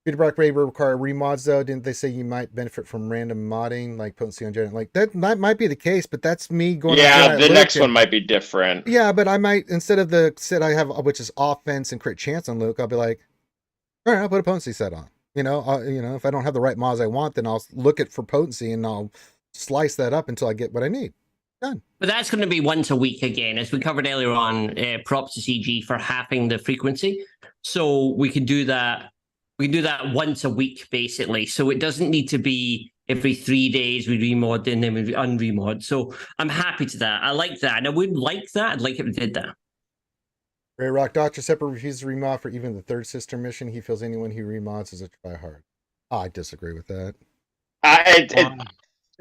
Peter Brock Ray will require remods, though. Didn't they say you might benefit from random modding, like potency on Jedi? Like, that might be the case, but that's me going... Yeah, the next one might be different. Yeah, but I might, instead of the set I have, which is offense and crit chance on Luke, I'll be like, all right, I'll put a potency set on. You know, if I don't have the right mods I want, then I'll look at for potency and I'll slice that up until I get what I need. Done. But that's going to be once a week again, as we covered earlier on. Props to CG for halving the frequency, so we can do that. We can do that once a week, basically. So it doesn't need to be every 3 days we remod and then we unremod. So I'm happy to that. I like that, and I would like that. I'd like if we did that. Ray Rock Doctor Sepper refuses to remod for even the 3rd sister mission. He feels anyone who remods is a tryhard. I disagree with that.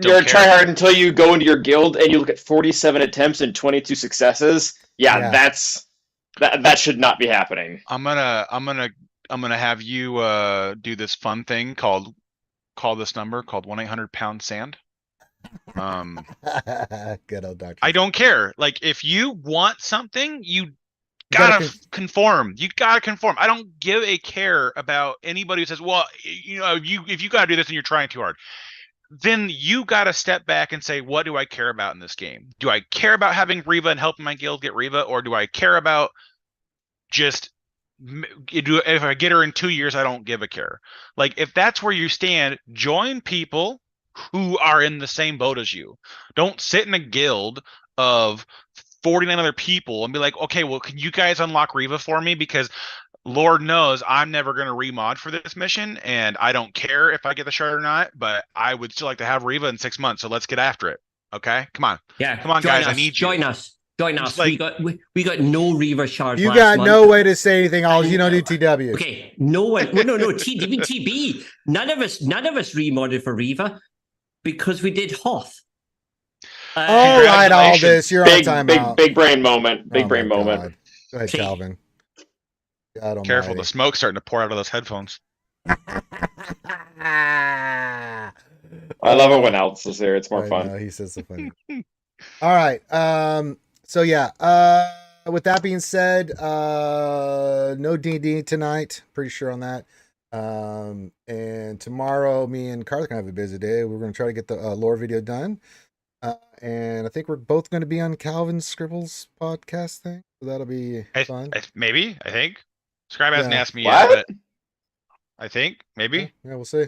You're a tryhard until you go into your guild and you look at 47 attempts and 22 successes. Yeah. that should not be happening. I'm gonna have you do this fun thing called 1-800-pound-sand. Good old Doctor. I don't care. Like, if you want something, you gotta conform. You gotta conform. I don't give a care about anybody who says, well, if you gotta do this and you're trying too hard. Then you got to step back and say, what do I care about in this game? Do I care about having Riva and helping my guild get Riva? Or do I care about just, if I get her in 2 years, I don't give a care. Like, if that's where you stand, join people who are in the same boat as you. Don't sit in a guild of 49 other people and be like, okay, well, can you guys unlock Riva for me? Because Lord knows I'm never going to remod for this mission, and I don't care if I get the shard or not, but I would still like to have Riva in 6 months, so let's get after it. Okay? Come on. Yeah. Come on, guys. I need you. Join us. Like, we got no Riva shards. You got no way to say anything. You don't do TW. Okay. No one. No. TB. None of us remodded for Riva because we did Hoth. All right, all this. You're on timeout. Big brain moment. Big brain moment. God. Go ahead, Calvin. Careful, the smoke's starting to pour out of those headphones. I love it when Alex is there. It's more I fun. know, he says so funny. All right. So yeah. With that being said, no D&D tonight. Pretty sure on that. And tomorrow, me and Carl are gonna have a busy day. We're gonna try to get the lore video done. And I think we're both going to be on Calvin Scribbles podcast thing. So that'll be fun. Maybe, I think. Scribe hasn't Yeah. asked me What? yet, but I think, maybe. Yeah, we'll see.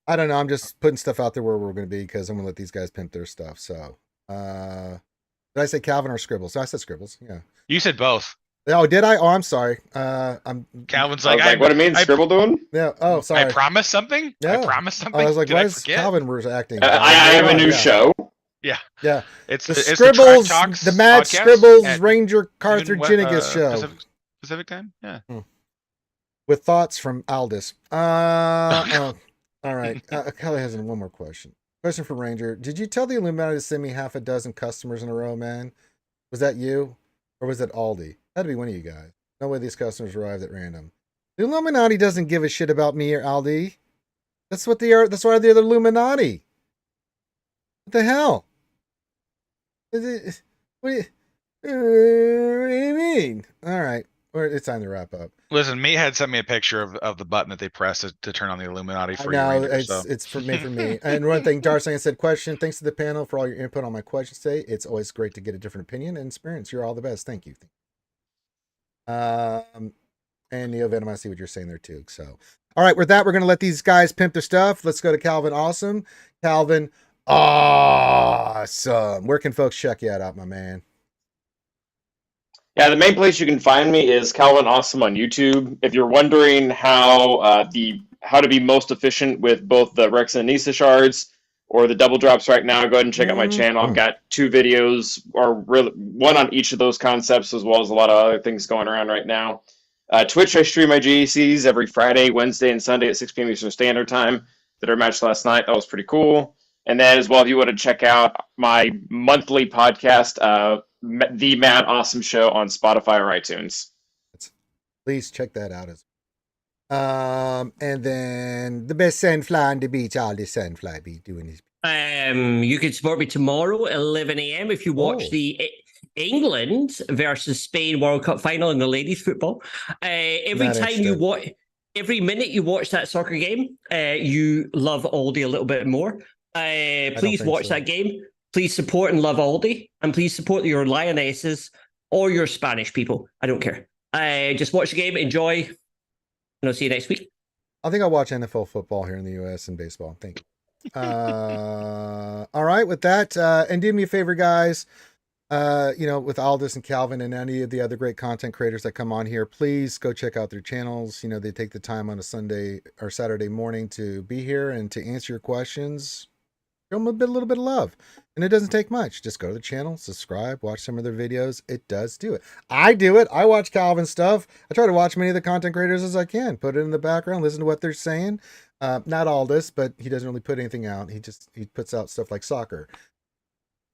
I don't know. I'm just putting stuff out there where we're going to be because I'm going to let these guys pimp their stuff. So, did I say Calvin or Scribbles? I said Scribbles. Yeah. You said both. Oh, did I? Oh, I'm sorry. Calvin's I was like, what do you mean, Scribble doing? Yeah. Oh, sorry. I promised something? Yeah. I promised something? I was like, Did why I is forget? Calvin was acting? I have a new show. Yeah. It's The it's Scribbles, the, Track Talks the Mad podcast Scribbles at Ranger Carthaginigus show. Pacific time? Yeah. With thoughts from Aldous. All right. Kelly has one more question. Question for Ranger. Did you tell the Illuminati to send me half a dozen customers in a row, man? Was that you? Or was it Aldi? That'd be one of you guys. No way these customers arrived at random. The Illuminati doesn't give a shit about me or Aldi. That's what they are. That's why they're the Illuminati. What the hell? What do you mean? All right. It's time to wrap up. Listen, Mate had sent me a picture of the button that they press to turn on the Illuminati for you. No, Ranger, so. it's for me. And one thing, Darcy said, question. Thanks to the panel for all your input on my questions today. It's always great to get a different opinion and experience. You're all the best. Thank you. And Neo Venom, I see what you're saying there too. So, all right, with that, we're gonna let these guys pimp their stuff. Let's go to Calvin. Awesome, Calvin. Awesome. Where can folks check you out, my man? Yeah, the main place you can find me is Calvin Awesome on YouTube. If you're wondering how to be most efficient with both the Rex and Nisa shards or the double drops right now, go ahead and check out my channel. I've got 2 videos, or really one on each of those concepts, as well as a lot of other things going around right now. Twitch, I stream my GACs every Friday, Wednesday, and Sunday at 6 p.m. Eastern Standard Time. Did our match last night. That was pretty cool. And then as well, if you want to check out my monthly podcast, The Mad Awesome Show on Spotify or iTunes. Please check that out as well. And then the best sandfly on the beach, all the sandfly be doing his. You can support me tomorrow, 11 a.m. if you watch the England versus Spain World Cup final in the ladies football. Every minute you watch that soccer game, you love Aldi a little bit more. Please watch that game. Please support and love Aldi, and please support your Lionesses or your Spanish people. I don't care. Just watch the game, enjoy, and I'll see you next week. I think I'll watch NFL football here in the U.S. and baseball. Thank you. All right, with that, and do me a favor, guys. With Aldous and Calvin and any of the other great content creators that come on here, please go check out their channels. They take the time on a Sunday or Saturday morning to be here and to answer your questions. Show them a little bit of love. And it doesn't take much. Just go to the channel, subscribe, watch some of their videos. It does do it. I do it. I watch Calvin stuff. I try to watch many of the content creators as I can. Put it in the background, listen to what they're saying. Not all this, but he doesn't really put anything out. He puts out stuff like soccer.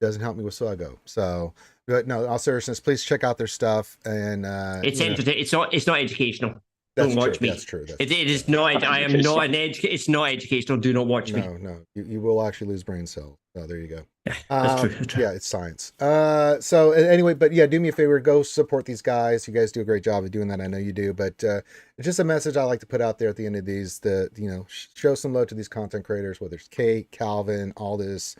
Doesn't help me with SWGOH. So, but no, all seriousness, please check out their stuff. And it's entertaining. It's not educational. Don't watch me. That's true. It is not. I am not an It's not educational. Do not watch me. No. You will actually lose brain cells. Oh, there you go. Yeah, that's true. Yeah, it's science. So anyway, but yeah, do me a favor. Go support these guys. You guys do a great job of doing that. I know you do. But it's just a message I like to put out there at the end of these. Show some love to these content creators, whether it's Kate, Calvin, Aldous,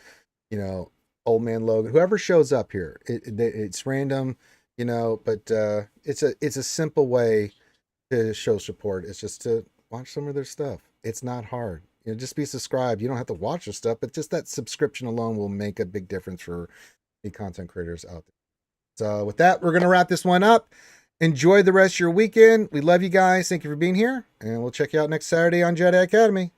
Old Man Logan, whoever shows up here. It's random, but it's a simple way to show support. It's just to watch some of their stuff. It's not hard. Just be subscribed. You don't have to watch their stuff, but just that subscription alone will make a big difference for the content creators out there. So with that, we're going to wrap this one up. Enjoy the rest of your weekend. We love you guys. Thank you for being here, and we'll check you out next Saturday on Jedi Academy.